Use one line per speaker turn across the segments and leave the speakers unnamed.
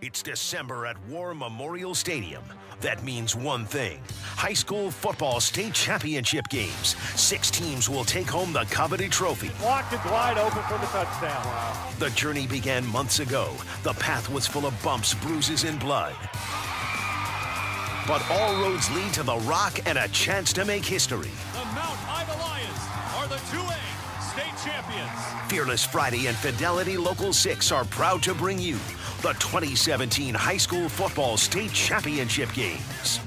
It's December at War Memorial Stadium. That means one thing: high school football state championship games. 6 teams will take home the coveted trophy.
Blocked and wide open for the touchdown.
Wow. The journey began months ago. The path was full of bumps, bruises, and blood. But all roads lead to the Rock and a chance to make history.
The Mount Ida Lions are the 2A state champions.
Fearless Friday and Fidelity Local 6 are proud to bring you the 2017 High School Football State Championship Games.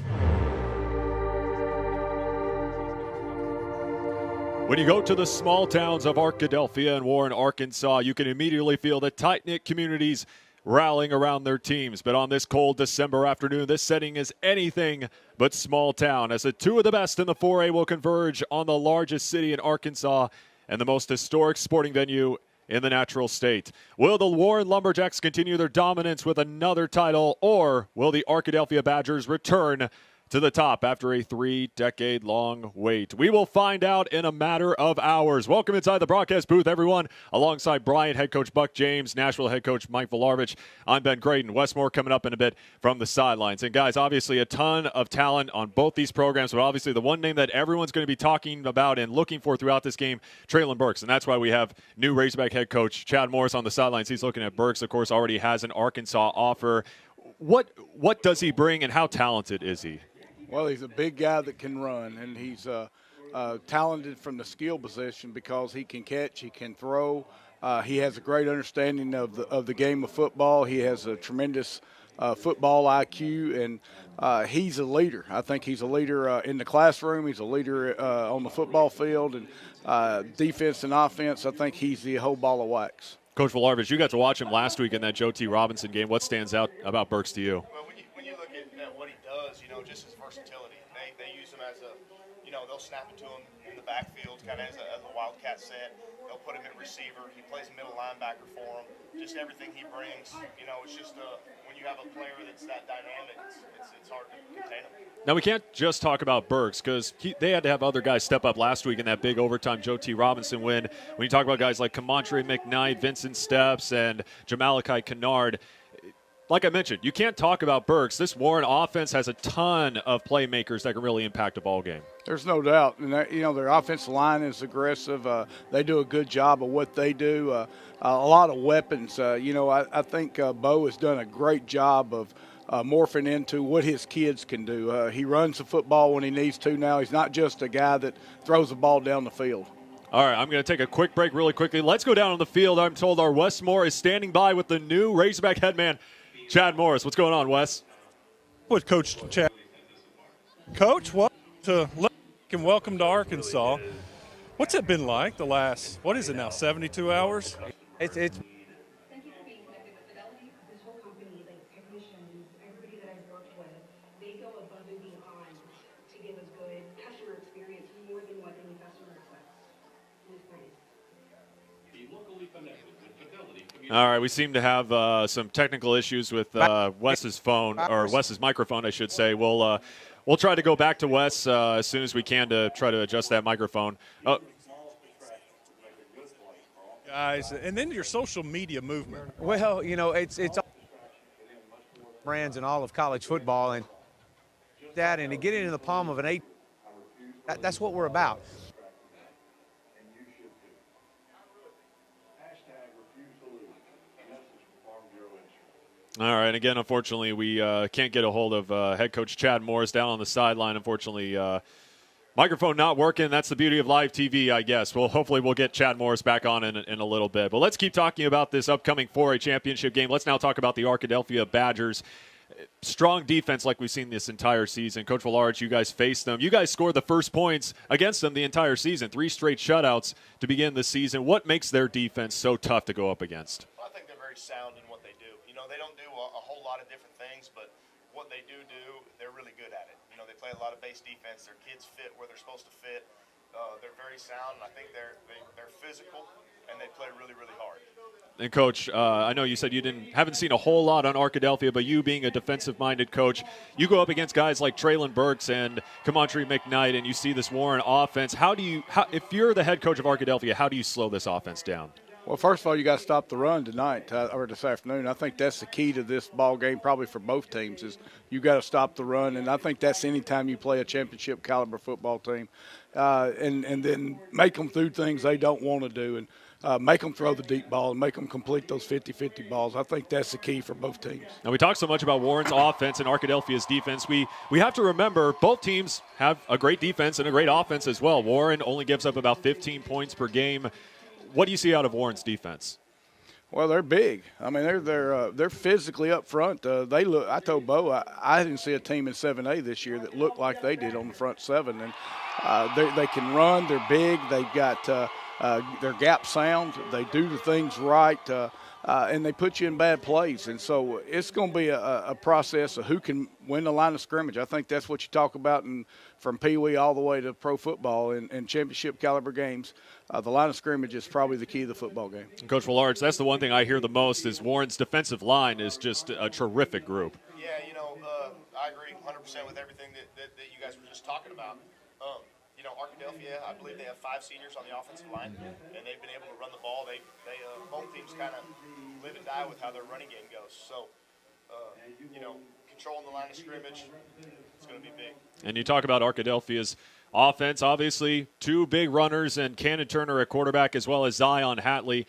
When you go to the small towns of Arkadelphia and Warren, Arkansas, you can immediately feel the tight-knit communities rallying around their teams. But on this cold December afternoon, this setting is anything but small town, as the 2 of the best in the 4A will converge on the largest city in Arkansas and the most historic sporting venue in the natural state. Will the Warren Lumberjacks continue their dominance with another title, or will the Arkadelphia Badgers return to the top after a 3-decade-long wait? We will find out in a matter of hours. Welcome inside the broadcast booth, everyone. Alongside Bryant head coach Buck James, Nashville head coach Mike Volarovich, I'm Ben Creighton. Westmore coming up in a bit from the sidelines. And guys, obviously a ton of talent on both these programs, but obviously the one name that everyone's going to be talking about and looking for throughout this game, Traylon Burks. And that's why we have new Razorback head coach Chad Morris on the sidelines. He's looking at Burks, of course, already has an Arkansas offer. What does he bring, and how talented is he?
Well, he's a big guy that can run, and he's talented from the skill position because he can catch, he can throw. He has a great understanding of the game of football. He has a tremendous football IQ, and he's a leader. I think he's a leader in the classroom. He's a leader on the football field, and defense and offense. I think he's the whole ball of wax.
Coach Volarovich, you got to watch him last week in that Joe T. Robinson game. What stands out about Burks to you?
Well, when you look at what he does, just his versatility. They use him as a, they'll snap it to him in the backfield, kind of as a wildcat set. They'll put him at receiver. He plays middle linebacker for him. Just everything he brings, it's just when you have a player that's that dynamic, it's hard to contain him.
Now, we can't just talk about Burks because they had to have other guys step up last week in that big overtime Joe T. Robinson win. When you talk about guys like Kamontre McKnight, Vincent Steps, and Jamalachi Kennard, like I mentioned, you can't talk about Burks. This Warren offense has a ton of playmakers that can really impact a ball game.
There's no doubt. And, their offensive line is aggressive. They do a good job of what they do. A lot of weapons. I think Bo has done a great job of morphing into what his kids can do. He runs the football when he needs to now. He's not just a guy that throws the ball down the field.
All right, I'm going to take a quick break really quickly. Let's go down on the field. I'm told our Westmore is standing by with the new Razorback head man, Chad Morris. What's going on, Wes?
With Coach Chad. Coach, welcome to Arkansas. What's it been like the last, 72 hours?
It's
Thank you for being connected with Fidelity. This whole company, technicians, everybody that I've worked with, they go above and beyond to give us good customer experience, more than what any customer expects. It's great.
All right, we seem to have some technical issues with Wes's phone, or Wes's microphone, I should say. We'll try to go back to Wes as soon as we can to try to adjust that microphone.
Guys, and then your social media movement.
Well, it's brands in all of college football, and to get it in the palm of an 8, that's what we're about.
All right, again, unfortunately, we can't get a hold of head coach Chad Morris down on the sideline. Unfortunately, microphone not working. That's the beauty of live TV, I guess. Well, hopefully we'll get Chad Morris back on in a little bit. But let's keep talking about this upcoming 4A championship game. Let's now talk about the Arkadelphia Badgers. Strong defense like we've seen this entire season. Coach Volarovich, you guys faced them. You guys scored the first points against them the entire season. 3 straight shutouts to begin the season. What makes their defense so tough to go up against?
Well, I think they're very sound in what they do. They don't do a whole lot of different things, but what they do, they're really good at it. They play a lot of base defense. Their kids fit where they're supposed to fit. They're very sound, and I think they're physical, and they play really, really hard.
And, Coach, I know you said you haven't seen a whole lot on Arkadelphia, but you being a defensive-minded coach, you go up against guys like Traylon Burks and Kamontre McKnight, and you see this Warren offense. If you're the head coach of Arkadelphia, how do you slow this offense down?
Well, first of all, you got to stop the run tonight or this afternoon. I think that's the key to this ball game, probably for both teams, is you got to stop the run. And I think that's any time you play a championship caliber football team, and then make them do things they don't want to do, and make them throw the deep ball and make them complete those 50-50 balls. I think that's the key for both teams.
Now, we talk so much about Warren's offense and Arkadelphia's defense. We have to remember both teams have a great defense and a great offense as well. Warren only gives up about 15 points per game. What do you see out of Warren's defense?
Well, they're big. I mean, they're physically up front. They look. I told Bo I didn't see a team in 7A this year that looked like they did on the front seven. And they can run. They're big. They've got their gap sound. They do the things right, and they put you in bad plays. And so it's going to be a process of who can win the line of scrimmage. I think that's what you talk about from Pee Wee all the way to pro football in championship caliber games. The line of scrimmage is probably the key to the football game.
Coach Villarge, that's the one thing I hear the most is Warren's defensive line is just a terrific group.
Yeah, I agree 100% with everything that you guys were just talking about. Arkadelphia, I believe they have 5 seniors on the offensive line, and they've been able to run the ball. They both teams kind of live and die with how their running game goes. So, controlling the line of scrimmage, it's going to be big.
And you talk about Arkadelphia's offense, obviously 2 big runners and Cannon Turner at quarterback as well as Zion Hatley.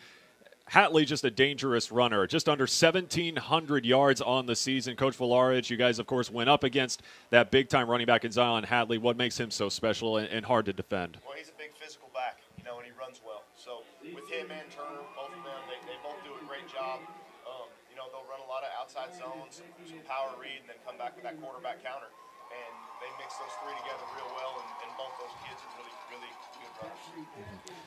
Hatley just a dangerous runner, just under 1,700 yards on the season. Coach Villarge, you guys, of course, went up against that big-time running back in Zion Hatley. What makes him so special and hard to defend?
Well, he's a big physical back, and he runs well. So with him and Turner, both of them, they both do a great job. They'll run a lot of outside zones, some power read, and then come back with that quarterback counter. And they mix those 3 together real well, and both those kids are really, really good runners.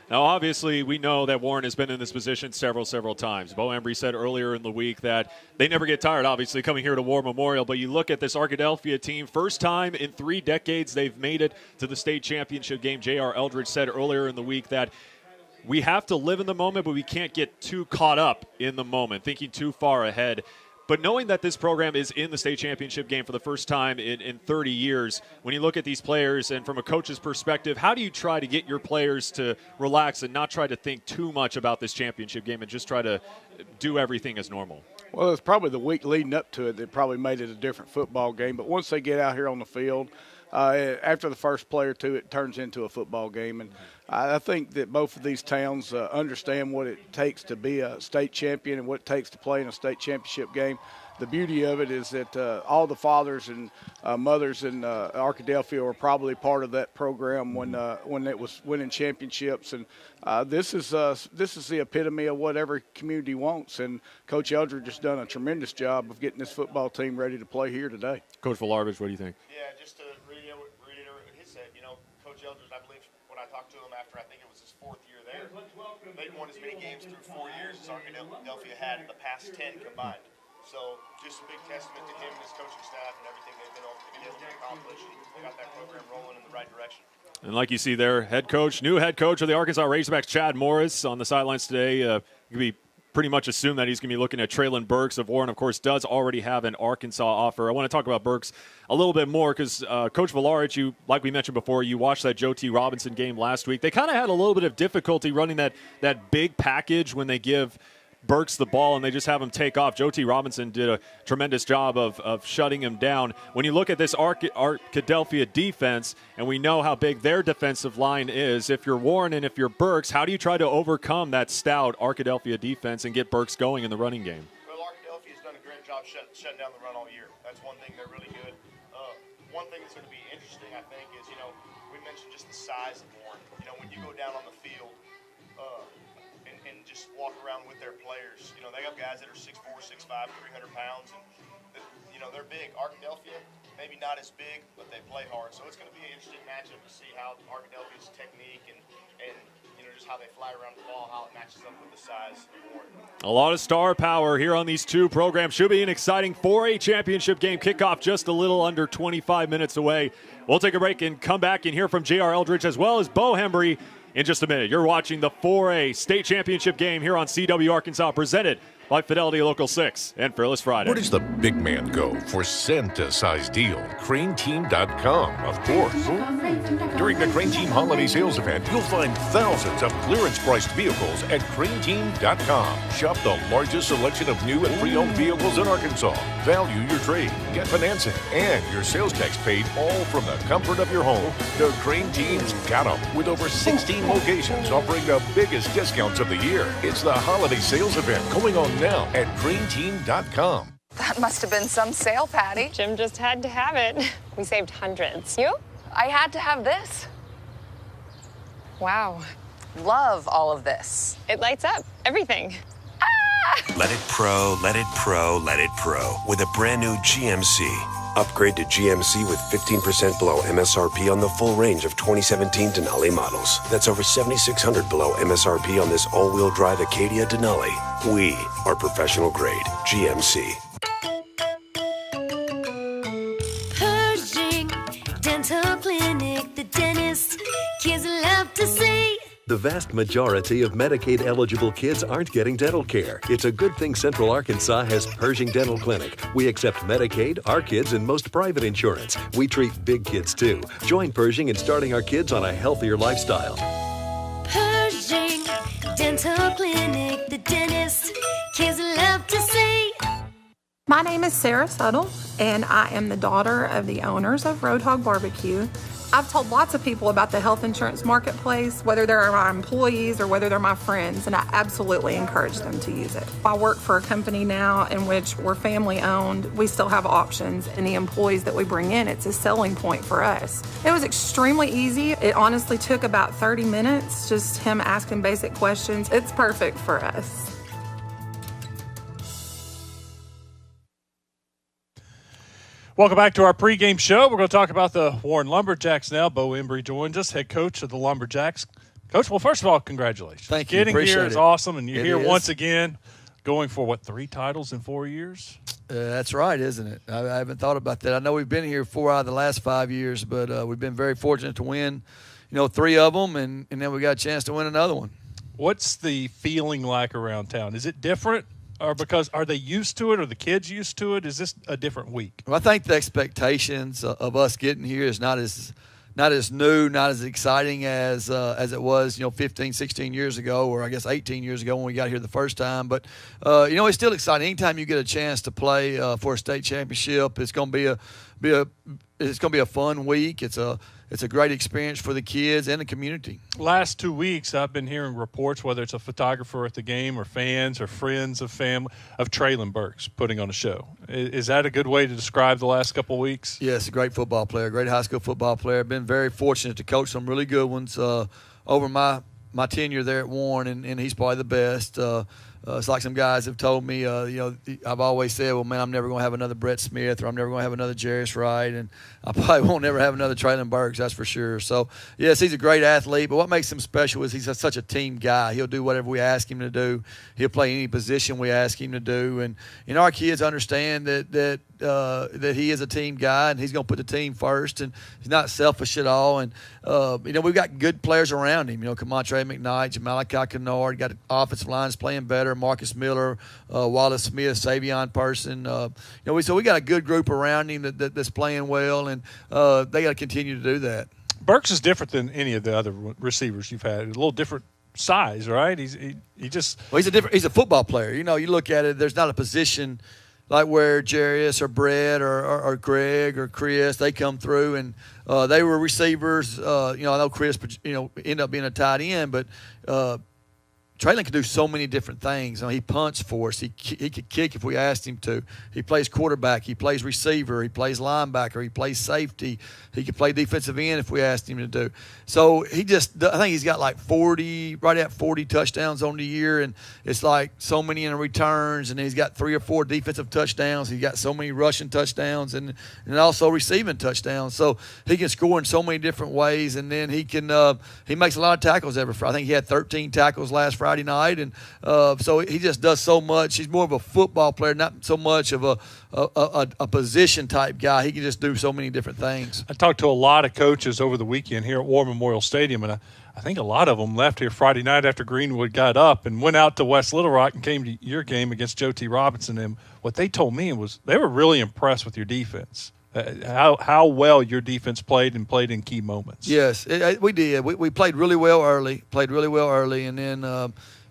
Now, obviously, we know that Warren has been in this position several times. Bo Embry said earlier in the week that they never get tired, obviously, coming here to War Memorial. But you look at this Arkadelphia team, first time in 3 decades they've made it to the state championship game. JR Eldridge said earlier in the week that we have to live in the moment, but we can't get too caught up in the moment, thinking too far ahead. But knowing that this program is in the state championship game for the first time in 30 years, when you look at these players and from a coach's perspective, how do you try to get your players to relax and not try to think too much about this championship game and just try to do everything as normal?
Well, it's probably the week leading up to it that probably made it a different football game. But once they get out here on the field, after the first play or two, it turns into a football game. And I think that both of these towns understand what it takes to be a state champion and what it takes to play in a state championship game. The beauty of it is that all the fathers and mothers in Arkadelphia were probably part of that program when it was winning championships. And this is the epitome of what every community wants. And Coach Eldridge has done a tremendous job of getting this football team ready to play here today.
Coach Villarge, what do you think?
Yeah, just to reiterate what he said, Coach Eldridge, I believe when I talked to him after I think it was his 4th year there, they'd won as many games through 4 years as Arkadelphia had in the past 10 combined. So just a big testament to him and his coaching staff and everything they've been able to accomplish. They got that program rolling in the right direction.
And like you see there, new head coach of the Arkansas Razorbacks, Chad Morris, on the sidelines today. You can be pretty much assume that he's going to be looking at Traylon Burks of Warren, of course, does already have an Arkansas offer. I want to talk about Burks a little bit more because Coach Villarge, like we mentioned before, you watched that Joe T. Robinson game last week. They kind of had a little bit of difficulty running that big package when they give Burks the ball and they just have him take off. Joe T. Robinson did a tremendous job of shutting him down. When you look at this Arkadelphia defense, and we know how big their defensive line is, if you're Warren and if you're Burks, how do you try to overcome that stout Arkadelphia defense and get Burks going in the running game?
Well, Arkadelphia's done a great job shutting down the run all year. That's one thing they're really good. One thing that's going to be interesting, I think, is, we mentioned just the size of Warren. When you go down on the field, and just walk around with their players. They got guys that are 6'4", 6'5", 300 pounds, and they're big. Arkadelphia, maybe not as big, but they play hard. So it's going to be an interesting matchup to see how Arkadelphia's technique and just how they fly around the ball, how it matches up with the size of Warren.
A lot of star power here on these two programs. Should be an exciting 4A championship game. Kickoff just a little under 25 minutes away. We'll take a break and come back and hear from JR Eldridge as well as Bo Embry in just a minute. You're watching the 4A state championship game here on CW Arkansas, presented by Fidelity Local 6 and Fearless Friday.
Where does the big man go for Santa-sized deal? CraneTeam.com, of course. During the Crane Team Holiday Sales Event, you'll find thousands of clearance-priced vehicles at CraneTeam.com. Shop the largest selection of new and pre-owned vehicles in Arkansas. Value your trade, get financing, and your sales tax paid, all from the comfort of your home. The Crane Team's got them, with over 16 locations offering the biggest discounts of the year. It's the Holiday Sales Event going on now at CraneTeam.com.
That must have been some sale, Patty.
Jim just had to have it. We saved hundreds. You?
I had to have this.
Wow.
Love all of this.
It lights up everything.
Let it pro, let it pro, let it pro with a brand new GMC. Upgrade to GMC with 15% below MSRP on the full range of 2017 Denali models. That's over $7,600 below MSRP on this all-wheel drive Acadia Denali. We are professional grade GMC.
Pershing Dental Clinic, the dentist kids love to see.
The vast majority of Medicaid-eligible kids aren't getting dental care. It's a good thing Central Arkansas has Pershing Dental Clinic. We accept Medicaid, our kids, and most private insurance. We treat big kids, too. Join Pershing in starting our kids on a healthier lifestyle.
Pershing Dental Clinic, the dentist kids love to see.
My name is Sarah Suttle, and I am the daughter of the owners of Roadhog Barbecue. I've told lots of people about the health insurance marketplace, whether they're my employees or whether they're my friends, and I absolutely encourage them to use it. I work for a company now in which we're family owned. We still have options, and the employees that we bring in, it's a selling point for us. It was extremely easy. It honestly took about 30 minutes, just him asking basic questions. It's perfect for us.
Welcome back to our pregame show. We're going to talk about the Warren Lumberjacks now. Bo Embry joins us, head coach of the Lumberjacks. Coach, well, first of all, congratulations.
Thank you.
Getting here is awesome, and you're here once again, going for, 3 titles in 4 years?
That's right, isn't it? I haven't thought about that. I know we've been here 4 out of the last 5 years, but we've been very fortunate to win, 3 of them, and then we got a chance to win another one.
What's the feeling like around town? Is it different? Or because are they used to it? Are the kids used to it? Is this a different week?
Well, I think the expectations of us getting here is not as new, not as exciting as it was, 15, 16 years ago, or I guess 18 years ago when we got here the first time. But it's still exciting. Anytime you get a chance to play for a state championship, it's going to be a fun week. It's a great experience for the kids and the community.
Last 2 weeks, I've been hearing reports, whether it's a photographer at the game or fans or friends of family, of Traylon Burks putting on a show. Is that a good way to describe the last couple of weeks?
Yes, a great football player, great high school football player. I've been very fortunate to coach some really good ones over my tenure there at Warren, and he's probably the best. It's like some guys have told me, I've always said, well, man, I'm never going to have another Brett Smith, or I'm never going to have another Jarius Wright, and I probably won't never have another Traylon Burks, that's for sure. So, yes, he's a great athlete, but what makes him special is he's such a team guy. He'll do whatever we ask him to do. He'll play any position we ask him to do, and our kids understand that he is a team guy, and he's going to put the team first, and he's not selfish at all. And we've got good players around him. Kamontre McKnight, Jamalikai Kennard, got the offensive lines playing better. Marcus Miller, Wallace Smith, Savion Person. So we got a good group around him that's playing well, and they got to continue to do that.
Burks is different than any of the other receivers you've had. A little different size, right? He's
a football player. You look at it. There's not a position like where Jarius or Brett or Greg or Chris, they come through and they were receivers. I know Chris, ended up being a tight end, but Traylon can do so many different things. He punts for us. He could kick if we asked him to. He plays quarterback. He plays receiver. He plays linebacker. He plays safety. He could play defensive end if we asked him to do. So I think he's got like 40 touchdowns on the year, and it's like so many in returns, and he's got 3 or 4 defensive touchdowns. He's got so many rushing touchdowns and also receiving touchdowns. So he can score in so many different ways, and then he makes a lot of tackles every Friday. I think he had 13 tackles last Friday. Friday night. And so he just does so much. He's more of a football player, not so much of a position-type guy. He can just do so many different things.
I talked to a lot of coaches over the weekend here at War Memorial Stadium, and I think a lot of them left here Friday night after Greenwood got up and went out to West Little Rock and came to your game against Joe T. Robinson. And what they told me was they were really impressed with your defense, how well your defense played in key moments.
Yes, we did. We played really well early, and then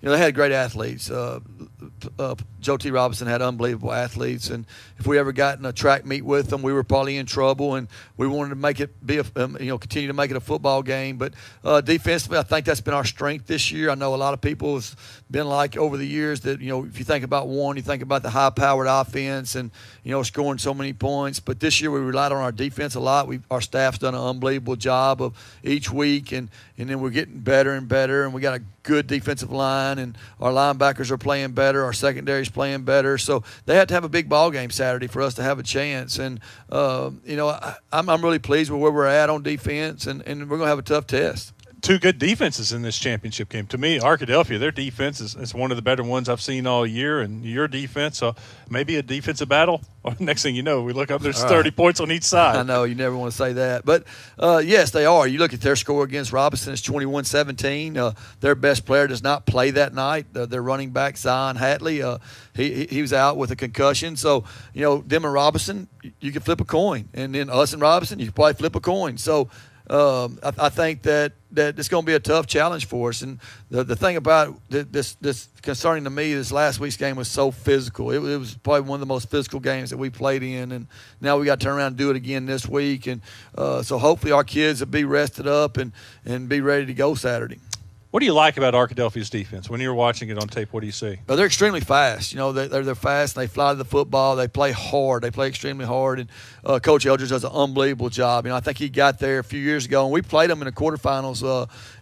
they had great athletes. Joe T. Robinson had unbelievable athletes, and if we ever got in a track meet with them, we were probably in trouble, and we wanted to make it be continue to make it a football game. But defensively, I think that's been our strength this year. I know a lot of people has been like over the years that if you think about Warren, you think about the high-powered offense and scoring so many points. But this year we relied on our defense a lot. Our staff's done an unbelievable job of each week, and then we're getting better and better, and we got a good defensive line, and our linebackers are playing better, our secondary's playing better. So they had to have a big ball game Saturday for us to have a chance. And I'm really pleased with where we're at on defense, and we're going to have a tough test.
Two good defenses in this championship game. To me, Arkadelphia, their defense is one of the better ones I've seen all year, and your defense, maybe a defensive battle. Or next thing you know, we look up, there's 30 points on each side.
I know, you never want to say that. But, yes, they are. You look at their score against Robinson, it's 21-17. Their best player does not play that night. Their running back, Zion Hatley, he was out with a concussion. So, them and Robinson, you can flip a coin. And then us and Robinson, you can probably flip a coin. So, I think that it's going to be a tough challenge for us. And the thing about this concerning to me, this last week's game was so physical. It was probably one of the most physical games that we played in. And now we got to turn around and do it again this week. And so hopefully our kids will be rested up and be ready to go Saturday.
What do you like about Arkadelphia's defense? When you're watching it on tape, what do you see?
Well, they're extremely fast. They're fast, and they fly to the football. They play hard. They play extremely hard. And Coach Eldridge does an unbelievable job. I think he got there a few years ago, and we played him in the quarterfinals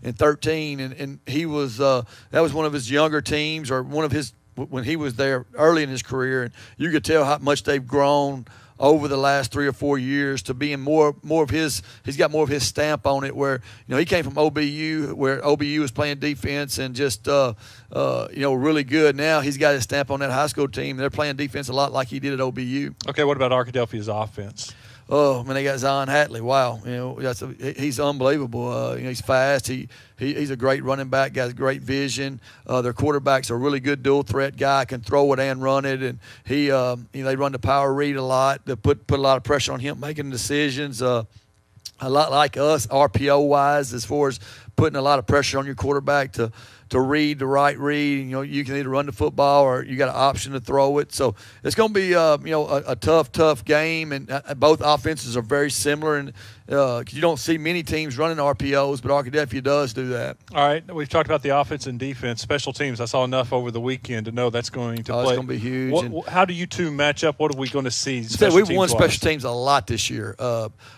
in 2013, and he was that was one of his younger teams, or one of his when he was there early in his career, and you could tell how much they've grown over the last 3 or 4 years to being more of his. He's got more of his stamp on it. Where he came from OBU, where OBU was playing defense and just really good. Now he's got his stamp on that high school team. They're playing defense a lot like he did at OBU.
Okay, what about Arkadelphia's offense?
Oh, man, they got Zion Hatley. Wow, he's unbelievable. He's fast. He's a great running back. Got great vision. Their quarterback's a really good dual threat guy. Can throw it and run it. And they run the power read a lot. They put a lot of pressure on him making decisions. A lot like us, RPO wise, as far as putting a lot of pressure on your quarterback to read the right read. You can either run the football or you got an option to throw it. So it's going to be a tough game, and both offenses are very similar. And you don't see many teams running RPOs, but Arkadelphia does do that.
All right, we've talked about the offense and defense. Special teams, I saw enough over the weekend to know that's going to play.
It's going to be huge.
How do you two match up? What are we going to see?
We've won special teams a lot this year.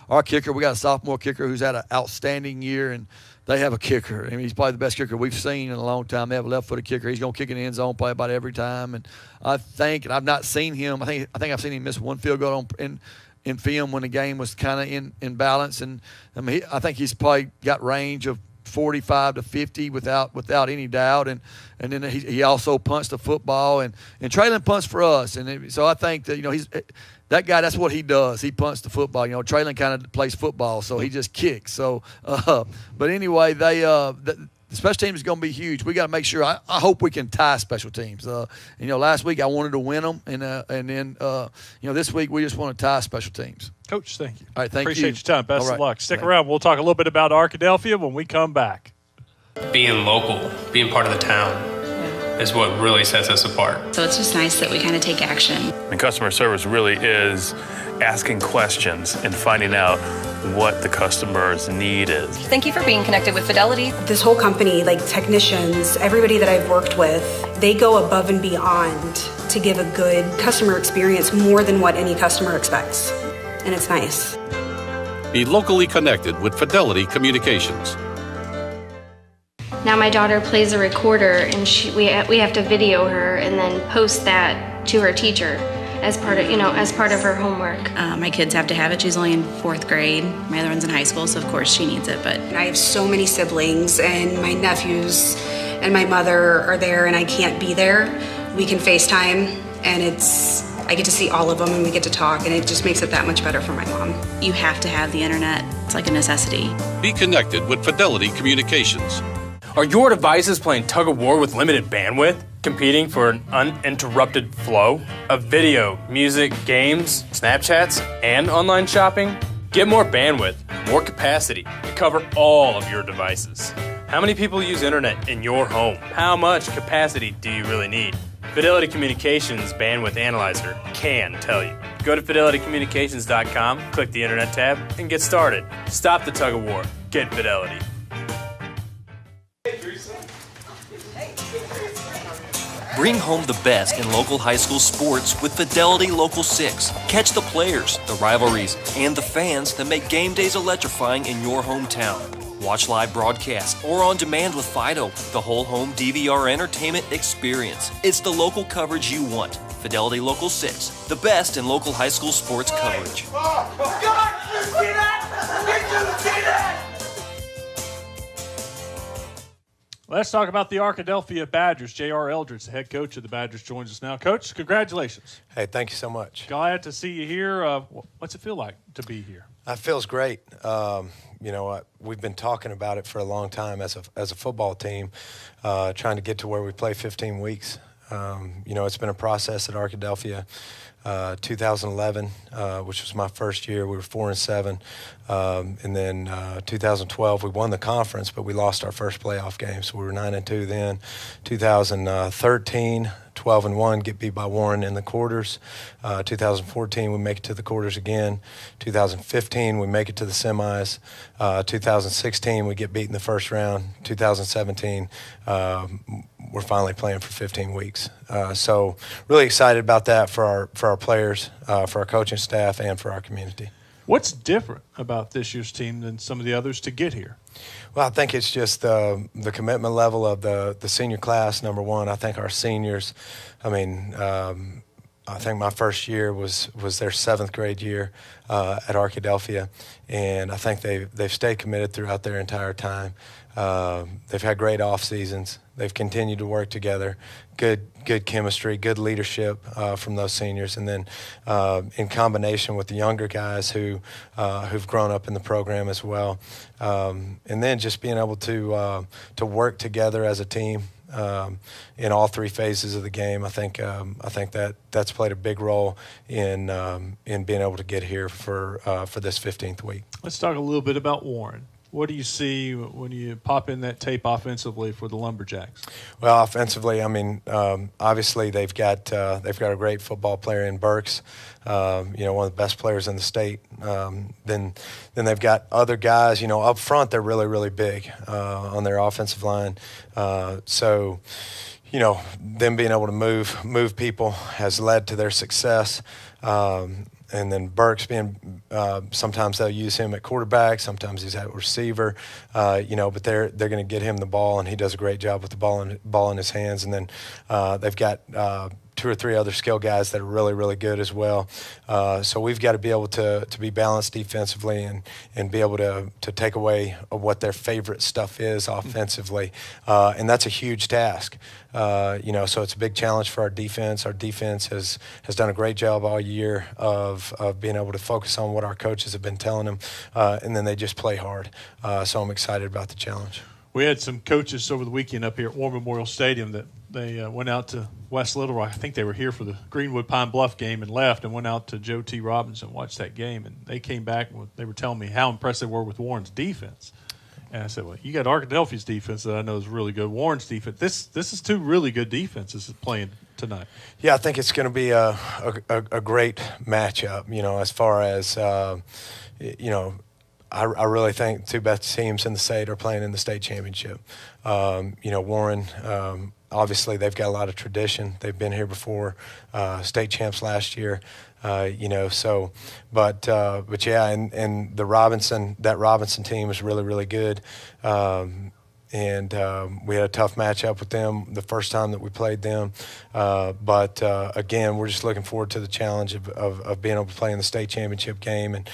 Our kicker, we got a sophomore kicker who's had an outstanding year, and they have a kicker. He's probably the best kicker we've seen in a long time. They have a left-footed kicker. He's going to kick in the end zone probably about every time. And I think, and I've not seen him, I think I've seen him miss one field goal in film when the game was kind of in balance. And I think he's probably got range of 45 to 50 without any doubt. And then he also punts the football. And Traylon punts for us. And so I think that, he's – that guy, that's what he does. He punts the football. Traylon kind of plays football, so he just kicks. So, but anyway, the special teams is going to be huge. We got to make sure. I hope we can tie special teams. Last week I wanted to win them, and then this week we just want to tie special teams.
Coach, thank you.
All right, thank you.
Appreciate your time. Best of luck. Stick around. We'll talk a little bit about Arkadelphia when we come back.
Being local, being part of the town, is what really sets us apart.
So it's just nice that we kind of take action.
And customer service really is asking questions and finding out what the customer's need is.
Thank you for being connected with Fidelity.
This whole company, like technicians, everybody that I've worked with, they go above and beyond to give a good customer experience, more than what any customer expects. And it's nice.
Be locally connected with Fidelity Communications.
Now my daughter plays a recorder, and we have to video her and then post that to her teacher as part of her homework.
My kids have to have it. She's only in 4th grade. My other one's in high school, so of course she needs it. But
I have so many siblings and my nephews,
and my mother are there and I can't be there, we can FaceTime, and I get to see all of them and we get to talk, and it just makes it that much better for my mom. You have to have the internet. It's like a necessity.
Be connected with Fidelity Communications.
Are your devices playing tug of war with limited bandwidth, competing for an uninterrupted flow of video, music, games, Snapchats, and online shopping? Get more bandwidth, more capacity to cover all of your devices. How many people use internet in your home? How much capacity do you really need? Fidelity Communications Bandwidth Analyzer can tell you. Go to fidelitycommunications.com, click the Internet tab, and get started. Stop the tug of war. Get Fidelity.
Bring home the best in local high school sports with Fidelity Local 6. Catch the players, the rivalries, and the fans that make game days electrifying in your hometown. Watch live broadcasts or on demand with Fido, the whole home DVR entertainment experience. It's the local coverage you want. Fidelity Local 6, the best in local high school sports coverage.
Let's talk about the Arkadelphia Badgers. JR Eldridge, the head coach of the Badgers, joins us now. Coach, congratulations.
Hey, thank you so much.
Glad to see you here. What's it feel like to be here?
It feels great. We've been talking about it for a long time as a football team, trying to get to where we play 15 weeks. It's been a process at Arkadelphia. 2011, which was my first year, we were 4-7. And then 2012, we won the conference, but we lost our first playoff game, so we were 9-2 then. 2013, 12-1, get beat by Warren in the quarters. 2014, we make it to the quarters again. 2015, we make it to the semis. 2016, we get beat in the first round. 2017, we're finally playing for 15 weeks. So really excited about that for our players, for our coaching staff, and for our community.
What's different about this year's team than some of the others to get here?
Well, I think it's just the commitment level of the senior class, number one. I think our seniors, I think my first year was their 7th grade year at Arkadelphia, and I think they've stayed committed throughout their entire time. They've had great off seasons. They've continued to work together. Good chemistry, good leadership from those seniors, and then in combination with the younger guys who've grown up in the program as well, and then just being able to work together as a team in all 3 phases of the game. I think that's played a big role in being able to get here for this 15th week.
Let's talk a little bit about Warren. What do you see when you pop in that tape offensively for the Lumberjacks? Well,
offensively, obviously they've got a great football player in Burks, one of the best players in the state. Then they've got other guys, up front they're really, really big on their offensive line. So them being able to move people has led to their success. And then Burks being, sometimes they'll use him at quarterback, sometimes he's at receiver, but they're going to get him the ball, and he does a great job with the ball in his hands. And then they've got 2 or 3 other skill guys that are really, really good as well. So we've got to be able to be balanced defensively and be able to take away what their favorite stuff is offensively. And that's a huge task. So it's a big challenge for our defense. Our defense has done a great job all year of being able to focus on what our coaches have been telling them, and then they just play hard. So I'm excited about the challenge.
We had some coaches over the weekend up here at War Memorial Stadium that they went out to West Little Rock. I think they were here for the Greenwood Pine Bluff game and left and went out to Joe T. Robinson and watched that game. And they came back and they were telling me how impressed they were with Warren's defense. And I said, well, you got Arkadelphia's defense that I know is really good. Warren's defense. This is 2 really good defenses playing tonight.
Yeah, I think it's going to be a great matchup, as far as, I really think 2 best teams in the state are playing in the state championship. Warren, obviously they've got a lot of tradition. They've been here before, state champs last year. But yeah, and the Robinson team is really, really good. And we had a tough matchup with them the first time that we played them. But again, we're just looking forward to the challenge of being able to play in the state championship game and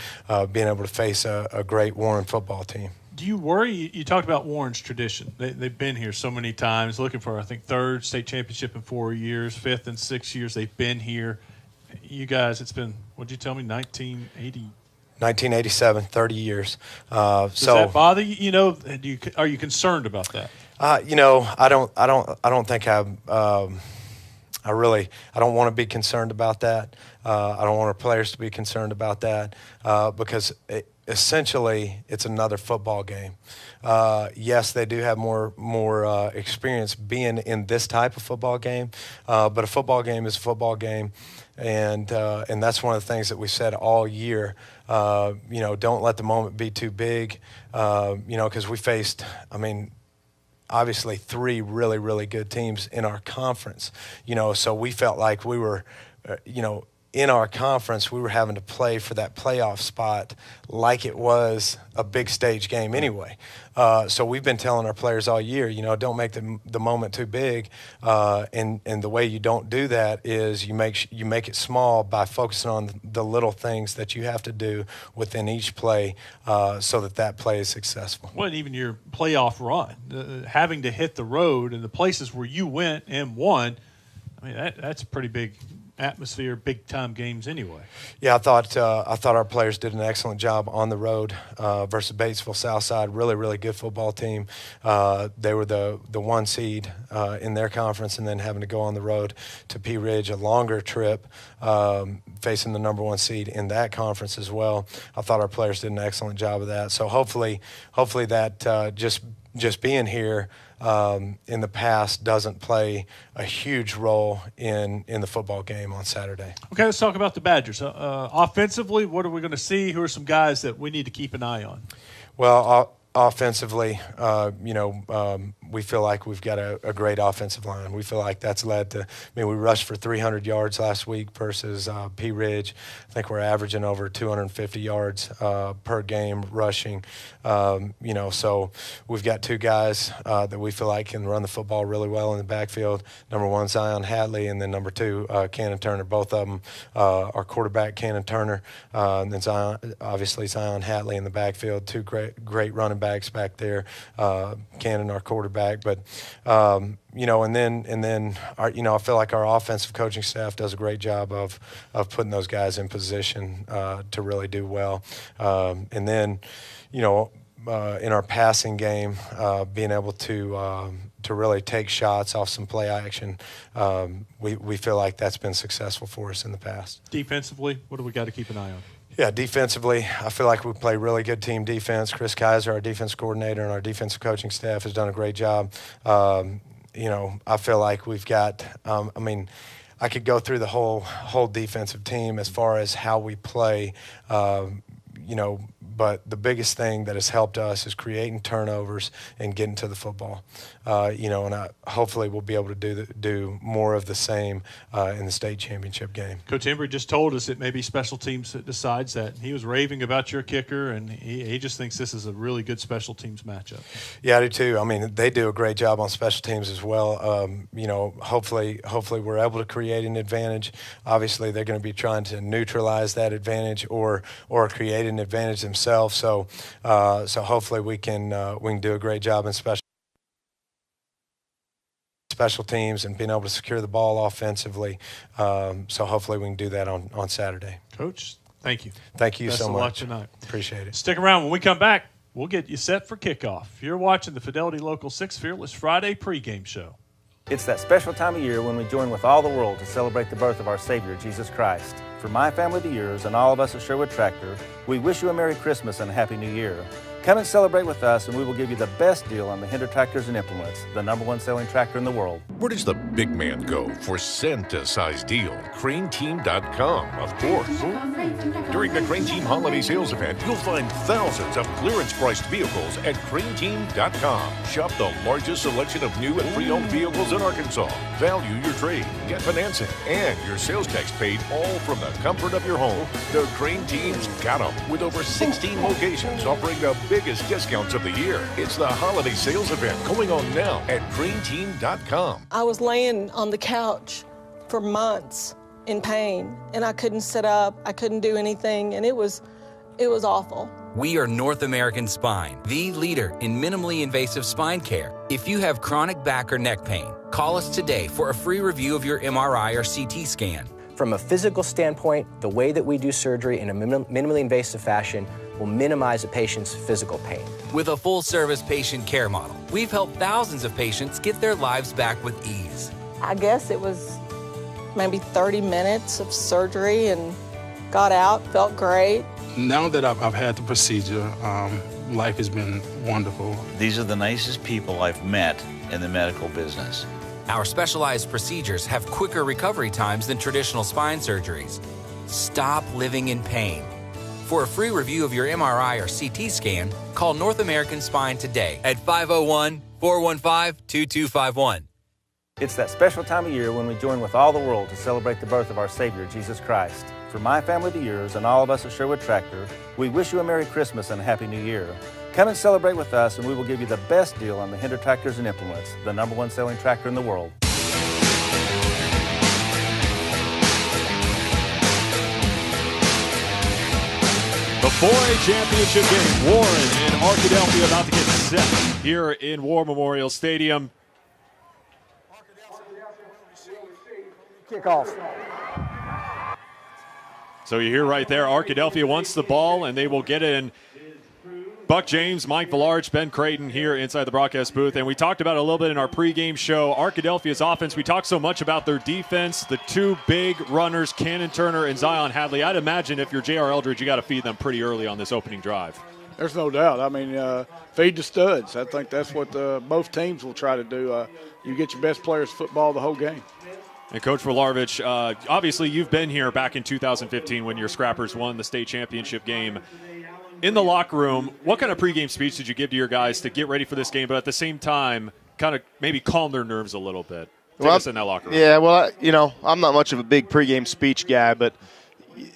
being able to face a great Warren football team.
Do you worry? You talked about Warren's tradition. They've been here so many times, looking for, I think, 3rd state championship in 4 years, 5th in 6 years. They've been here. You guys, it's been, what'd you tell me,
1987, 30 years.
Does that bother you? You know, are you concerned about that?
You know, I don't think I don't want to be concerned about that. I don't want our players to be concerned about that because essentially it's another football game. Yes, they do have more experience being in this type of football game, but a football game is a football game, and that's one of the things that we said all year. You know, don't let the moment be too big. You know, because we faced, obviously 3 really, really good teams in our conference, you know, so we felt like we were, you know, in our conference, we were having to play for that playoff spot like it was a big stage game anyway. So we've been telling our players all year, you know, don't make the moment too big. And the way you don't do that is you make it small by focusing on the little things that you have to do within each play so that play is successful.
Well, and even your playoff run, having to hit the road and the places where you went and won, that's a pretty big atmosphere, big time games anyway.
Yeah, I thought our players did an excellent job on the road versus Batesville Southside. Really, really good football team. They were the 1 seed in their conference, and then having to go on the road to Pea Ridge, a longer trip, facing the number 1 seed in that conference as well. I thought our players did an excellent job of that. So hopefully that just being here in the past doesn't play a huge role in the football game on Saturday.
Okay, let's talk about the Badgers. Offensively, what are we going to see? Who are some guys that we need to keep an eye on?
Well, offensively, we feel like we've got a great offensive line. We feel like that's led to, we rushed for 300 yards last week versus Pea Ridge. I think we're averaging over 250 yards per game rushing. So we've got 2 guys that we feel like can run the football really well in the backfield. Number 1, Zion Hatley, and then number 2, Cannon Turner. Both of them are quarterback, Cannon Turner, and then Zion Hatley in the backfield. 2 great running backs back there. Cannon, our quarterback. But and then our, I feel like our offensive coaching staff does a great job of putting those guys in position to really do well. And then, in our passing game, being able to really take shots off some play action, we feel like that's been successful for us in the past.
Defensively, what do we got to keep an eye on?
Yeah, defensively, I feel like we play really good team defense. Chris Kaiser, our defense coordinator, and our defensive coaching staff has done a great job. I feel like we've got, I could go through the whole defensive team as far as how we play, but the biggest thing that has helped us is creating turnovers and getting to the football. And hopefully we'll be able to do more of the same in the state championship game.
Coach Embry just told us it may be special teams that decides that. He was raving about your kicker, and he just thinks this is a really good special teams matchup.
Yeah, I do too. They do a great job on special teams as well. Hopefully we're able to create an advantage. Obviously, they're going to be trying to neutralize that advantage or create an advantage themselves. So hopefully we can do a great job in special teams and being able to secure the ball offensively. So hopefully we can do that on Saturday.
Coach, thank you.
Thank you
Best
so
of
much.
luck tonight.
Appreciate it.
Stick around. When we come back, we'll get you set for kickoff. You're watching the Fidelity Local 6 Fearless Friday pregame show.
It's that special time of year when we join with all the world to celebrate the birth of our Savior, Jesus Christ. For my family to yours and all of us at Sherwood Tractor, we wish you a Merry Christmas and a Happy New Year. Come and celebrate with us, and we will give you the best deal on the Hinder tractors and implements, the #1 selling tractor in the world.
Where does the big man go for Santa-sized deal? CraneTeam.com, of course. During the Crane Team Holiday Sales Event, you'll find thousands of clearance-priced vehicles at CraneTeam.com. Shop the largest selection of new and pre-owned vehicles in Arkansas. Value your trade, get financing, and your sales tax paid, all from the comfort of your home. The Crane Team's got them, with over 16 locations offering the biggest discounts of the year. It's the holiday sales event going on now at CraneTeam.com.
I was laying on the couch for months in pain, and I couldn't sit up. I couldn't do anything, and it was awful.
We are North American Spine, the leader in minimally invasive spine care. If you have chronic back or neck pain, call us today for a free review of your MRI or CT scan.
From a physical standpoint, the way that we do surgery in a minimally invasive fashion will minimize a patient's physical pain.
With a full-service patient care model, we've helped thousands of patients get their lives back with ease.
I guess it was maybe 30 minutes of surgery and got out, felt great.
Now that I've had the procedure, life has been wonderful.
These are the nicest people I've met in the medical business.
Our specialized procedures have quicker recovery times than traditional spine surgeries. Stop living in pain. For a free review of your MRI or CT scan, call North American Spine today at 501-415-2251.
It's that special time of year when we join with all the world to celebrate the birth of our Savior, Jesus Christ. For my family to yours and all of us at Sherwood Tractor, we wish you a Merry Christmas and a Happy New Year. Come and celebrate with us, and we will give you the best deal on the Hinder tractors and implements, the #1 selling tractor in the world.
The 4A championship game, Warren and Arkadelphia about to get set here in War Memorial Stadium.
Kickoff.
So you hear right there, Arkadelphia wants the ball, and they will get it in. Buck James, Mike Villarch, Ben Creighton here inside the broadcast booth. And we talked about it a little bit in our pregame show. Arkadelphia's offense, we talked so much about their defense, the two big runners, Cannon Turner and Zion Hadley. I'd imagine if you're JR Eldridge, you got to feed them pretty early on this opening drive.
There's no doubt. I mean, feed the studs. I think that's what both teams will try to do. You get your best players football the whole game.
And Coach Vilarvich, obviously you've been here back in 2015 when your Scrappers won the state championship game. In the locker room, what kind of pregame speech did you give to your guys to get ready for this game, but at the same time, kind of maybe calm their nerves a little bit? Take us in that locker room.
Yeah, well, I'm not much of a big pregame speech guy, but you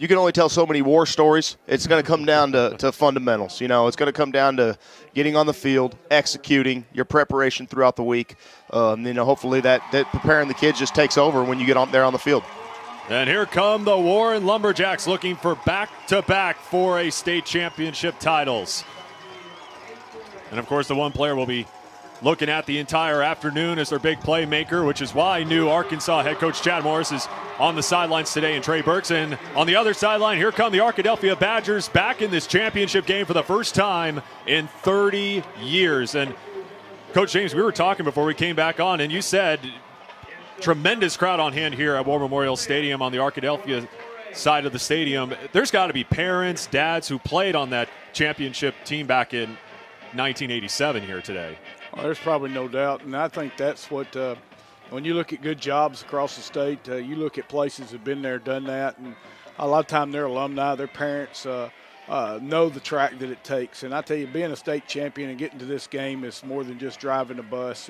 can only tell so many war stories. It's going to come down to fundamentals. It's going to come down to getting on the field, executing, your preparation throughout the week. Hopefully that preparing the kids just takes over when you get on there on the field.
And here come the Warren Lumberjacks looking for back-to-back 4A state championship titles. And, of course, the one player will be looking at the entire afternoon as their big playmaker, which is why new Arkansas head coach Chad Morris is on the sidelines today, and Trey Burks. And on the other sideline, here come the Arkadelphia Badgers back in this championship game for the first time in 30 years. And, Coach James, we were talking before we came back on, and you said – tremendous crowd on hand here at War Memorial Stadium on the Arkadelphia side of the stadium. There's got to be parents, dads who played on that championship team back in 1987 here today.
Well, there's probably no doubt, and I think that's what when you look at good jobs across the state, you look at places that have been there, done that, and a lot of time their alumni, their parents know the track that it takes. And I tell you, being a state champion and getting to this game is more than just driving a bus.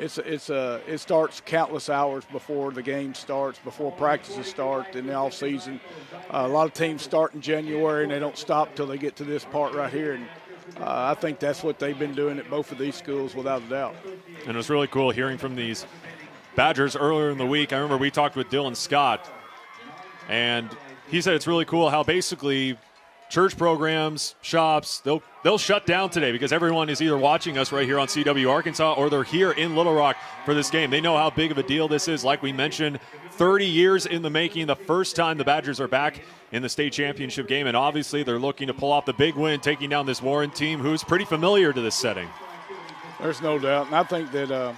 It starts countless hours before the game starts, before practices start in the off season. A lot of teams start in January and they don't stop till they get to this part right here. And I think that's what they've been doing at both of these schools without a doubt.
And it was really cool hearing from these Badgers earlier in the week. I remember we talked with Dylan Scott, and he said it's really cool how basically church programs, shops, they'll shut down today because everyone is either watching us right here on CW Arkansas or they're here in Little Rock for this game. They know how big of a deal this is. Like we mentioned, 30 years in the making, the first time the Badgers are back in the state championship game, and obviously they're looking to pull off the big win, taking down this Warren team who's pretty familiar to this setting.
There's no doubt, and I think that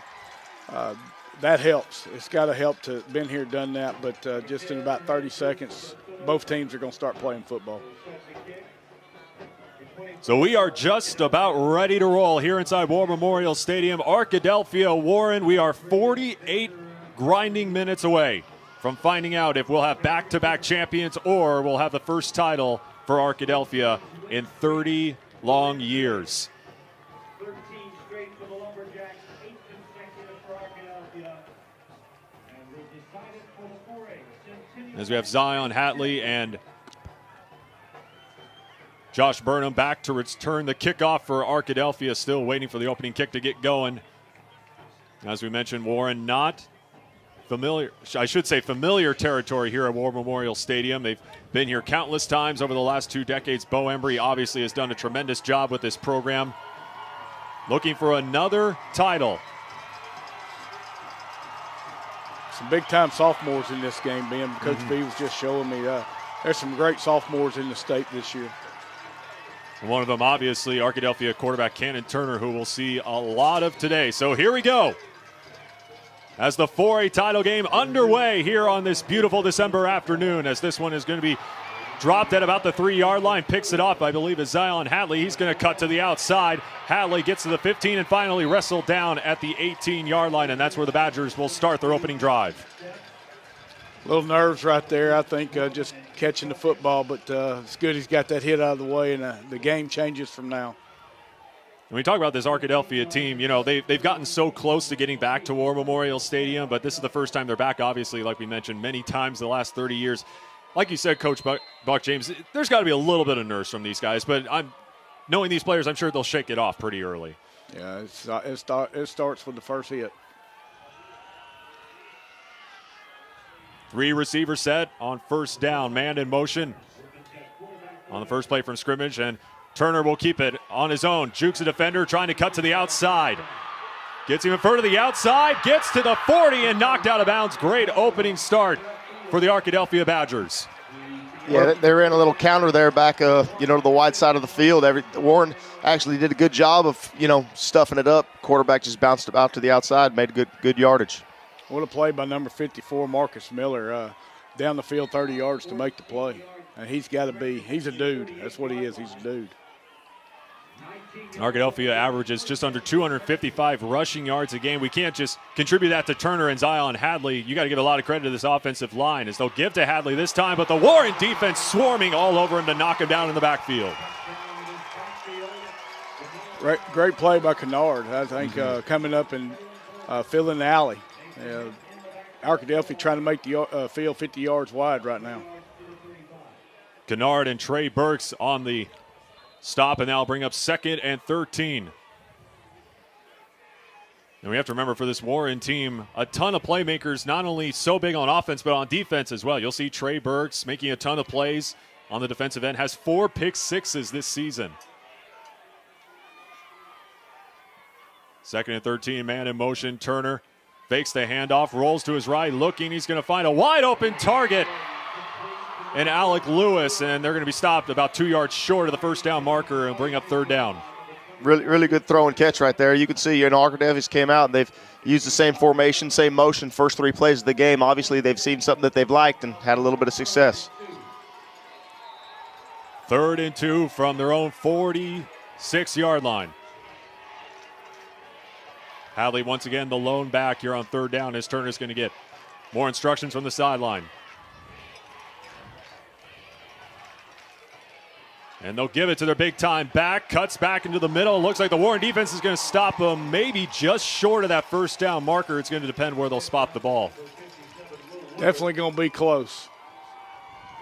that helps. It's got to help to have been here, done that, but just in about 30 seconds, both teams are going to start playing football.
So we are just about ready to roll here inside War Memorial Stadium. Arkadelphia, Warren, we are 48 grinding minutes away from finding out if we'll have back-to-back champions or we'll have the first title for Arkadelphia in 30 long years.
13 straight for the Lumberjacks, 8 consecutive for Arkadelphia. And we've decided for the 4A Centennial.
As we have Zion Hatley and Josh Burnham back to return the kickoff for Arkadelphia, still waiting for the opening kick to get going. As we mentioned, Warren not familiar territory here at War Memorial Stadium. They've been here countless times over the last 2 decades. Bo Embry obviously has done a tremendous job with this program. Looking for another title.
Some big-time sophomores in this game, Ben. Coach B was just showing me there's some great sophomores in the state this year.
One of them, obviously, Arkadelphia quarterback Cannon Turner, who we'll see a lot of today. So here we go. As the 4A title game underway here on this beautiful December afternoon, as this one is going to be dropped at about the 3-yard line, picks it up, I believe, is Zion Hadley. He's going to cut to the outside. Hadley gets to the 15 and finally wrestled down at the 18-yard line, and that's where the Badgers will start their opening drive.
Little nerves right there, I think, just catching the football, but it's good he's got that hit out of the way, and the game changes from now.
When we talk about this Arkadelphia team, you know, they've gotten so close to getting back to War Memorial Stadium, but this is the first time they're back, obviously, like we mentioned, many times the last 30 years. Like you said, Coach Buck James, there's got to be a little bit of nerves from these guys, but knowing these players, I'm sure they'll shake it off pretty early.
Yeah, it starts with the first hit.
3 receiver set on first down, man in motion on the first play from scrimmage, and Turner will keep it on his own. Jukes a defender, trying to cut to the outside. Gets him in front of the outside, gets to the 40 and knocked out of bounds. Great opening start for the Arkadelphia Badgers.
Yeah, they ran a little counter there back, to the wide side of the field. Warren actually did a good job of, stuffing it up. Quarterback just bounced it out to the outside, made good yardage.
What a play by number 54, Marcus Miller, down the field 30 yards to make the play. And he's a dude. That's what he is. He's a dude.
Arkadelphia averages just under 255 rushing yards a game. We can't just contribute that to Turner and Zion Hadley. You got to give a lot of credit to this offensive line, as they'll give to Hadley this time, but the Warren defense swarming all over him to knock him down in the backfield.
Great play by Kennard, I think, coming up and filling the alley. Arkadelphia trying to make the field 50 yards wide right now.
Kennard and Trey Burks on the stop, and that'll bring up 2nd and 13. And we have to remember, for this Warren team, a ton of playmakers, not only so big on offense, but on defense as well. You'll see Trey Burks making a ton of plays on the defensive end, has 4 pick sixes this season. 2nd and 13, man in motion. Turner fakes the handoff, rolls to his right, looking. He's going to find a wide open target and Alec Lewis, and they're going to be stopped about 2 yards short of the first down marker and bring up 3rd down.
Really good throw and catch right there. You can see, Arkadelphia came out and they've used the same formation, same motion, first 3 plays of the game. Obviously, they've seen something that they've liked and had a little bit of success.
3rd and 2 from their own 46-yard line. Hadley once again the lone back here on 3rd down, as Turner's going to get more instructions from the sideline. And they'll give it to their big-time back. Cuts back into the middle. Looks like the Warren defense is going to stop them maybe just short of that first down marker. It's going to depend where they'll spot the ball.
Definitely going to be close.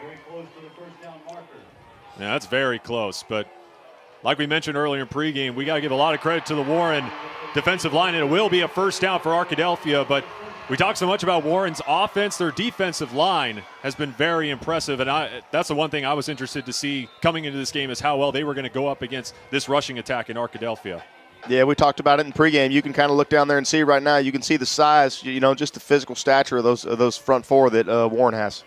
Very close to the first down marker.
Yeah, that's very close. But like we mentioned earlier in pregame, we got to give a lot of credit to the Warren defensive line, and it will be a first down for Arkadelphia. But we talk so much about Warren's offense. Their defensive line has been very impressive, and that's the one thing I was interested to see coming into this game, is how well they were going to go up against this rushing attack in Arkadelphia.
Yeah, we talked about it in pregame. You can kind of look down there and see right now. You can see the size, just the physical stature of those front 4 that Warren has.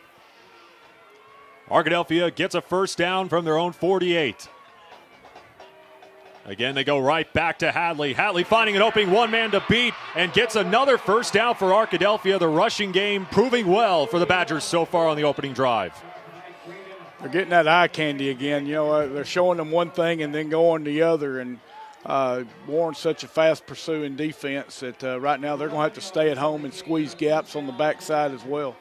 Arkadelphia gets a first down from their own 48. Again, they go right back to Hadley. Hadley finding an opening, one man to beat, and gets another first down for Arkadelphia. The rushing game proving well for the Badgers so far on the opening drive.
They're getting that eye candy again. They're showing them one thing and then going the other. And Warren's such a fast pursuing defense that right now they're going to have to stay at home and squeeze gaps on the backside as well.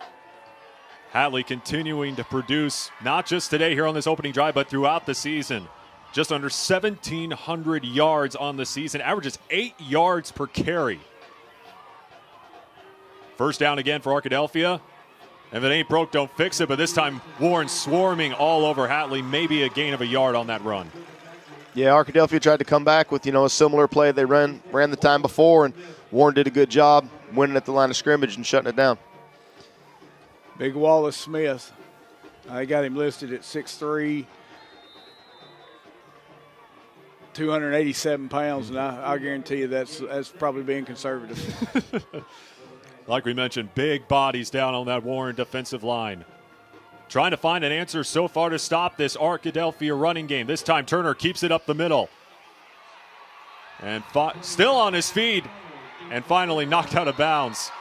Hadley continuing to produce, not just today here on this opening drive, but throughout the season. Just under 1,700 yards on the season, averages 8 yards per carry. First down again for Arkadelphia. If it ain't broke, don't fix it. But this time, Warren swarming all over Hadley, maybe a gain of a yard on that run.
Yeah, Arkadelphia tried to come back with, a similar play they ran the time before, and Warren did a good job winning at the line of scrimmage and shutting it down.
Big Wallace Smith. I got him listed at 6'3", 287 pounds, and I guarantee you that's probably being conservative.
Like we mentioned, big bodies down on that Warren defensive line. Trying to find an answer so far to stop this Arkadelphia running game. This time Turner keeps it up the middle. And still on his feet, and finally knocked out of bounds.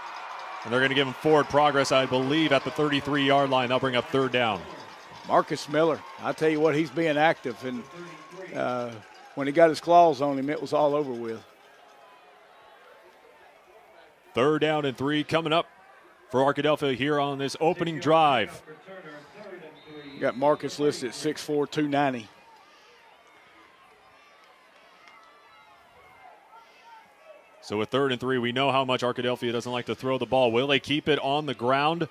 And they're going to give him forward progress, I believe, at the 33-yard line. They'll bring up third down.
Marcus Miller, I tell you what, he's being active. And when he got his claws on him, it was all over with.
3rd down and 3 coming up for Arkadelphia here on this opening drive.
You got Marcus listed at 6'4", 290.
So with 3rd and 3, we know how much Arkadelphia doesn't like to throw the ball. Will they keep it on the ground,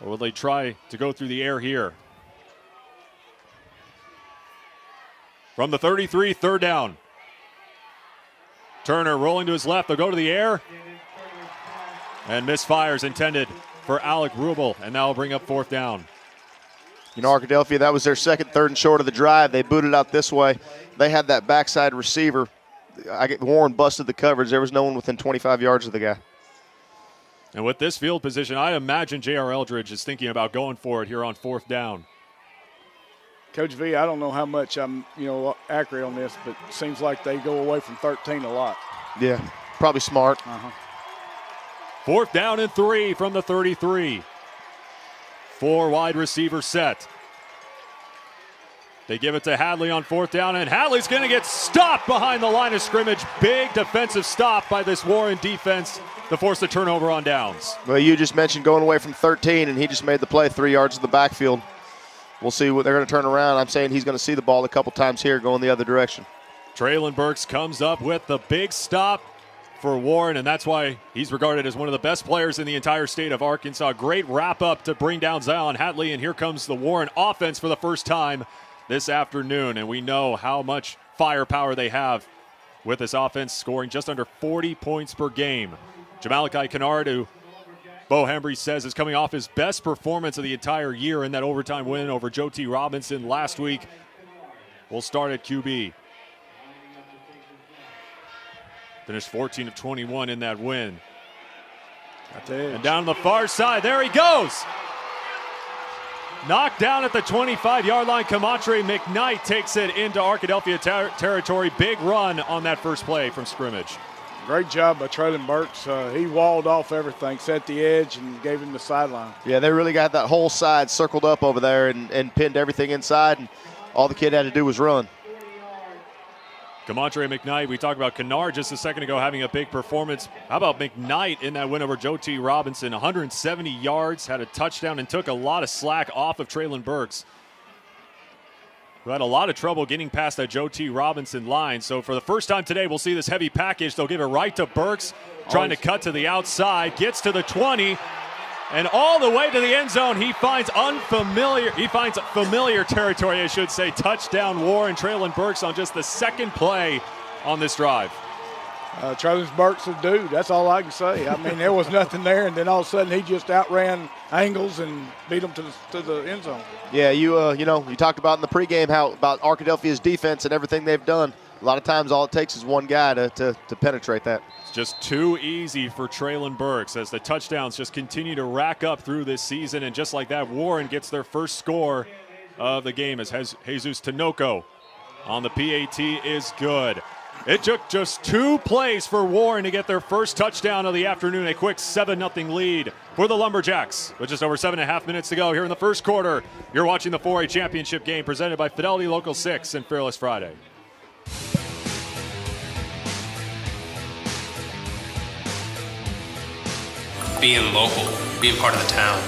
or will they try to go through the air here? From the 33, 3rd down. Turner rolling to his left. They'll go to the air. And misfires intended for Alec Rubel, and now will bring up 4th down.
You know, Arkadelphia, that was their second 3rd and short of the drive. They booted out this way. They had that backside receiver. Warren busted the coverage. There was no one within 25 yards of the guy.
And with this field position, I imagine JR Eldridge is thinking about going for it here on 4th down.
Coach V, I don't know how much I'm, accurate on this, but it seems like they go away from 13 a lot.
Yeah, probably smart.
4th down and 3 from the 33. 4 wide receiver set. They give it to Hadley on 4th down, and Hadley's going to get stopped behind the line of scrimmage. Big defensive stop by this Warren defense to force the turnover on downs.
Well, you just mentioned going away from 13, and he just made the play 3 yards to the backfield. We'll see what they're going to turn around. I'm saying he's going to see the ball a couple times here going the other direction.
Traylon Burks comes up with the big stop for Warren, and that's why he's regarded as one of the best players in the entire state of Arkansas. Great wrap-up to bring down Zion Hadley, and here comes the Warren offense for the first time this afternoon, and we know how much firepower they have with this offense, scoring just under 40 points per game. Jamalachi Kennard, who Bo Embry says is coming off his best performance of the entire year in that overtime win over Joe T. Robinson last week, will start at QB. Finished 14 of 21 in that win. And down the far side, there he goes. Knocked down at the 25-yard line. Kamatre McKnight takes it into Arkadelphia territory. Big run on that first play from scrimmage.
Great job by Traylon Burks. He walled off everything, set the edge, and gave him the sideline.
Yeah, they really got that whole side circled up over there and pinned everything inside, and all the kid had to do was run.
Kamatre McKnight, we talked about Kennard just a second ago having a big performance. How about McKnight in that win over Joe T. Robinson? 170 yards, had a touchdown, and took a lot of slack off of Traylon Burks, who had a lot of trouble getting past that Joe T. Robinson line. So for the first time today, we'll see this heavy package. They'll give it right to Burks, trying to cut to the outside, gets to the 20, and all the way to the end zone. He finds familiar territory, I should say. Touchdown Warren. Traylon Burks on just the second play on this drive.
Traylon Burks is a dude. That's all I can say. I mean, there was nothing there, and then all of a sudden he just outran angles and beat them to the end zone.
Yeah, you talked about in the pregame about Arkadelphia's defense and everything they've done. A lot of times all it takes is one guy to penetrate that.
It's just too easy for Traylon Burks as the touchdowns just continue to rack up through this season. And just like that, Warren gets their first score of the game as Jesus Tinoco on the PAT is good. It took just 2 plays for Warren to get their first touchdown of the afternoon, a quick 7-0 lead for the Lumberjacks. With just over 7.5 minutes to go here in the first quarter, you're watching the 4A championship game presented by Fidelity Local 6 and Fearless Friday.
Being local, being part of the town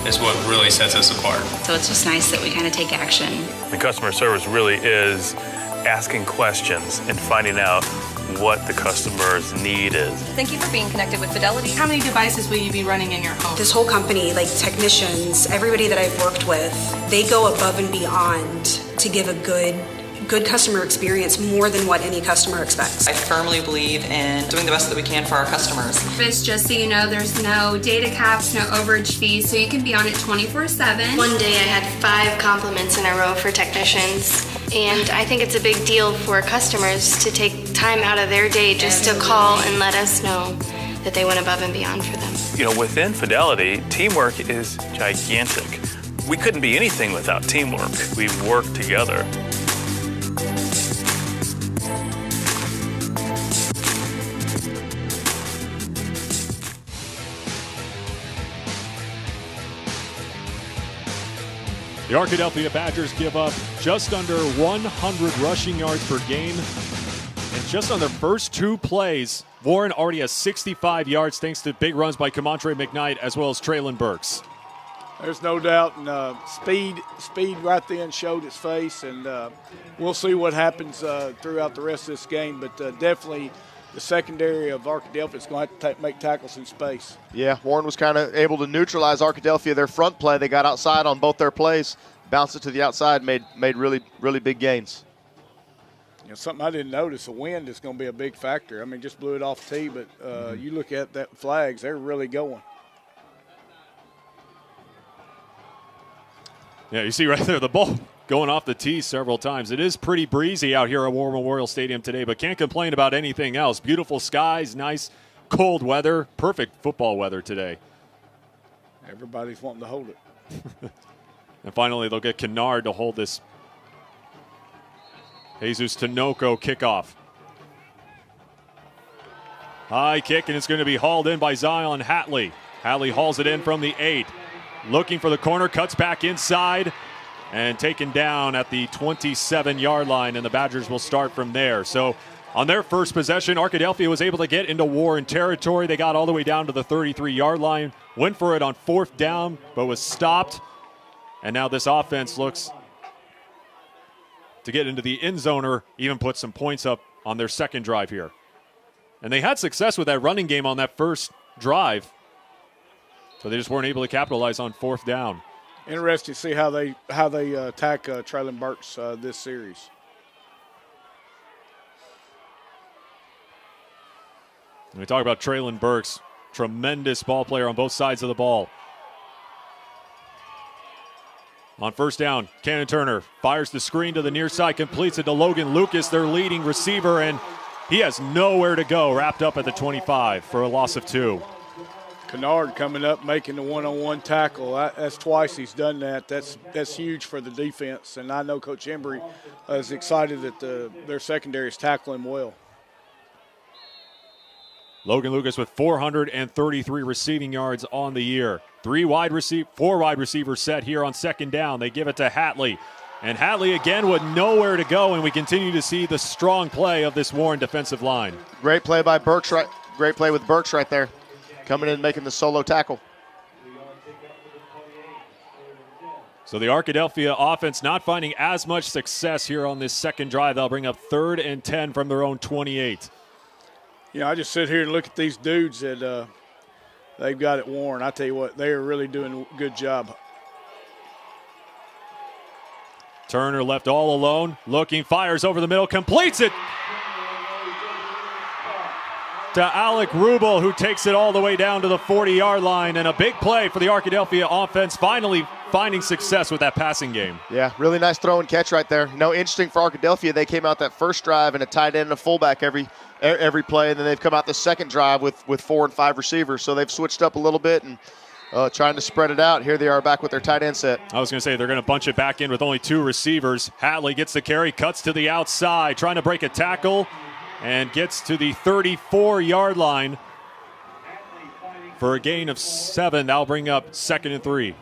is what really sets us apart.
So it's just nice that we kind of take action.
The customer service really is asking questions and finding out what the customer's need is.
Thank you for being connected with Fidelity.
How many devices will you be running in your home?
This whole company, like technicians, everybody that I've worked with, they go above and beyond to give a good good customer experience more than what any customer expects.
I firmly believe in doing the best that we can for our customers.
It's just so you know, there's no data caps, no overage fees, so you can be on it 24/7.
One day I had 5 compliments in a row for technicians, and I think it's a big deal for customers to take time out of their day just to call and let us know that they went above and beyond for them.
You know, within Fidelity, teamwork is gigantic. We couldn't be anything without teamwork. We work together.
The Arkadelphia Badgers give up just under 100 rushing yards per game. And just on their first 2 plays, Warren already has 65 yards thanks to big runs by Kamontre McKnight as well as Traylon Burks.
There's no doubt, and speed right then showed its face, and we'll see what happens throughout the rest of this game. But definitely, the secondary of Arkadelphia is going to have to make tackles in space.
Yeah, Warren was kind of able to neutralize Arkadelphia. Their front play, they got outside on both their plays, bounced it to the outside, made really, really big gains.
You know, something I didn't notice, the wind is going to be a big factor. I mean, just blew it off the tee, but you look at that flags, they're really going.
Yeah, you see right there the ball going off the tee several times. It is pretty breezy out here at War Memorial Stadium today, but can't complain about anything else. Beautiful skies, nice cold weather, perfect football weather today.
Everybody's wanting to hold it.
And finally, they'll get Kennard to hold this Jesus Tinoco kickoff. High kick, and it's going to be hauled in by Zion Hatley. Hatley hauls it in from the 8. Looking for the corner, cuts back inside, and taken down at the 27-yard line, and the Badgers will start from there. So on their first possession, Arkadelphia was able to get into Warren territory. They got all the way down to the 33-yard line, went for it on 4th down, but was stopped. And now this offense looks to get into the end zone or even put some points up on their second drive here. And they had success with that running game on that first drive. So they just weren't able to capitalize on 4th down.
Interesting to see how they attack Traylon Burks this series.
And we talk about Traylon Burks, tremendous ball player on both sides of the ball. On 1st down, Cannon Turner fires the screen to the near side, completes it to Logan Lucas, their leading receiver, and he has nowhere to go, wrapped up at the 25 for a loss of 2.
Kennard coming up, making the one-on-one tackle. That's twice he's done that. That's huge for the defense, and I know Coach Embry is excited that their secondary is tackling well.
Logan Lucas with 433 receiving yards on the year. 4 wide receivers set here on 2nd down. They give it to Hatley. And Hatley again with nowhere to go, and we continue to see the strong play of this Warren defensive line.
Great play by Burks, right? Great play with Burks right there. Coming in and making the solo tackle.
So the Arkadelphia offense not finding as much success here on this second drive. They'll bring up 3rd and 10 from their own 28.
You know, I just sit here and look at these dudes that they've got at Warren. I tell you what, they are really doing a good job.
Turner left all alone, looking, fires over the middle, completes it to Alec Rubel, who takes it all the way down to the 40-yard line, and a big play for the Arkadelphia offense, finally finding success with that passing game.
Yeah, really nice throw and catch right there. You know, interesting for Arkadelphia, they came out that first drive and a tight end and a fullback every play, and then they've come out the second drive with 4 and 5 receivers. So they've switched up a little bit and trying to spread it out. Here they are back with their tight end set.
I was going to say they're going to bunch it back in with only 2 receivers. Hatley gets the carry, cuts to the outside, trying to break a tackle, and gets to the 34-yard line for a gain of 7. That'll bring up 2nd and 3.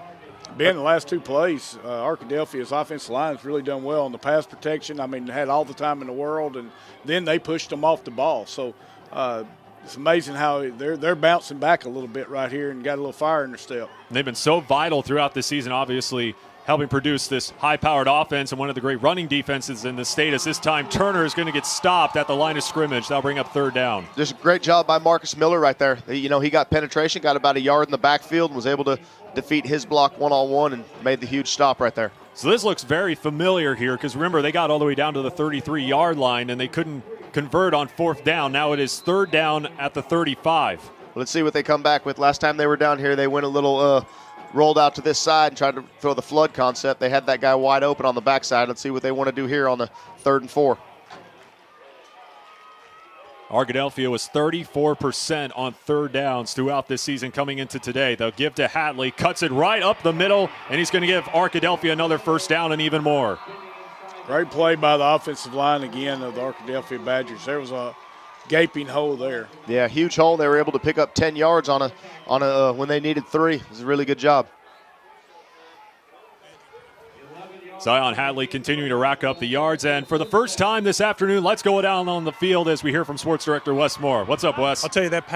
Ben, the last 2 plays, Arkadelphia's offensive line has really done well on the pass protection. I mean, had all the time in the world, and then they pushed them off the ball. So it's amazing how they're bouncing back a little bit right here and got a little fire in their step.
They've been so vital throughout the season. Obviously, helping produce this high-powered offense and one of the great running defenses in the state. As this time Turner is going to get stopped at the line of scrimmage. That'll bring up third down.
Just a great job by Marcus Miller right there. He got penetration, got about a yard in the backfield, and was able to defeat his block one-on-one and made the huge stop right there.
So this looks very familiar here because remember, they got all the way down to the 33-yard line and they couldn't convert on fourth down. Now it is third down at the 35.
Let's see what they come back with. Last time they were down here, they went a little rolled out to this side and tried to throw the flood concept. They had that guy wide open on the backside. Let's see what they want to do here on the 3rd and 4.
Arkadelphia was 34% on third downs throughout this season coming into today. They'll give to Hatley, cuts it right up the middle, and he's going to give Arkadelphia another first down and even more.
Great play by the offensive line again of the Arkadelphia Badgers. There was a gaping hole there.
Yeah, huge hole. They were able to pick up 10 yards on a when they needed 3. It was a really good job.
Zion Hadley continuing to rack up the yards. And for the first time this afternoon, let's go down on the field as we hear from Sports Director Wes Moore. What's up, Wes?
I'll tell you, that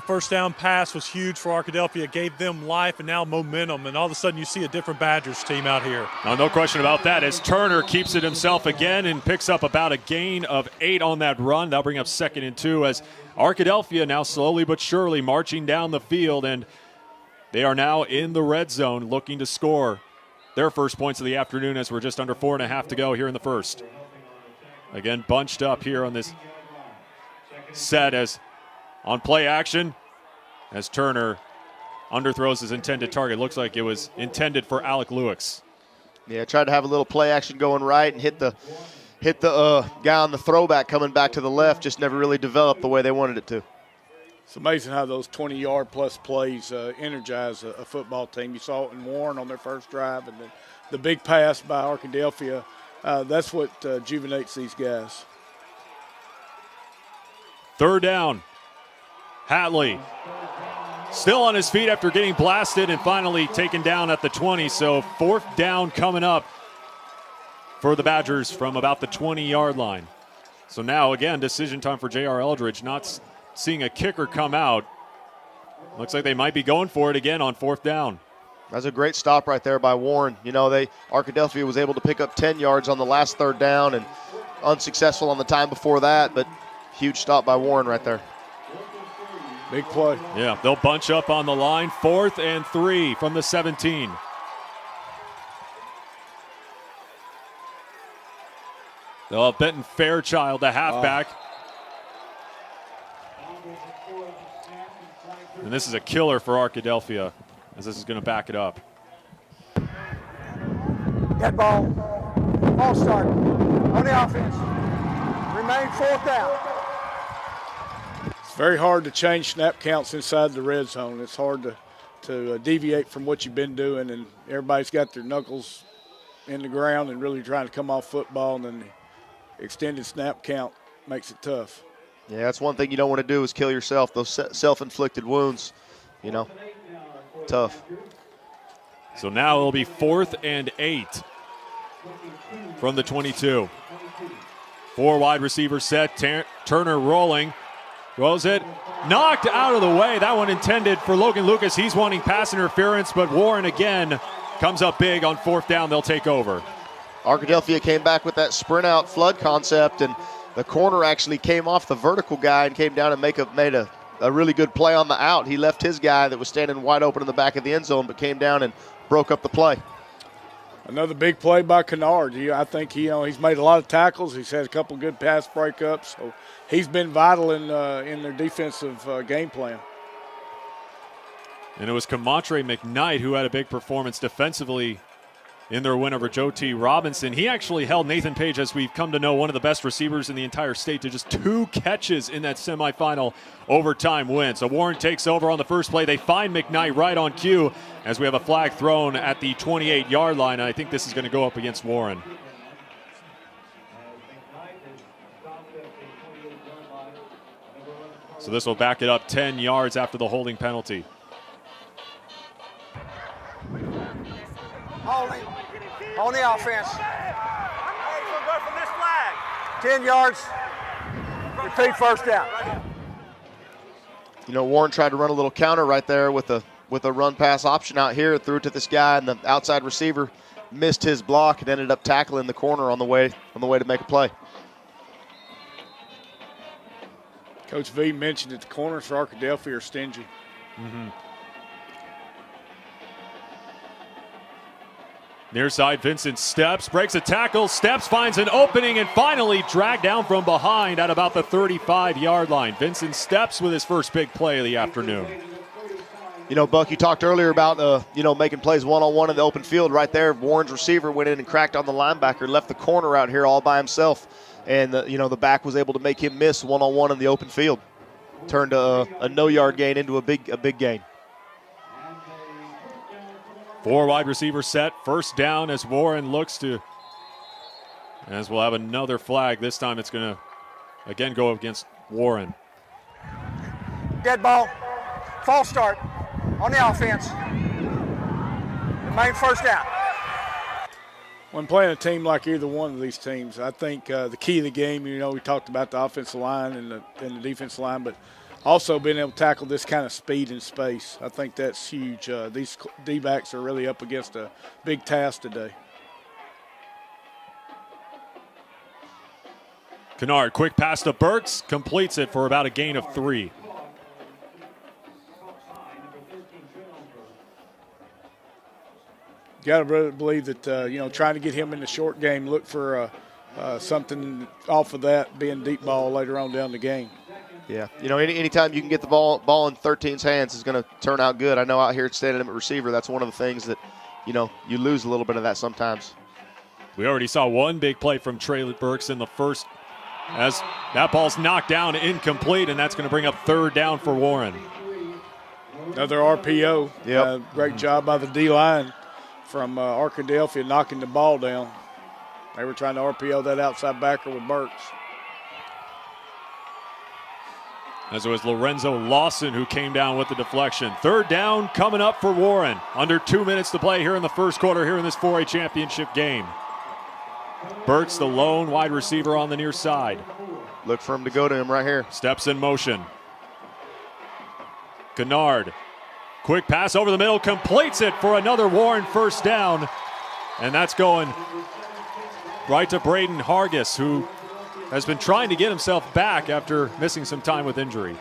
first down pass was huge for Arkadelphia. It gave them life and now momentum. And all of a sudden you see a different Badgers team out here.
No question about that as Turner keeps it himself again and picks up about a gain of 8 on that run. That'll bring up 2nd and 2 as Arkadelphia now slowly but surely marching down the field. And they are now in the red zone looking to score their first points of the afternoon as we're just under 4.5 to go here in the first. Again, bunched up here on this set as on play action as Turner underthrows his intended target. Looks like it was intended for Alec Lewis.
Yeah, tried to have a little play action going right and hit the guy on the throwback coming back to the left. Just never really developed the way they wanted it to.
It's amazing how those 20-yard plus plays energize a football team. You saw it in Warren on their first drive, and then the big pass by Arkadelphia. That's what rejuvenates these guys.
Third down. Hatley still on his feet after getting blasted and finally taken down at the 20. So 4th down coming up for the Badgers from about the 20-yard line. So now, again, decision time for JR Eldridge. Not seeing a kicker come out. Looks like they might be going for it again on 4th down.
That's a great stop right there by Warren. Arkadelphia was able to pick up 10 yards on the last 3rd down and unsuccessful on the time before that, but huge stop by Warren right there.
Big play.
Yeah, they'll bunch up on the line. 4th and 3 from the 17. They'll have Benton Fairchild, the halfback. And this is a killer for Arkadelphia, as this is going to back it up.
Dead ball. Ball start. On the offense. Remain 4th down.
It's very hard to change snap counts inside the red zone. It's hard to deviate from what you've been doing, and everybody's got their knuckles in the ground and really trying to come off football, and then the extended snap count makes it tough.
Yeah, that's one thing you don't want to do is kill yourself. Those self-inflicted wounds, tough.
So now it'll be 4th and 8 from the 22. 4 wide receivers set. Turner rolling. Throws it. Knocked out of the way. That one intended for Logan Lucas. He's wanting pass interference, but Warren again comes up big on 4th down. They'll take over.
Arkadelphia came back with that sprint out flood concept, and the corner actually came off the vertical guy and came down and made a really good play on the out. He left his guy that was standing wide open in the back of the end zone, but came down and broke up the play.
Another big play by Kennard. I think he's made a lot of tackles. He's had a couple good pass breakups. So he's been vital in their defensive game plan.
And it was Kamontre McKnight who had a big performance defensively in their win over Joe T. Robinson. He actually held Nathan Page, as we've come to know, one of the best receivers in the entire state, to just 2 catches in that semifinal overtime win. So Warren takes over on the first play. They find McKnight right on cue as we have a flag thrown at the 28-yard line. And I think this is going to go up against Warren. So this will back it up 10 yards after the holding penalty.
Holding on the offense. 10 yards. Repeat 1st down.
Warren tried to run a little counter right there with a run pass option out here, threw it to this guy, and the outside receiver missed his block and ended up tackling the corner on the way to make a play.
Coach V mentioned that the corners for Arkadelphia are stingy.
Mm-hmm. Near side, Vincent Steps, breaks a tackle, Steps finds an opening and finally dragged down from behind at about the 35-yard line. Vincent Steps with his first big play of the afternoon.
You know, Buck, you talked earlier about, making plays one-on-one in the open field. Right there, Warren's receiver went in and cracked on the linebacker, left the corner out here all by himself. And, the back was able to make him miss one-on-one in the open field. Turned a no-yard gain into a big gain.
4 wide receiver set, first down as Warren looks to, as we'll have another flag. This time it's going to, again, go against Warren.
Dead ball. False start on the offense. Remain first down.
When playing a team like either one of these teams, I think the key of the game, we talked about the offensive line and the defensive line, but also being able to tackle this kind of speed and space. I think that's huge. These D-backs are really up against a big task today.
Kennard, quick pass to Burks, completes it for about a gain of 3.
Got to really believe that, trying to get him in the short game, look for something off of that, being deep ball later on down the game.
Yeah, anytime you can get the ball in 13's hands is going to turn out good. I know out here at standing at receiver, that's one of the things that, you lose a little bit of that sometimes.
We already saw one big play from Trey Burks in the first, as that ball's knocked down, incomplete, and that's going to bring up third down for Warren.
Another RPO.
Yep.
Great job by the D-line from Arkadelphia knocking the ball down. They were trying to RPO that outside backer with Burks.
As it was Lorenzo Lawson who came down with the deflection. Third down coming up for Warren. Under 2 minutes to play here in the first quarter here in this 4A championship game. Burks, the lone wide receiver on the near side.
Look for him to go to him right here.
Steps in motion. Kennard, quick pass over the middle, completes it for another Warren first down. And that's going right to Braden Hargis, who has been trying to get himself back after missing some time with injury.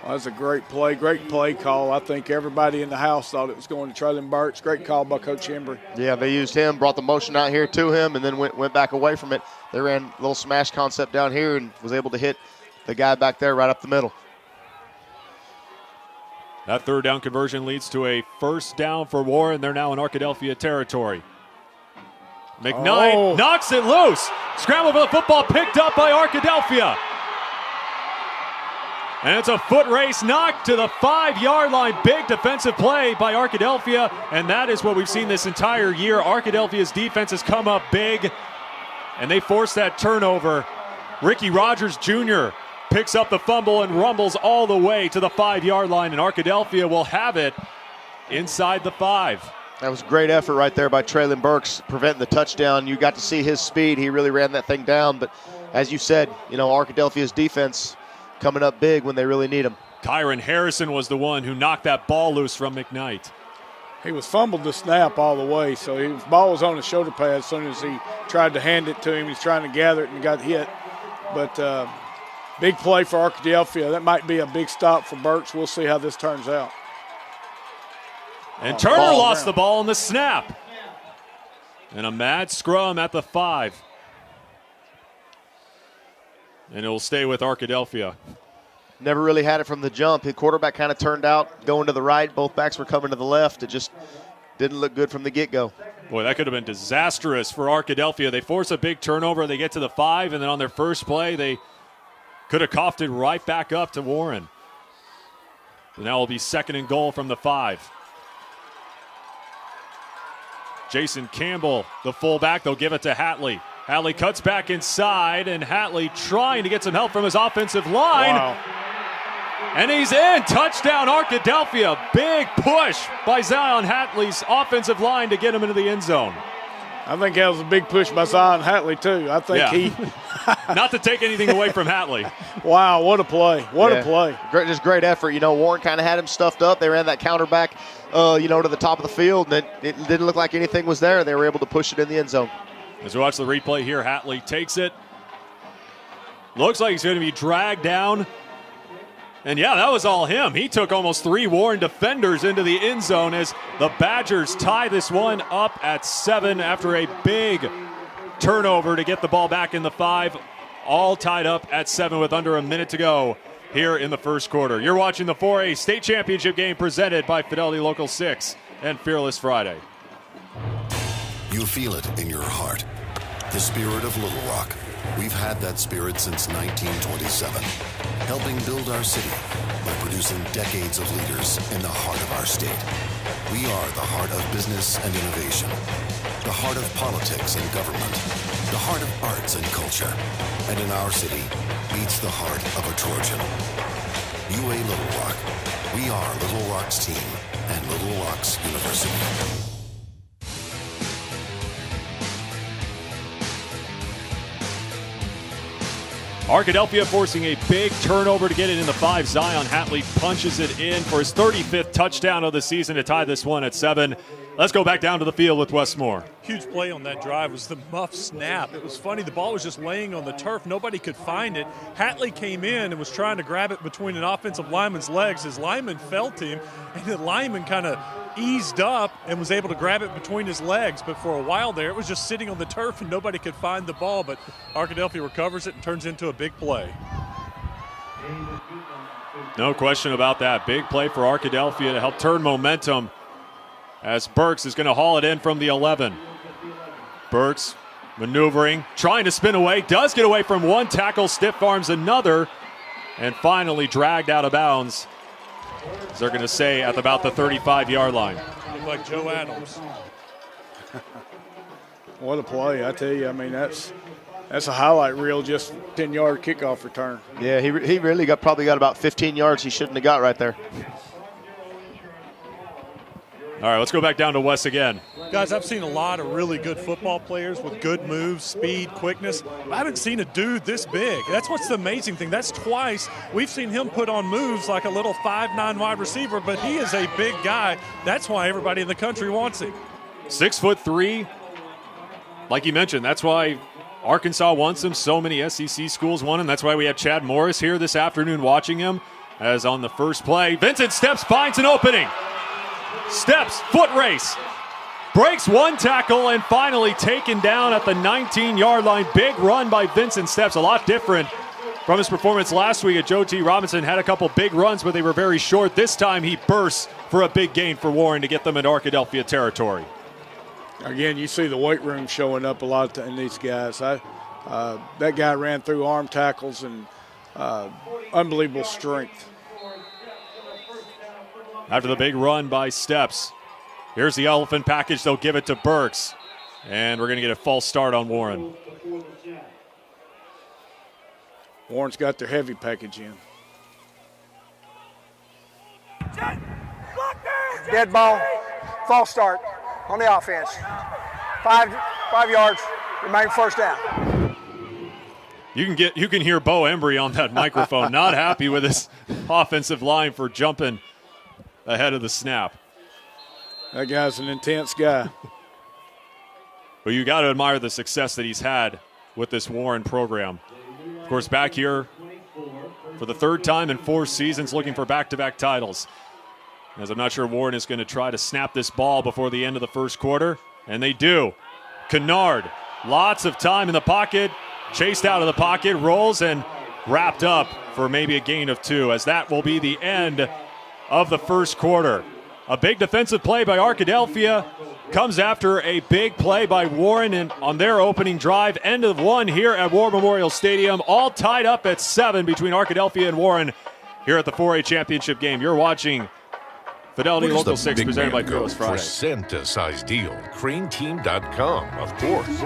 Well, that's a great play call. I think everybody in the house thought it was going to Traylon Burks. Great call by Coach Embry.
Yeah, they used him, brought the motion out here to him, and then went back away from it. They ran a little smash concept down here and was able to hit the guy back there right up the middle.
That third down conversion leads to a first down for Warren. They're now in Arkadelphia territory. McKnight knocks it loose. Scramble for the football, picked up by Arkadelphia. And it's a foot race knock to the 5-yard line. Big defensive play by Arkadelphia, and that is what we've seen this entire year. Arkadelphia's defense has come up big, and they force that turnover. Ricky Rogers Jr. picks up the fumble and rumbles all the way to the 5-yard line, and Arkadelphia will have it inside the 5.
That was great effort right there by Traylon Burks, preventing the touchdown. You got to see his speed. He really ran that thing down. But as you said, Arkadelphia's defense coming up big when they really need him.
Kyron Harrison was the one who knocked that ball loose from McKnight.
He was fumbled the snap all the way, so his ball was on his shoulder pad as soon as he tried to hand it to him. He's trying to gather it and got hit. But big play for Arkadelphia. That might be a big stop for Burks. We'll see how this turns out.
And Turner lost the ball on the snap. And a mad scrum at the 5. And it will stay with Arkadelphia.
Never really had it from the jump. His quarterback kind of turned out, going to the right. Both backs were coming to the left. It just didn't look good from the get-go.
Boy, that could have been disastrous for Arkadelphia. They force a big turnover. They get to the 5, and then on their first play, they could have coughed it right back up to Warren. And now it will be 2nd and goal from the 5. Jason Campbell, the fullback, they'll give it to Hatley. Hatley cuts back inside, and Hatley trying to get some help from his offensive line.
Wow.
And he's in. Touchdown, Arkadelphia. Big push by Zion Hatley's offensive line to get him into the end zone.
I think that was a big push by Zion Hatley, too. I think he...
Not to take anything away from Hatley.
Wow, what a play. What a play.
Just great effort. Warren kind of had him stuffed up. They ran that counter back. to the top of the field, and it didn't look like anything was there. They were able to push it in the end zone.
As we watch the replay here, Hatley takes it. Looks like he's going to be dragged down. And yeah, that was all him. He took almost 3 Warren defenders into the end zone as the Badgers tie this one up at 7 after a big turnover to get the ball back in the 5. All tied up at 7 with under a minute to go here in the first quarter. You're watching the 4A State Championship game presented by Fidelity Local 6 and Fearless Friday.
You feel it in your heart. The spirit of Little Rock. We've had that spirit since 1927, helping build our city by producing decades of leaders in the heart of our state. We are the heart of business and innovation, the heart of politics and government, the heart of arts and culture, and in our city beats the heart of a Trojan. UA Little Rock. We are Little Rock's team and Little Rock's University.
Arkadelphia forcing a big turnover to get it in the 5. Zion Hatley punches it in for his 35th touchdown of the season to tie this one at 7. Let's go back down to the field with Wes Moore.
Huge play on that drive was the muff snap. It was funny. The ball was just laying on the turf. Nobody could find it. Hatley came in and was trying to grab it between an offensive lineman's legs. His lineman fell to him, and the lineman kind of eased up and was able to grab it between his legs. But for a while there, it was just sitting on the turf and nobody could find the ball. But Arkadelphia recovers it and turns into a big play.
No question about that. Big play for Arkadelphia to help turn momentum as Burks is going to haul it in from the 11. Burks maneuvering, trying to spin away, does get away from one tackle, stiff arms another, and finally dragged out of bounds. As they're going to say at about the 35-yard line.
Looked like Joe Adams.
What a play, I tell you. I mean, that's a highlight reel, just 10-yard kickoff return.
Yeah, he really probably got about 15 yards he shouldn't have got right there.
All right, let's go back down to Wes again.
Guys, I've seen a lot of really good football players with good moves, speed, quickness. I haven't seen a dude this big. That's what's the amazing thing. That's twice we've seen him put on moves like a little 5'9" wide receiver, but he is a big guy. That's why everybody in the country wants him.
6'3". Like you mentioned, that's why Arkansas wants him. So many SEC schools want him. That's why we have Chad Morris here this afternoon watching him. As on the first play, Vincent Steps finds an opening. Steps, foot race, breaks one tackle, and finally taken down at the 19-yard line. Big run by Vincent Steps, a lot different from his performance last week at Joe T. Robinson. Had a couple big runs, but they were very short. This time he bursts for a big gain for Warren to get them into Arkadelphia territory.
Again, you see the weight room showing up a lot in these guys. That guy ran through arm tackles and unbelievable strength.
After the big run by Steps, here's the elephant package. They'll give it to Burks. And we're going to get a false start on Warren.
Warren's got their heavy package in.
Dead ball, false start on the offense. 5 yards, remain first down.
You can hear Bo Embry on that microphone, not happy with his offensive line for jumping ahead of the snap.
That guy's an intense guy.
But you got to admire the success that he's had with this Warren program. Of course, back here for the 3rd time in 4 seasons, looking for back-to-back titles. As I'm not sure Warren is going to try to snap this ball before the end of the first quarter, and they do. Kennard, lots of time in the pocket, chased out of the pocket, rolls and wrapped up for maybe a gain of 2, as that will be the end of the first quarter. A big defensive play by Arkadelphia comes after a big play by Warren on their opening drive. End of 1 here at War Memorial Stadium. All tied up at 7 between Arkadelphia and Warren here at the 4A championship game. You're watching Fidelity Local 6 presented by Fearless Friday.
For Santa-sized deal, CraneTeam.com, of course.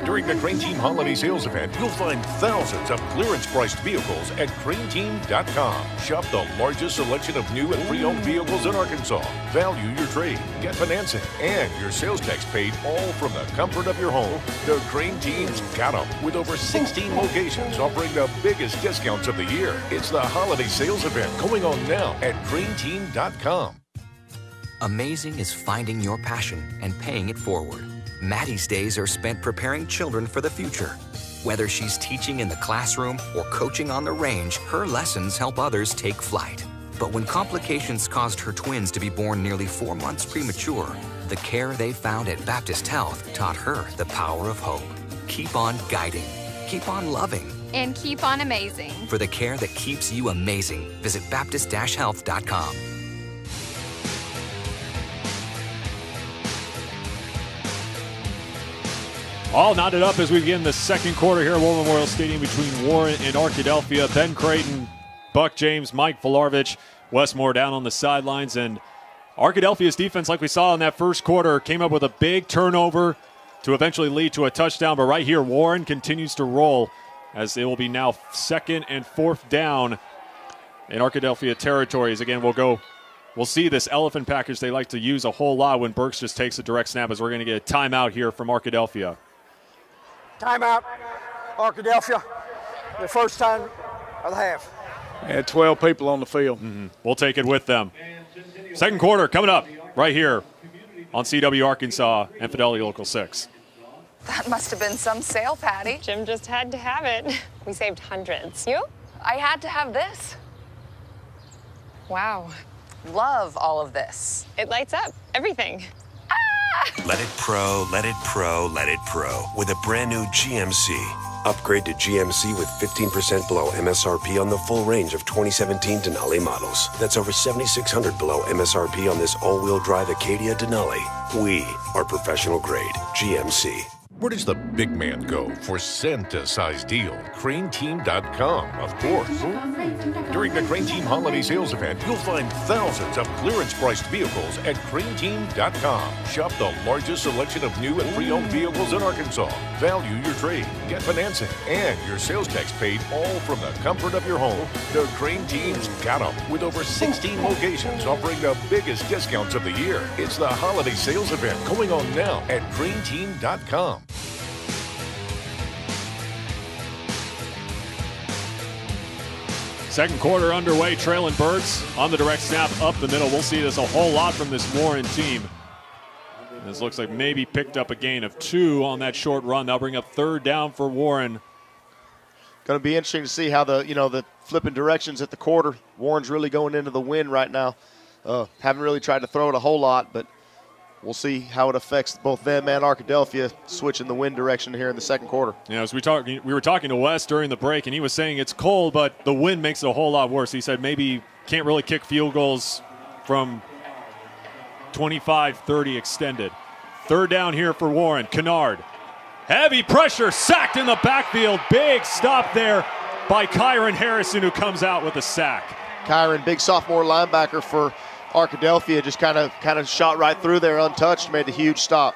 During the Crane Team Holiday Sales Event, you'll find thousands of clearance-priced vehicles at CraneTeam.com. Shop the largest selection of new and pre-owned vehicles in Arkansas. Value your trade, get financing, and your sales tax paid, all from the comfort of your home. The Crane Team's got them, with over 16 locations offering the biggest discounts of the year. It's the Holiday Sales Event going on now at CraneTeam.com.
Amazing is finding your passion and paying it forward. Maddie's days are spent preparing children for the future. Whether she's teaching in the classroom or coaching on the range, her lessons help others take flight. But when complications caused her twins to be born nearly 4 months premature, the care they found at Baptist Health taught her the power of hope. Keep on guiding. Keep on loving.
And keep on amazing.
For the care that keeps you amazing, visit Baptist-Health.com.
All knotted up as we begin the second quarter here at War Memorial Stadium between Warren and Arkadelphia. Ben Creighton, Buck James, Mike Volarovich, Westmore down on the sidelines. And Arkadelphia's defense, like we saw in that first quarter, came up with a big turnover to eventually lead to a touchdown. But right here, Warren continues to roll as it will be now 2nd and 4th down in Arkadelphia territories. Again, we'll see this elephant package they like to use a whole lot when Burks just takes a direct snap, as we're going to get a timeout here from Arkadelphia.
Timeout, Arkadelphia. The first time of the half.
And 12 people on the field.
We'll take it with them. Second quarter coming up right here on CW Arkansas and Fidelity Local 6.
That must have been some sale, Patty.
Jim just had to have it. We saved hundreds.
You? I had to have this.
Wow.
Love all of this.
It lights up everything.
Let it pro, let it pro, let it pro with a brand new GMC. Upgrade to GMC with 15% below MSRP on the full range of 2017 Denali models. That's over $7,600 below MSRP on this all-wheel drive Acadia Denali. We are professional grade GMC.
Where does the big man go for Santa-sized deal? CraneTeam.com, of course. During the Crane Team Holiday Sales Event, you'll find thousands of clearance-priced vehicles at CraneTeam.com. Shop the largest selection of new and pre-owned vehicles in Arkansas. Value your trade, get financing, and your sales tax paid, all from the comfort of your home. The Crane Team's got them, with over 16 locations offering the biggest discounts of the year. It's the Holiday Sales Event going on now at CraneTeam.com.
Second quarter underway, trailing Birds on the direct snap up the middle. We'll see this a whole lot from this Warren team. This looks like maybe picked up a gain of 2 on that short run. They'll bring up 3rd down for Warren.
Going to be interesting to see how the flipping directions at the quarter. Warren's really going into the wind right now. Haven't really tried to throw it a whole lot, but we'll see how it affects both them and Arkadelphia switching the wind direction here in the second quarter.
Yeah, as we were talking to Wes during the break, and he was saying it's cold, but the wind makes it a whole lot worse. He said maybe can't really kick field goals from 25, 30 extended. 3rd down here for Warren. Kennard. Heavy pressure, sacked in the backfield. Big stop there by Kyron Harrison, who comes out with a sack.
Kyron, big sophomore linebacker for Arkadelphia, just kind of shot right through there untouched, made a huge stop.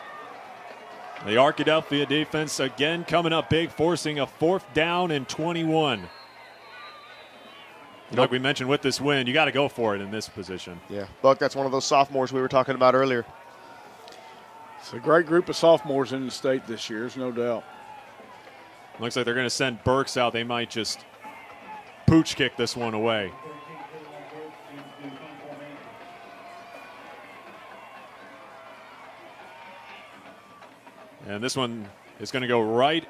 The Arkadelphia defense again coming up big, forcing a 4th down and 21. Like we mentioned with this win, you got to go for it in this position.
Yeah, Buck, that's one of those sophomores we were talking about earlier.
It's a great group of sophomores in the state this year, there's no doubt.
Looks like they're going to send Burks out. They might just pooch kick this one away. And this one is going to go right.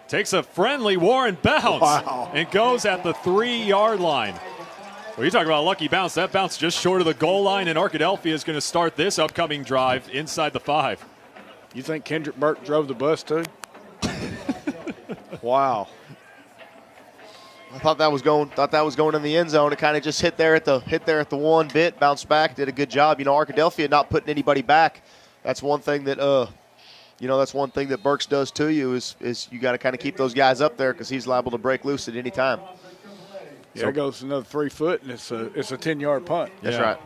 Takes a friendly Warren bounce and goes at the 3-yard line. Well, you talk about a lucky bounce. That bounce just short of the goal line, and Arkadelphia is going to start this upcoming drive inside the 5.
You think Kendrick Burke drove the bus too? Wow.
I thought that was going in the end zone. It kind of just hit there at the 1 bit, bounced back, did a good job. Arkadelphia not putting anybody back. That's one thing that that's one thing that Burks does to you is you got to kind of keep those guys up there because he's liable to break loose at any time.
Yeah, so, it goes another 3 foot, and it's a 10-yard punt.
That's right.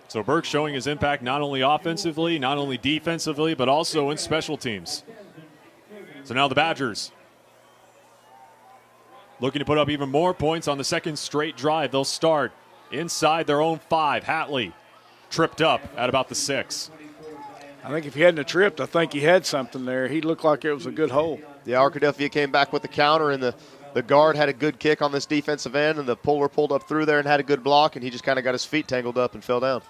So Burks showing his impact not only offensively, not only defensively, but also in special teams. So now the Badgers looking to put up even more points on the second straight drive. They'll start inside their own 5. Hatley tripped up at about the 6.
I think if he hadn't tripped, I think he had something there. He looked like it was a good hole.
Yeah, Arkadelphia came back with the counter, and the guard had a good kick on this defensive end, and the puller pulled up through there and had a good block, and he just kind of got his feet tangled up and fell down.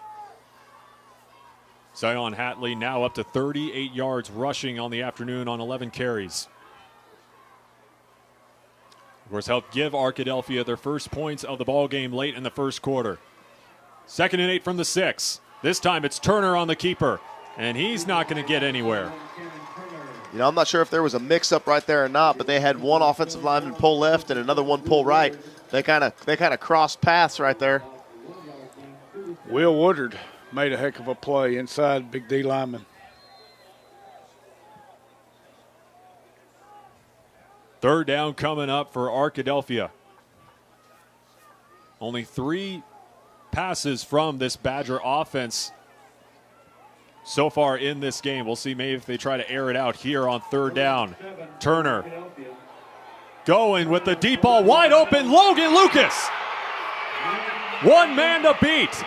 Zion Hatley now up to 38 yards rushing on the afternoon on 11 carries. Of course, helped give Arkadelphia their first points of the ball game late in the first quarter. 2nd and 8 from the 6. This time it's Turner on the keeper, and he's not going to get anywhere.
You know, I'm not sure if there was a mix-up right there or not, but they had one offensive lineman pull left and another one pull right. They kind of crossed paths right there.
Will Woodard made a heck of a play inside Big D lineman.
Third down coming up for Arkadelphia. Only 3 passes from this Badger offense so far in this game. We'll see maybe if they try to air it out here on third down. Turner going with the deep ball, wide open, Logan Lucas. One man to beat.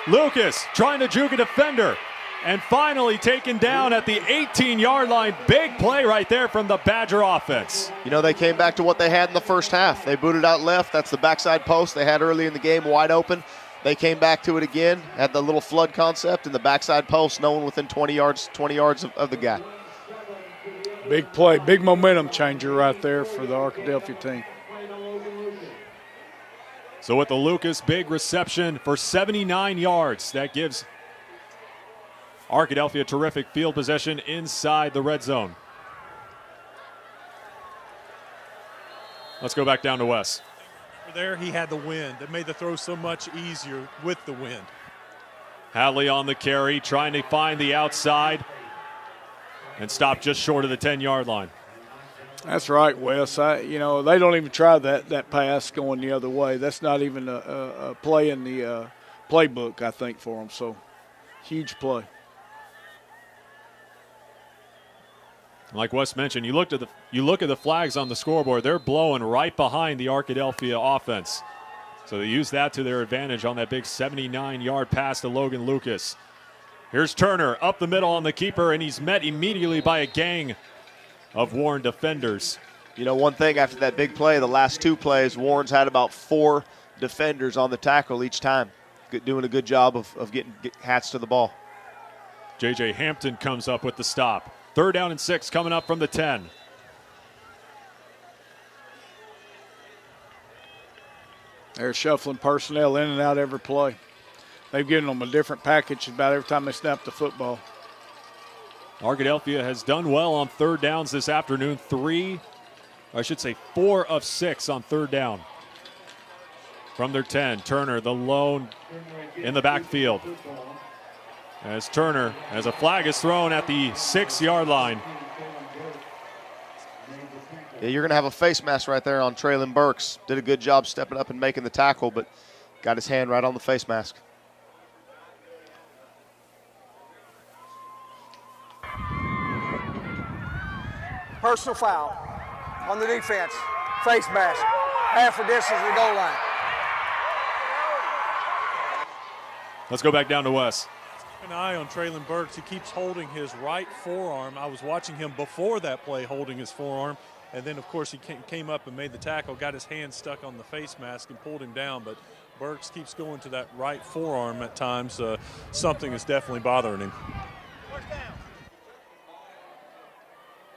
Lucas trying to juke a defender and finally taken down at the 18-yard line. Big play right there from the Badger offense.
You know, they came back to what they had in the first half. They booted out left. That's the backside post they had early in the game, wide open. They came back to it again, had the little flood concept in the backside post, no one within 20 yards of the guy.
Big play, big momentum changer right there for the Arkadelphia team.
So with the Lucas big reception for 79 yards, that gives Arkadelphia terrific field possession inside the red zone. Let's go back down to Wes.
There he had the wind. That made the throw so much easier with the wind.
Hadley on the carry, trying to find the outside and stop just short of the 10-yard line.
That's right, Wes. They don't even try that pass going the other way. That's not even a play in the playbook, I think, for them. So, huge play.
Like Wes mentioned, you look at the flags on the scoreboard. They're blowing right behind the Arkadelphia offense. So they use that to their advantage on that big 79-yard pass to Logan Lucas. Here's Turner up the middle on the keeper, and he's met immediately by a gang of Warren defenders.
You know, one thing after that big play, the last 2 plays, Warren's had about 4 defenders on the tackle each time, doing a good job of getting hats to the ball.
J.J. Hampton comes up with the stop. 3rd down and 6 coming up from the 10.
They're shuffling personnel in and out every play. They've given them a different package about every time they snap the football.
Arkadelphia has done well on 3rd downs this afternoon. 4 of 6 on 3rd down. From their 10, Turner, the lone in the backfield. As Turner, as a flag is thrown at the 6-yard line.
Yeah, you're going to have a face mask right there on Traylon Burks. Did a good job stepping up and making the tackle, but got his hand right on the face mask.
Personal foul on the defense. Face mask. Half the distance to the goal line.
Let's go back down to Wes.
An eye on Traylon Burks. He keeps holding his right forearm. I was watching him before that play holding his forearm. And then, of course, he came up and made the tackle, got his hand stuck on the face mask and pulled him down. But Burks keeps going to that right forearm at times. Something is definitely bothering him.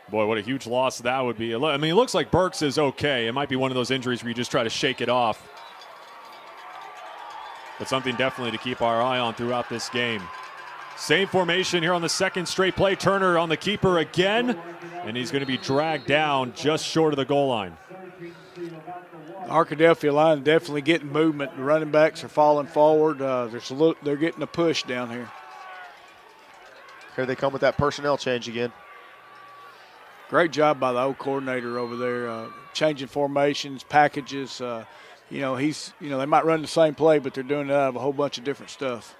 Boy, what a huge loss that would be. I mean, it looks like Burks is okay. It might be one of those injuries where you just try to shake it off. But something definitely to keep our eye on throughout this game. Same formation here on the 2nd straight play. Turner on the keeper again, and he's going to be dragged down just short of the goal line.
Arkadelphia line definitely getting movement. The running backs are falling forward. They're getting a push down here.
Here they come with that personnel change again.
Great job by the old coordinator over there, changing formations, packages. They might run the same play, but they're doing it out of a whole bunch of different stuff.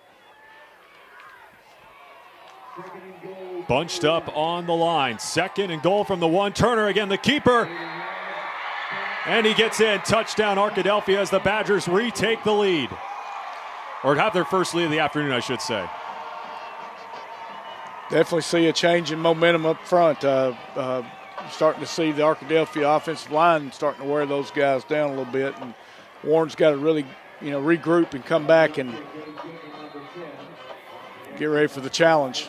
Bunched up on the line. 2nd and goal from the 1. Turner again, the keeper. And he gets in. Touchdown Arkadelphia as the Badgers retake the lead. Or have their first lead of the afternoon, I should say.
Definitely see a change in momentum up front. Starting to see the Arkadelphia offensive line starting to wear those guys down a little bit. And Warren's got to really, regroup and come back and get ready for the challenge.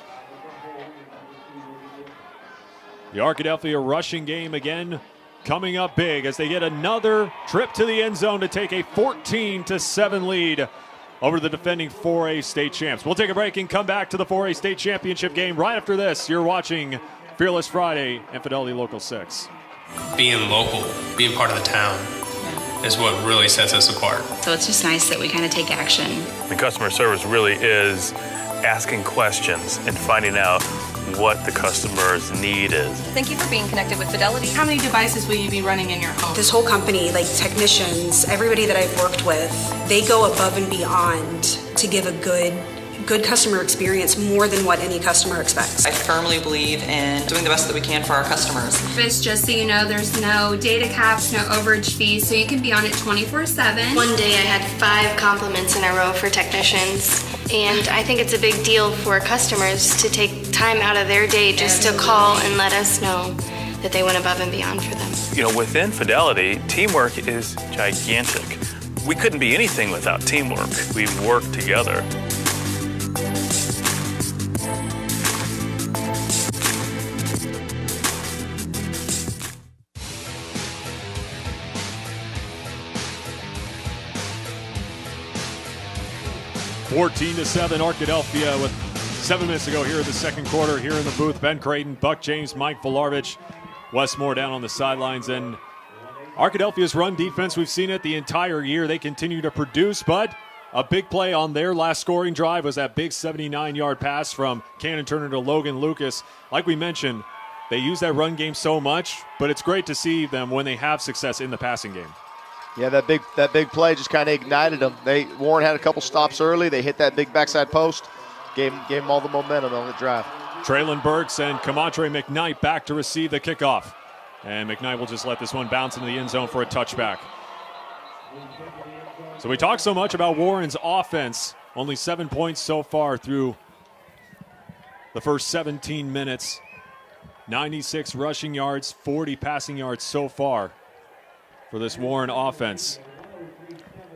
The Arkadelphia rushing game again coming up big as they get another trip to the end zone to take a 14-7 lead over the defending 4A state champs. We'll take a break and come back to the 4A state championship game right after this. You're watching Fearless Friday and Fidelity Local 6.
Being local, being part of the town is what really sets us apart.
So it's just nice that we kind of take action.
The customer service really is asking questions and finding out what the customer's need is.
Thank you for being connected with Fidelity.
How many devices will you be running in your home?
This whole company, like technicians, everybody that I've worked with, they go above and beyond to give a good customer experience, more than what any customer expects.
I firmly believe in doing the best that we can for our customers.
It's just so you know, there's no data caps, no overage fees, so you can be on it 24/7.
One day I had 5 compliments in a row for technicians, and I think it's a big deal for customers to take time out of their day just to call and let us know that they went above and beyond for them.
You know, within Fidelity, teamwork is gigantic. We couldn't be anything without teamwork. We work together.
$14-7 Arkadelphia with 7 minutes to go here in the second quarter. Here in the booth, Ben Creighton, Buck James, Mike Volarovich, Wes Moore down on the sidelines. And Arkadelphia's run defense, we've seen it the entire year. They continue to produce, but a big play on their last scoring drive was that big 79-yard pass from Cannon Turner to Logan Lucas. Like we mentioned, they use that run game so much, but it's great to see them when they have success in the passing game.
Yeah, that big play just kind of ignited them. Warren had a couple stops early. They hit that big backside post, gave them all the momentum on the drive.
Traylon Burks and Kamontre McKnight back to receive the kickoff. And McKnight will just let this one bounce into the end zone for a touchback. So we talk so much about Warren's offense. Only 7 points so far through the first 17 minutes. 96 rushing yards, 40 passing yards so far for this Warren offense.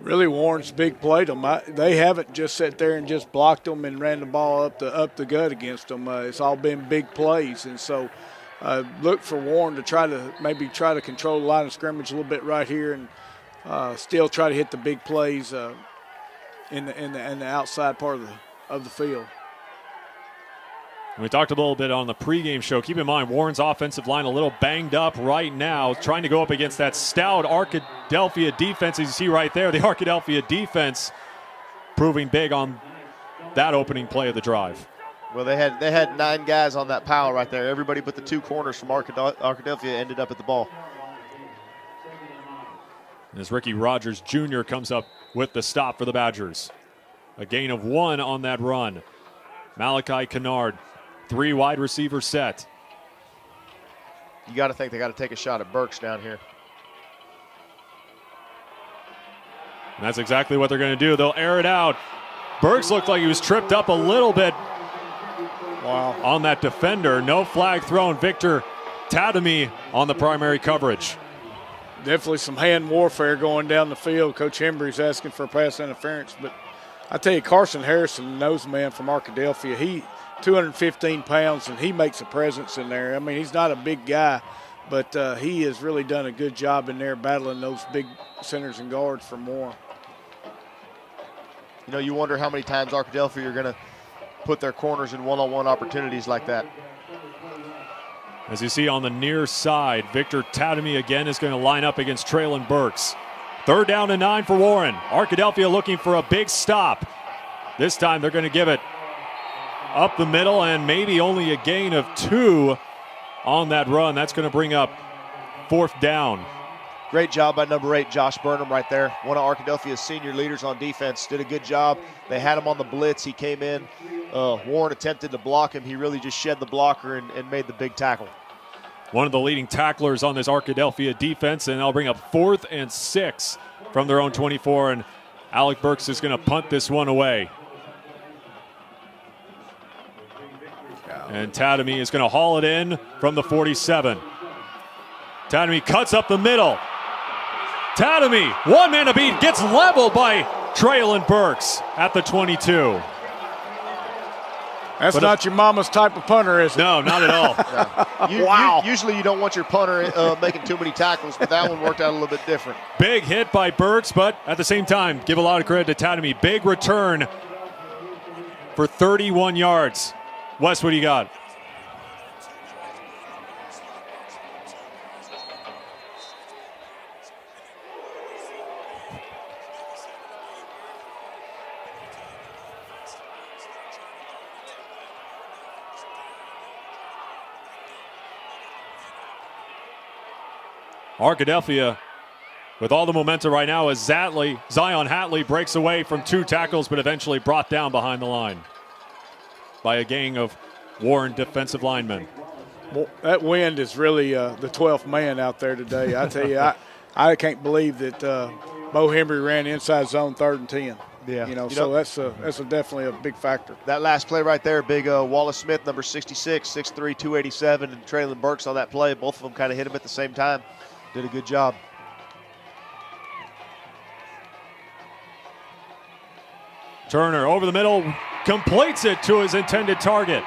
Really, Warren's big played them. They haven't just sat there and just blocked them and ran the ball up the gut against them. It's all been big plays, and so look for Warren to try to control the line of scrimmage a little bit right here, and still try to hit the big plays in the outside part of the field.
We talked a little bit on the pregame show. Keep in mind, Warren's offensive line a little banged up right now, trying to go up against that stout Arkadelphia defense. As you see right there, the Arkadelphia defense proving big on that opening play of the drive.
Well, they had 9 guys on that pile right there. Everybody but the 2 corners from Arkadelphia ended up at the ball.
As Ricky Rogers Jr. comes up with the stop for the Badgers. A gain of 1 on that run. Malachi Kennard, 3 wide receiver set.
You got to think they got to take a shot at Burks down here.
And that's exactly what they're going to do. They'll air it out. Burks looked like he was tripped up a little bit on that defender. No flag thrown. Victor Tadamy on the primary coverage.
Definitely some hand warfare going down the field. Coach Embry's asking for a pass interference. But I tell you, Carson Harrison, the nose man from Arkadelphia, he 215 pounds, and he makes a presence in there. I mean, he's not a big guy, but he has really done a good job in there battling those big centers and guards for more.
You know, you wonder how many times Arkadelphia are going to put their corners in one-on-one opportunities like that.
As you see on the near side, Victor Tadamy again is going to line up against Traylon Burks. 3rd down and 9 for Warren. Arkadelphia looking for a big stop. This time they're going to give it up the middle and maybe only a gain of 2 on that run. That's going to bring up 4th down.
Great job by number 8, Josh Burnham right there. One of Arkadelphia's senior leaders on defense. Did a good job. They had him on the blitz. He came in. Warren attempted to block him. He really just shed the blocker and made the big tackle.
One of the leading tacklers on this Arkadelphia defense, and they'll bring up 4th and 6 from their own 24, and Alec Burks is going to punt this one away. And Tadamy is going to haul it in from the 47. Tadamy cuts up the middle. Tadamy, 1 man to beat, gets leveled by Traylon Burks at the 22.
That's not your mama's type of punter, is it?
No, not at all.
Wow. Usually you don't want your punter making too many tackles, but that one worked out a little bit different.
Big hit by Burks, but at the same time, give a lot of credit to Tatamy. Big return for 31 yards. Wes, what do you got? Arkadelphia with all the momentum right now as Zion Hatley breaks away from 2 tackles, but eventually brought down behind the line by a gang of Warren defensive linemen.
Well, that wind is really the 12th man out there today. I tell you, I can't believe that Bo Embry ran inside zone 3rd and 10.
Yeah,
so that's definitely a big factor.
That last play right there, big Wallace Smith, number 66, 6'3", 287, and Traylon Burks on that play. Both of them kind of hit him at the same time. Did a good job.
Turner over the middle, completes it to his intended target.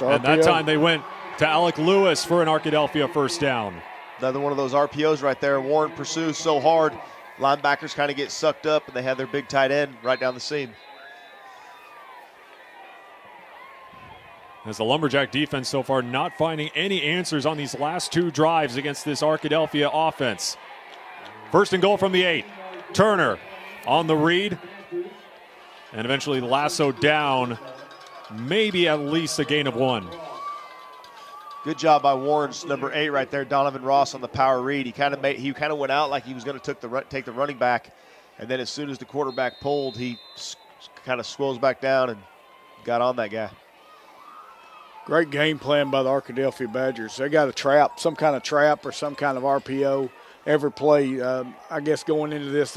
And that time they went to Alec Lewis for an Arkadelphia first down.
Another one of those RPOs right there. Warren pursues so hard. Linebackers kind of get sucked up, and they have their big tight end right down the seam.
As the Lumberjack defense so far not finding any answers on these last 2 drives against this Arkadelphia offense. First and goal from the 8. Turner on the read. And eventually lassoed down. Maybe at least a gain of 1.
Good job by Warren's number 8 right there, Donovan Ross on the power read. He kind of went out like he was going to take the running back. And then as soon as the quarterback pulled, he kind of swirls back down and got on that guy.
Great game plan by the Arkadelphia Badgers. They got a trap, some kind of trap or some kind of RPO every play. I guess going into this,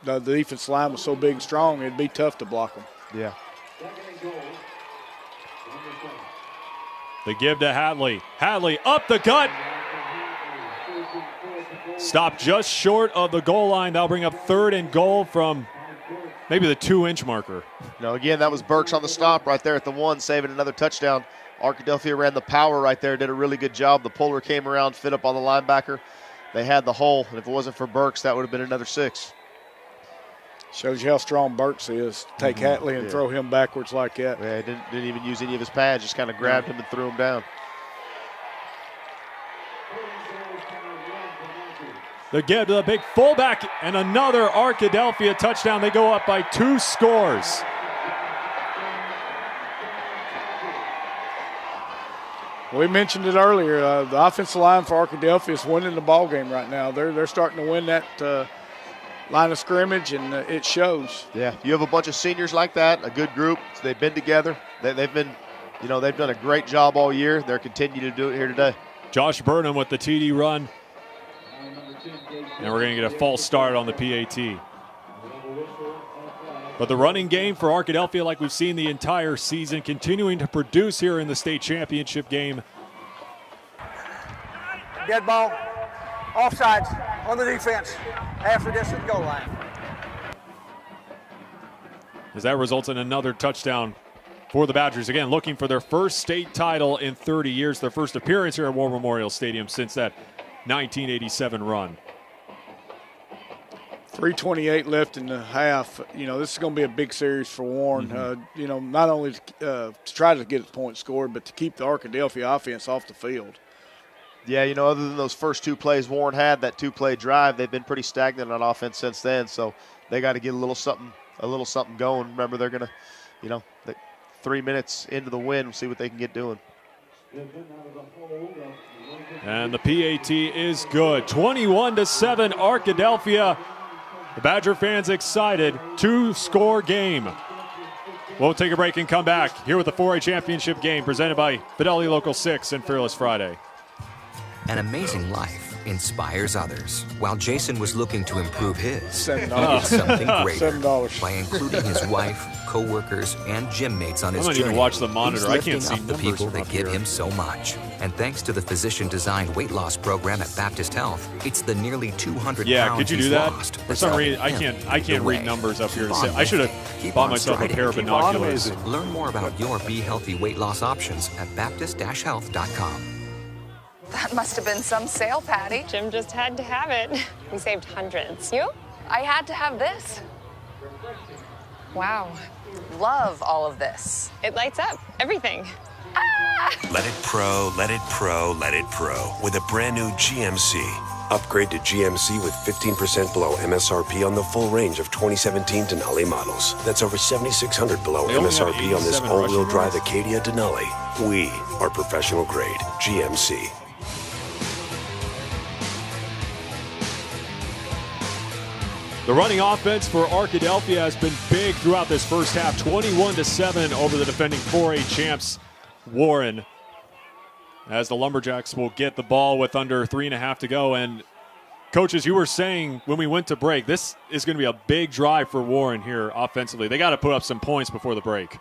the defense line was so big and strong, it'd be tough to block them.
Yeah.
The give to Hatley. Hatley up the gut. Stopped just short of the goal line. That'll bring up 3rd and goal from maybe the 2-inch marker.
No, again, that was Burks on the stop right there at the 1, saving another touchdown. Arkadelphia ran the power right there, did a really good job. The puller came around, fit up on the linebacker. They had the hole, and if it wasn't for Burks, that would have been another 6.
Shows you how strong Burks is. Take Hatley and throw him backwards like that.
Yeah, he didn't even use any of his pads, just kind of grabbed him and threw him down.
The give to the big fullback, and another Arkadelphia touchdown. They go up by 2 scores.
We mentioned it earlier. The offensive line for Arkadelphia is winning the ball game right now. They're starting to win that line of scrimmage, and it shows.
Yeah, you have a bunch of seniors like that, a good group. They've been together. They've been, they've done a great job all year. They're continuing to do it here today.
Josh Burnham with the TD run. And we're going to get a false start on the PAT. But the running game for Arkadelphia, like we've seen the entire season, continuing to produce here in the state championship game.
Dead ball, offsides on the defense, half the distance goal line.
As that results in another touchdown for the Badgers. Again, looking for their first state title in 30 years, their first appearance here at War Memorial Stadium since that 1987 run.
3:28 left in the half. This is going to be a big series for Warren. Not only to try to get a point scored, but to keep the Arkadelphia offense off the field.
Yeah, other than those first 2 plays Warren had, that 2-play drive, they've been pretty stagnant on offense since then. So they got to get a little something going. Remember, they're going to, 3 minutes into the win, we'll see what they can get doing.
And the PAT is good. 21-7 Arkadelphia. The Badger fans excited. 2-score game. We'll take a break and come back here with the 4A championship game presented by Fidelity Local 6 and Fearless Friday.
An amazing life inspires others, while Jason was looking to improve his.
$7.
It's something greater
$7.
by including his wife, co-workers, and gym mates on his
I'm not
journey.
even watch the monitor.
He's
I can't
lifting
see
up the
numbers
people
from
that
up
give
here.
him so much. And thanks to the physician-designed weight loss program at Baptist Health, it's the nearly 200
Yeah,
pounds
could you
he's
do that?
lost
For
that's
some
helping
reason, I
him
can't
lead the way.
read numbers up here.
Keep on
I should
lifting.
have
Keep
bought
on
myself a
striding.
pair of
Keep
binoculars.
on. Learn more about your Be Healthy weight loss options at Baptist-Health.com.
That must have been some sale, Patty.
Jim just had to have it. We saved hundreds. You?
I had to have this.
Wow.
Love all of this.
It lights up everything.
Let it pro, let it pro, let it pro with a brand new GMC. Upgrade to GMC with 15% below MSRP on the full range of 2017 Denali models. That's over $7,600 below
They only have
MSRP on this
87
all-wheel
rushing
drive
yards.
Acadia Denali. We are professional grade GMC.
The running offense for Arkadelphia has been big throughout this first half, 21-7 over the defending 4A champs, Warren. As the Lumberjacks will get the ball with under 3.5 to go. And coaches, you were saying when we went to break, this is going to be a big drive for Warren here offensively. They got to put up some points before the break.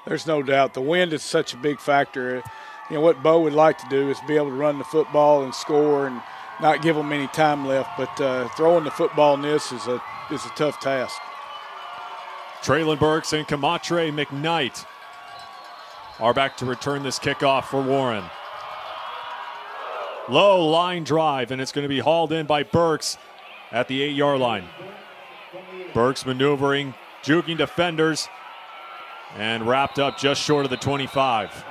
There's no doubt. The wind is such a big factor. You know, what Bo would like to do is be able to run the football and score and not give them any time left. But throwing the football in this is a tough task.
Traylon Burks and Kamatre McKnight are back to return this kickoff for Warren. Low line drive, and it's going to be hauled in by Burks at the 8-yard line. Burks maneuvering, juking defenders, and wrapped up just short of the 25.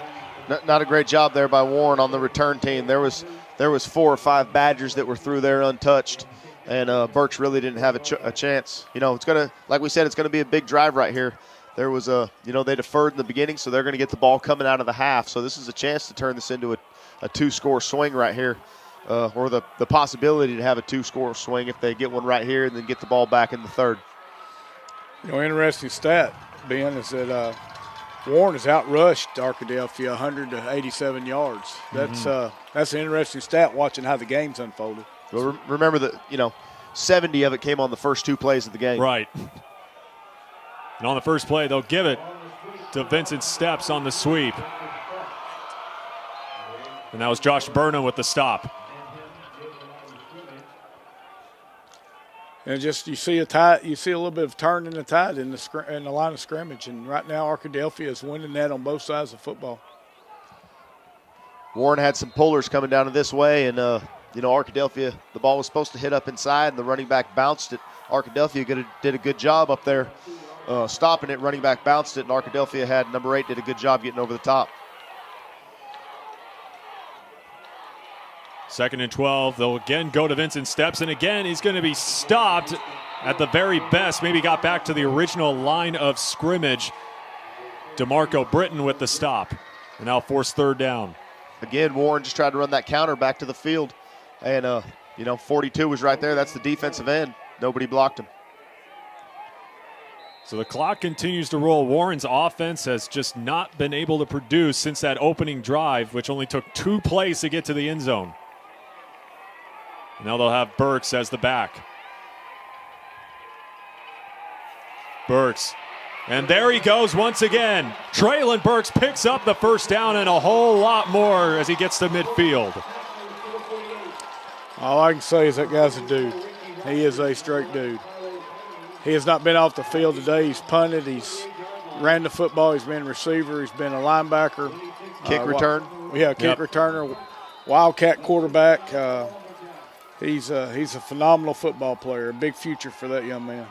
Not a great job there by Warren on the return team. There was 4 or 5 Badgers that were through there untouched, and Burks really didn't have a chance. You know, it's gonna, like we said, it's gonna be a big drive right here. There was they deferred in the beginning, so they're gonna get the ball coming out of the half. So this is a chance to turn this into a 2-score swing right here, or the possibility to have a 2-score swing if they get one right here and then get the ball back in the third.
You know, interesting stat, Ben, is that Warren has outrushed Arkadelphia 100 to 87 yards. That's an interesting stat watching how the game's unfolded.
Well, remember that 70 of it came on the first 2 plays of the game.
Right. And on the first play, they'll give it to Vincent Steps on the sweep. And that was Josh Burnham with the stop.
And just you see a little bit of turn in the tide in the line of scrimmage, and right now Arkadelphia is winning that on both sides of football.
Warren had some pullers coming down to this way, and Arkadelphia, the ball was supposed to hit up inside, and the running back bounced it. Arkadelphia did a good job up there stopping it. Running back bounced it, and Arkadelphia had number 8 did a good job getting over the top.
2nd and 12. They'll again go to Vincent Steps, and again he's going to be stopped at the very best. Maybe got back to the original line of scrimmage. DeMarco Britton with the stop, and now forced 3rd down.
Again, Warren just tried to run that counter back to the field, and 42 was right there. That's the defensive end. Nobody blocked him.
So the clock continues to roll. Warren's offense has just not been able to produce since that opening drive, which only took 2 plays to get to the end zone. Now they'll have Burks as the back. Burks. And there he goes once again. Traylon Burks picks up the first down and a whole lot more as he gets to midfield.
All I can say is that guy's a dude. He is a straight dude. He has not been off the field today. He's punted. He's ran the football. He's been a receiver. He's been a linebacker.
Kick return.
Kick returner. Wildcat quarterback. He's a phenomenal football player. A big future for that young man.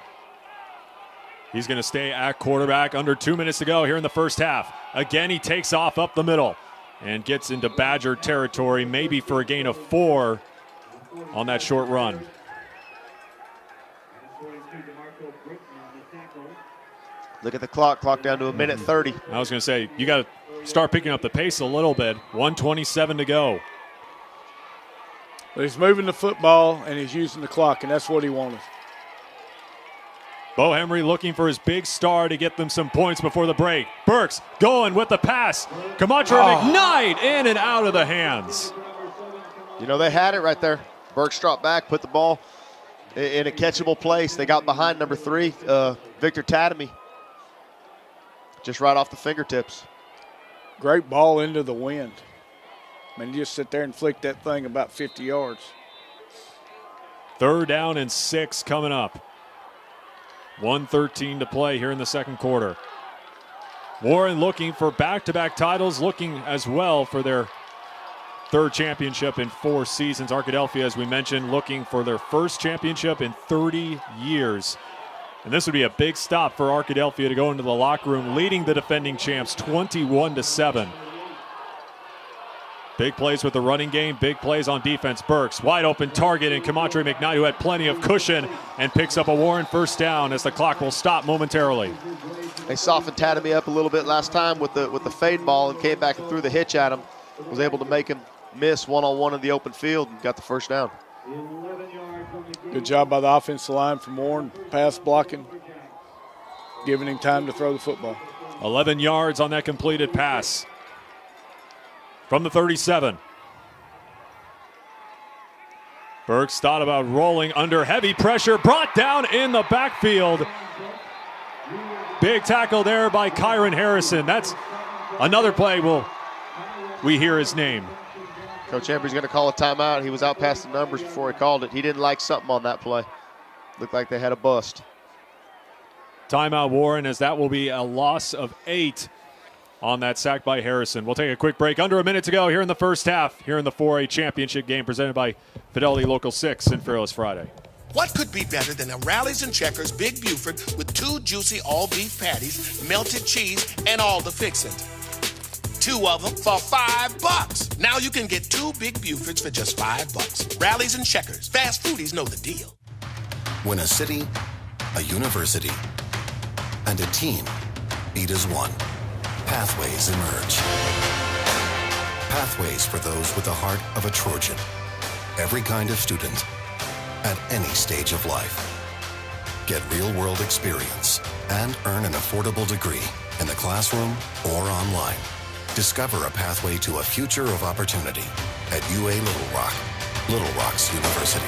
He's going to stay at quarterback. Under 2 minutes to go here in the first half. Again, he takes off up the middle and gets into Badger territory, maybe for a gain of 4 on that short run.
Look at the clock down to a minute 30.
I was going to say, you got to start picking up the pace a little bit. 1:27 to go.
But he's moving the football and he's using the clock, and that's what he wanted.
Bo Embry looking for his big star to get them some points before the break. Burks going with the pass. Kamatra McKnight in and out of the hands.
They had it right there. Burks dropped back, put the ball in a catchable place. They got behind number 3, Victor Tatamy, just right off the fingertips.
Great ball into the wind. I mean, you just sit there and flick that thing about 50 yards.
3rd down and 6 coming up. 1:13 to play here in the second quarter. Warren looking for back-to-back titles, looking as well for their 3rd championship in 4 seasons. Arkadelphia, as we mentioned, looking for their 1st championship in 30 years. And this would be a big stop for Arkadelphia to go into the locker room, leading the defending champs 21-7. Big plays with the running game, big plays on defense. Burks, wide open target, and Kamontre McKnight, who had plenty of cushion, and picks up a Warren 1st down as the clock will stop momentarily.
They softened Tatamy up a little bit last time with the fade ball and came back and threw the hitch at him. Was able to make him miss one-on-one in the open field and got the 1st down.
Good job by the offensive line from Warren, pass blocking, giving him time to throw the football.
11 yards on that completed pass from the 37. Burks thought about rolling under heavy pressure, brought down in the backfield. Big tackle there by Kyron Harrison. That's another play we hear his name.
Coach Embry's going to call a timeout. He was out past the numbers before he called it. He didn't like something on that play. Looked like they had a bust.
Timeout, Warren, as that will be a loss of 8 on that sack by Harrison. We'll take a quick break. Under a minute to go here in the first half, here in the 4A championship game presented by Fidelity Local 6 and Fearless Friday.
What could be better than a Rallies and Checkers Big Buford with 2 juicy all-beef patties, melted cheese, and all the fixings? 2 of them for $5. Now you can get 2 Big Bufords for just $5. Rallies and Checkers. Fast foodies know the deal.
When a city, a university, and a team eat as one, pathways emerge. Pathways for those with the heart of a Trojan. Every kind of student, at any stage of life. Get real-world experience and earn an affordable degree in the classroom or online. Discover a pathway to a future of opportunity at UA Little Rock, Little Rock's University.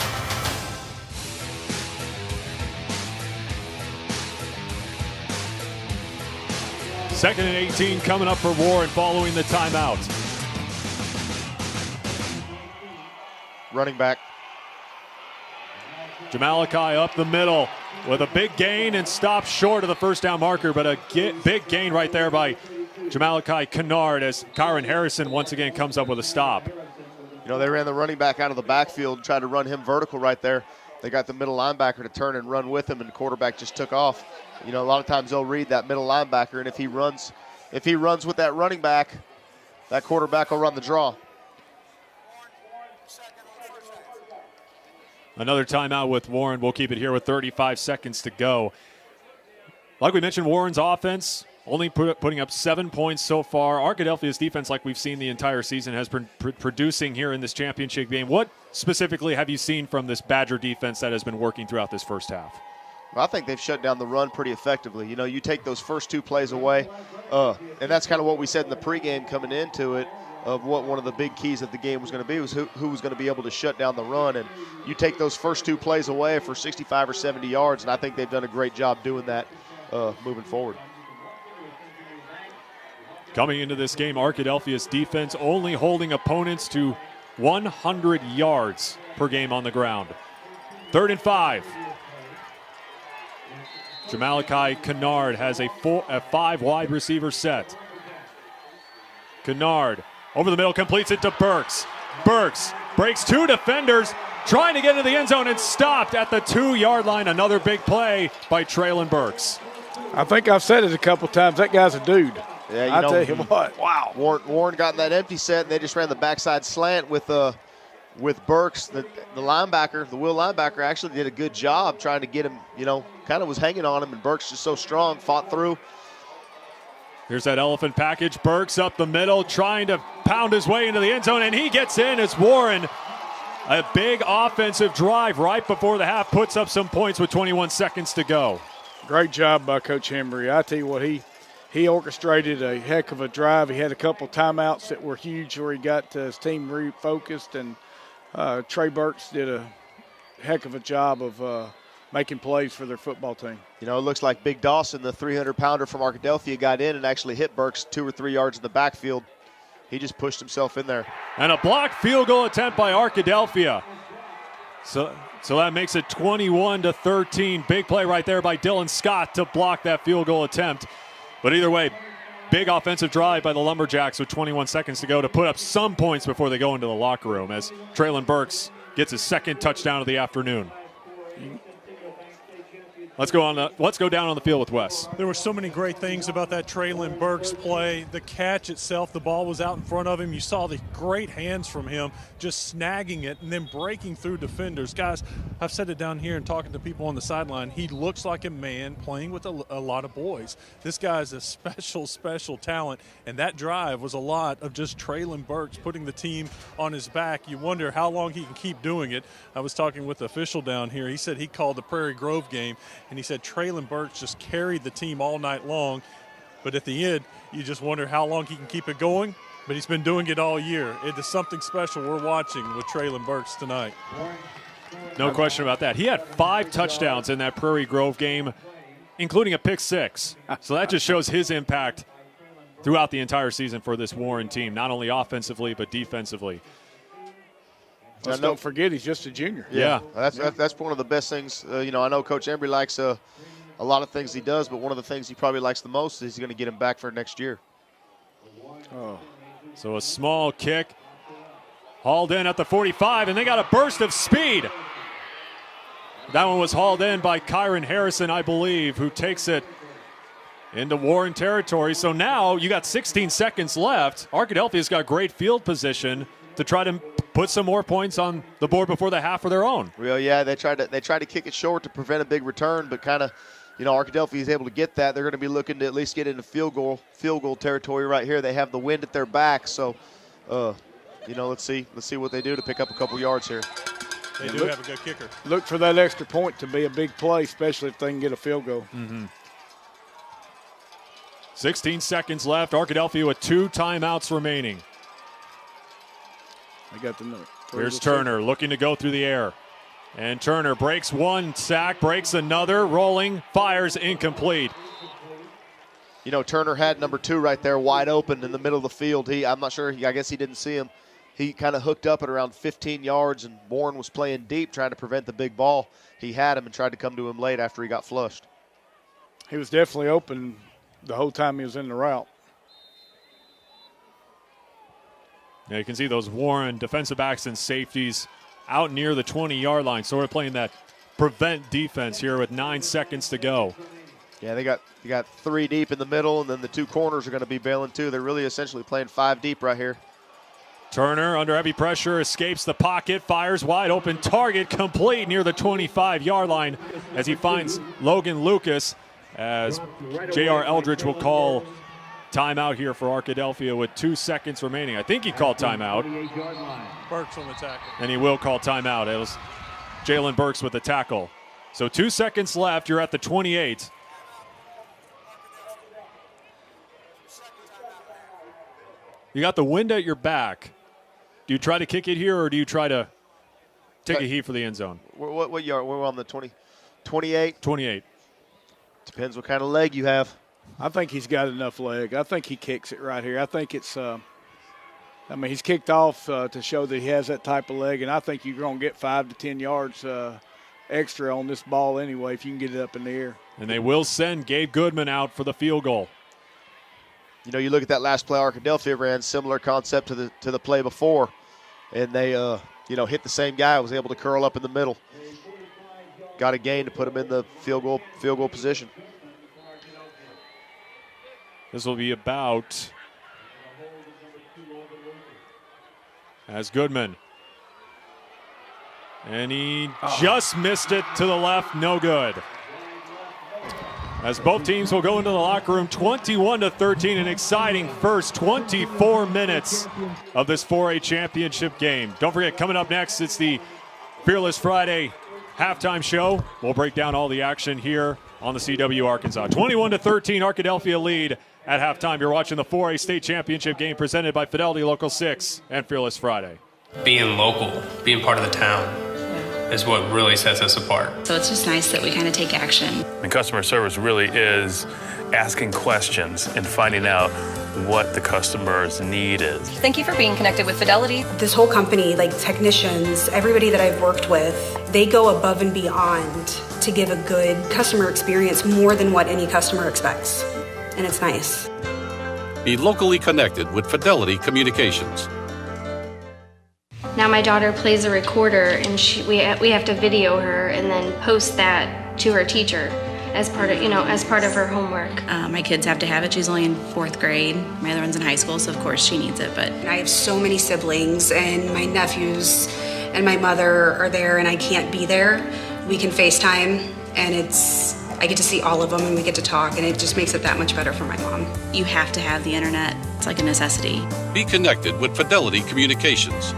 Second and 18 coming up for Warren following the timeout.
Running back.
Jamalakai up the middle with a big gain and stopped short of the 1st down marker, but a big gain right there by Jamalakai Kennard as Kyron Harrison once again comes up with a stop.
You know, they ran the running back out of the backfield and tried to run him vertical right there. They got the middle linebacker to turn and run with him, and the quarterback just took off. You know, a lot of times they'll read that middle linebacker, and if he runs with that running back, that quarterback will run the draw.
Another timeout with Warren. We'll keep it here with 35 seconds to go. Like we mentioned, Warren's offense only putting up 7 points so far. Arkadelphia's defense, like we've seen the entire season, has been producing here in this championship game. What specifically have you seen from this Badger defense that has been working throughout this first half?
Well, I think they've shut down the run pretty effectively. You know, you take those first 2 plays away, and that's kind of what we said in the pregame coming into it, of what one of the big keys of the game was going to be, was who was going to be able to shut down the run. And you take those first 2 plays away for 65 or 70 yards, and I think they've done a great job doing that moving forward.
Coming into this game, Arkadelphia's defense only holding opponents to 100 yards per game on the ground. 3rd and 5. Jamalakai Kennard has a 5 wide receiver set. Kennard over the middle, completes it to Burks. Burks breaks 2 defenders, trying to get into the end zone and stopped at the 2-yard line. Another big play by Traylon Burks.
I think I've said it a couple times. That guy's a dude.
Yeah,
I tell you what.
Wow. Warren got in that empty set, and they just ran the backside slant with Burks. The linebacker, the will linebacker, actually did a good job trying to get him, you know, kind of was hanging on him, and Burks just so strong, fought through.
Here's that elephant package. Burks up the middle, trying to pound his way into the end zone, and he gets in as Warren, a big offensive drive right before the half, puts up some points with 21 seconds to go.
Great job by Coach Embry. I tell you what, he orchestrated a heck of a drive. He had a couple timeouts that were huge where he got his team refocused, and Trey Burks did a heck of a job of making plays for their football team.
You know, it looks like Big Dawson, the 300-pounder from Arkadelphia, got in and actually hit Burks 2 or 3 yards in the backfield. He just pushed himself in there.
And a blocked field goal attempt by Arkadelphia. So that makes it 21-13. Big play right there by Dylan Scott to block that field goal attempt. But either way, big offensive drive by the Lumberjacks with 21 seconds to go to put up some points before they go into the locker room as Traylon Burks gets his second touchdown of the afternoon. Let's go down on the field with Wes.
There were so many great things about that Traylon Burks play. The catch itself, the ball was out in front of him. You saw the great hands from him just snagging it and then breaking through defenders. Guys, I've said it down here and talking to people on the sideline. He looks like a man playing with a lot of boys. This guy's a special, special talent, and that drive was a lot of just Traylon Burks putting the team on his back. You wonder how long he can keep doing it. I was talking with the official down here. He said he called the Prairie Grove game, and he said Traylon Burks just carried the team all night long. But at the end, you just wonder how long he can keep it going. But he's been doing it all year. It is something special we're watching with Traylon Burks tonight.
No question about that. He had 5 touchdowns in that Prairie Grove game, including a pick 6. So that just shows his impact throughout the entire season for this Warren team, not only offensively but defensively.
Let's don't forget he's just a junior.
Yeah. That's one of the best things. I know Coach Embry likes a lot of things he does, but one of the things he probably likes the most is he's going to get him back for next year.
Oh.
So a small kick, hauled in at the 45, and they got a burst of speed. That one was hauled in by Kyron Harrison, I believe, who takes it into Warren territory. So now you got 16 seconds left. Arkadelphia's got great field position to try to put some more points on the board before the half of their own.
Well, yeah, they tried to kick it short to prevent a big return, but kind of, Arkadelphia is able to get that. They're going to be looking to at least get into field goal territory right here. They have the wind at their back, so let's see what they do to pick up a couple yards here.
They do have a good kicker.
Look for that extra point to be a big play, especially if they can get a field goal.
Mm-hmm. 16 seconds left. Arkadelphia with 2 timeouts remaining.
I got the note.
Here's Turner looking to go through the air. And Turner breaks one sack, breaks another, rolling, fires, incomplete.
Turner had number 2 right there wide open in the middle of the field. I'm not sure. I guess he didn't see him. He kind of hooked up at around 15 yards, and Bourne was playing deep trying to prevent the big ball. He had him and tried to come to him late after he got flushed.
He was definitely open the whole time he was in the route.
Now you can see those Warren defensive backs and safeties out near the 20-yard line. So we're playing that prevent defense here with 9 seconds to go.
Yeah, they got 3 deep in the middle, and then the 2 corners are going to be bailing too. They're really essentially playing 5 deep right here.
Turner under heavy pressure escapes the pocket, fires wide open target complete near the 25-yard line as he finds Logan Lucas, as JR Eldridge will call timeout here for Arkadelphia with 2 seconds remaining. I think he called timeout.
Burks on the tackle.
And he will call timeout. It was Jalen Burks with the tackle. So 2 seconds left. You're at the 28. You got the wind at your back. Do you try to kick it here, or do you try to take a heat for the end zone?
What yard? We're on the 28?
28.
Depends what kind of leg you have.
I think he's got enough leg. I think he kicks it right here. I think it's he's kicked off to show that he has that type of leg, and I think you're going to get 5 to 10 yards extra on this ball anyway if you can get it up in the air.
And they will send Gabe Goodman out for the field goal.
You look at that last play Arkadelphia ran, similar concept to the play before, and they hit the same guy, was able to curl up in the middle. Got a gain to put him in the field goal position.
This will be about as Goodman. And he just missed it to the left, no good. As both teams will go into the locker room, 21-13, an exciting first 24 minutes of this 4A championship game. Don't forget, coming up next, it's the Fearless Friday halftime show. We'll break down all the action here on the CW Arkansas. 21-13, Arkadelphia lead at halftime. You're watching the 4A state championship game presented by Fidelity Local 6 and Fearless Friday.
Being local, being part of the town is what really sets us apart.
So it's just nice that we kind of take action.
And customer service really is asking questions and finding out what the customer's need is.
Thank you for being connected with Fidelity.
This whole company, like technicians, everybody that I've worked with, they go above and beyond to give a good customer experience more than what any customer expects. And it's nice.
Be locally connected with Fidelity Communications.
Now my daughter plays a recorder, and we have to video her and then post that to her teacher as part of her homework.
My kids have to have it. She's only in 4th grade. My other one's in high school, so of course she needs it. But I have so many siblings, and my nephews and my mother are there, and I can't be there. We can FaceTime, and I get to see all of them, and we get to talk, and it just makes it that much better for my mom. You have to have the internet. It's like a necessity.
Be connected with Fidelity Communications.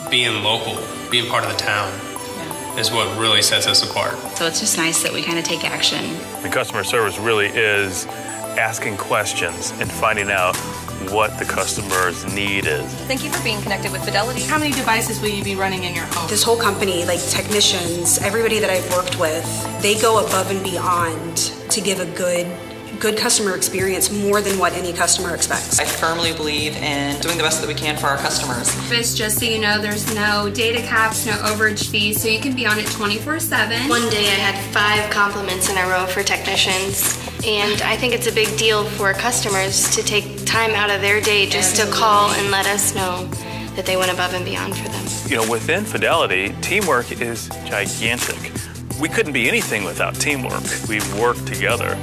Being local, being part of the town is what really sets us apart.
So it's just nice that we kind of take action.
And customer service really is asking questions and finding out what the customer's need is.
Thank you for being connected with Fidelity.
How many devices will you be running in your home?
This whole company, like technicians, everybody that I've worked with, they go above and beyond to give a good customer experience more than what any customer expects.
I firmly believe in doing the best that we can for our customers.
It's just so you know, there's no data caps, no overage fees, so you can be on it 24/7.
One day I had 5 compliments in a row for technicians, and I think it's a big deal for customers to take time out of their day just to call and let us know that they went above and beyond for them.
You know, within Fidelity, teamwork is gigantic. We couldn't be anything without teamwork. We work together.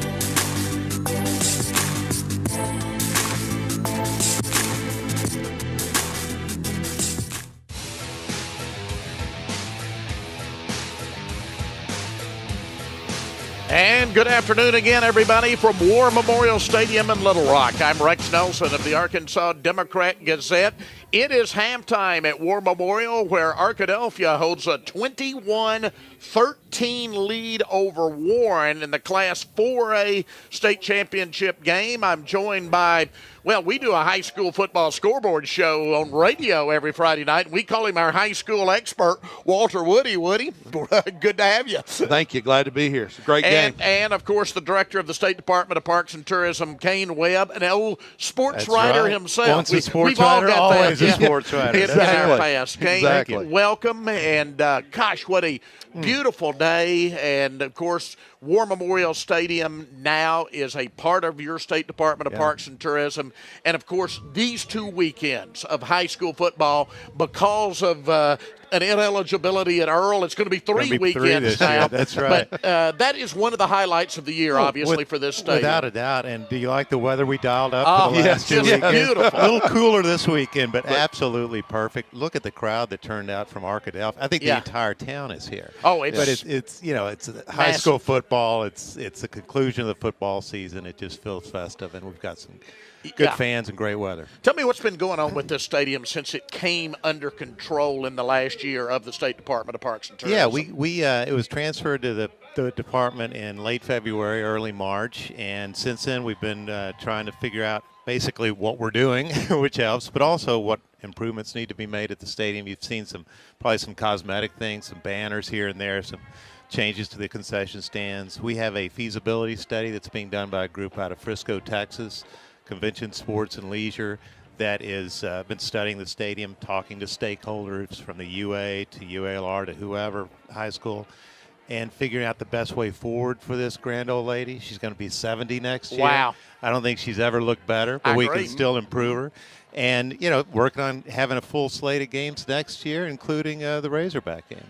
And good afternoon again, everybody, from War Memorial Stadium in Little Rock. I'm Rex Nelson of the Arkansas Democrat Gazette. It is halftime at War Memorial, where Arkadelphia holds a 21-13 lead over Warren in the Class 4A state championship game. I'm joined by, well, we do a high school football scoreboard show on radio every Friday night. We call him our high school expert, Walter Woody. Woody, good to have you.
Thank you. Glad to be here. It's a great game.
And, of course, the director of the State Department of Parks and Tourism, Kane Webb, an old sports writer himself.
Once a sports
we've all
writer,
got
always
that.
a sports writer.
In our past. Kane,
exactly.
Welcome. And, gosh, what a beautiful day. And, of course, War Memorial Stadium now is a part of your State Department of Parks and Tourism. And, of course, these 2 weekends of high school football, because of an ineligibility at Earl, it's going to be 3 weekends now.
Year. That's right.
But that is one of the highlights of the year, obviously, for this stadium.
Without a doubt. And do you like the weather we dialed up
for
the last 2 weekends?
Beautiful.
A little cooler this weekend, but absolutely perfect. Look at the crowd that turned out from Arkadelphia. I think the entire town is here.
Oh, it's
but it's high school football. It's the conclusion of the football season. It just feels festive, and we've got some good fans and great weather.
Tell me what's been going on with this stadium since it came under control in the last year of the State Department of Parks and Tourism.
Yeah, we it was transferred to the department in late February, early March, and since then we've been trying to figure out basically what we're doing, which helps, but also what improvements need to be made at the stadium. You've seen probably some cosmetic things, some banners here and there, some changes to the concession stands. We have a feasibility study that's being done by a group out of Frisco, Texas, Convention Sports and Leisure, that is been studying the stadium, talking to stakeholders from the UA to UALR to whoever, high school, and figuring out the best way forward for this grand old lady. She's going to be 70 next year.
Wow.
I don't think she's ever looked better, but we can still improve her. And, working on having a full slate of games next year, including the Razorback game.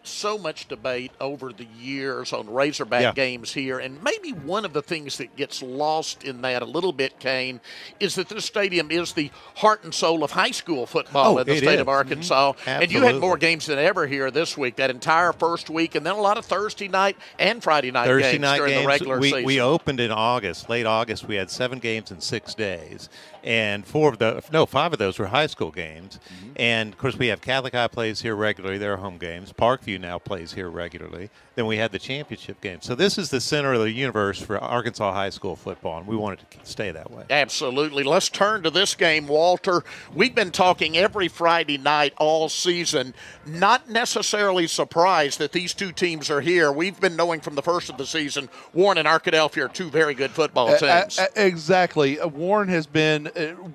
So much debate over the years on Razorback games here, and maybe one of the things that gets lost in that a little bit, Kane, is that this stadium is the heart and soul of high school football in the state of Arkansas. And you had more games than ever here this week, that entire first week, and then a lot of Thursday night and Friday night games during the regular season.
We opened in August, late August. We had 7 games in 6 days. And 5 of those were high school games. And, of course, we have Catholic High plays here regularly. They're home games. Parkview Arkadelphia now plays here regularly. Then we had the championship game. So this is the center of the universe for Arkansas high school football, and we want it to stay that way.
Absolutely. Let's turn to this game, Walter. We've been talking every Friday night all season. Not necessarily surprised that these two teams are here. We've been knowing from the first of the season Warren and Arkadelphia are two very good football teams.
Exactly. Warren has been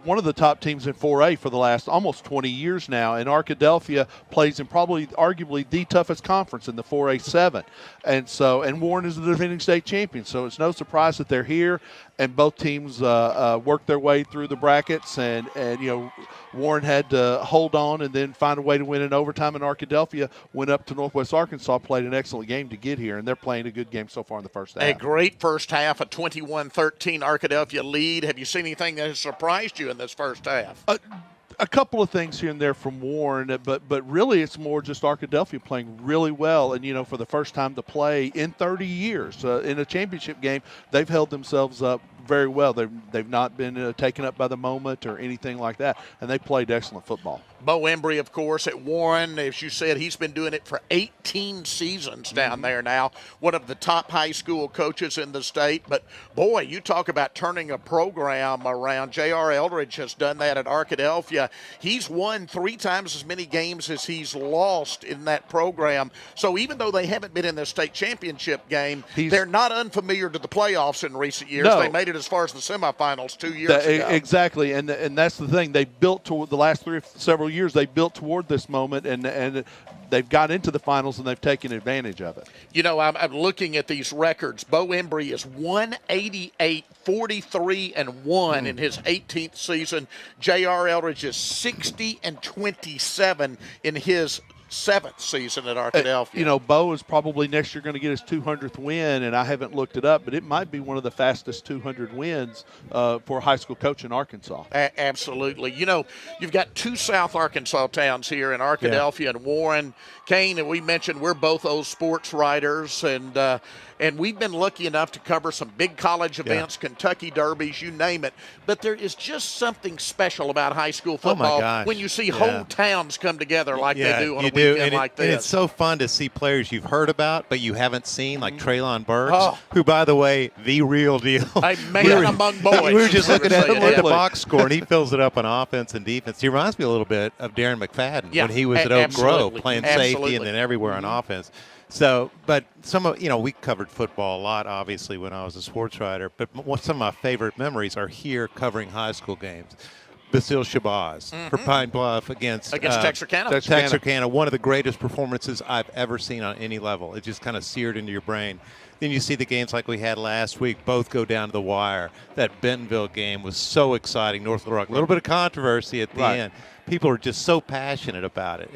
one of the top teams in 4A for the last almost 20 years now, and Arkadelphia plays in probably arguably the toughest conference in the 4A7. And Warren is the defending state champion, so it's no surprise that they're here, and both teams work their way through the brackets, and Warren had to hold on and then find a way to win in overtime, and Arkadelphia went up to Northwest Arkansas, played an excellent game to get here, and they're playing a good game so far in the first half.
A great first half, a 21-13 Arkadelphia lead. Have you seen anything that has surprised you in this first half?
A couple of things here and there from Warren, but really it's more just Arkadelphia playing really well. And, for the first time to play in 30 years in a championship game, they've held themselves up very well. They've not been taken up by the moment or anything like that, and they played excellent football.
Bo Embry, of course, at Warren, as you said, he's been doing it for 18 seasons down there now. One of the top high school coaches in the state. But, boy, you talk about turning a program around. JR Eldridge has done that at Arkadelphia. He's won 3 times as many games as he's lost in that program. So even though they haven't been in the state championship game, they're not unfamiliar to the playoffs in recent years. No. They made it as far as the semifinals 2 years ago.
Exactly, and that's the thing. They built toward the last several years. They built toward this moment, and they've got into the finals, and they've taken advantage of it.
I'm looking at these records. Bo Embry is 188, 43-1 in his 18th season. JR Eldridge is 60-27 in his 7th season at Arkadelphia.
Bo is probably next year going to get his 200th win, and I haven't looked it up, but it might be one of the fastest 200 wins for a high school coach in Arkansas.
Absolutely. You've got 2 South Arkansas towns here in Arkadelphia and Warren. Kane, and we mentioned we're both old sports writers, and we've been lucky enough to cover some big college events, Kentucky derbies, you name it. But there is just something special about high school football when you see whole towns come together like they do on a weekend like this.
And it's so fun to see players you've heard about but you haven't seen, like Traylon Burks, who, by the way, the real deal.
A man among boys.
We were just looking at the box score, and he fills it up on offense and defense. He reminds me a little bit of Darren McFadden when he was at Oak Grove playing safety and then everywhere on offense. So, but we covered football a lot, obviously, when I was a sports writer. But some of my favorite memories are here covering high school games. Basile Shabazz for Pine Bluff against
Texarkana.
Texarkana, one of the greatest performances I've ever seen on any level. It just kind of seared into your brain. Then you see the games like we had last week, both go down to the wire. That Bentonville game was so exciting. North Little Rock, a little bit of controversy at the end. People are just so passionate about it.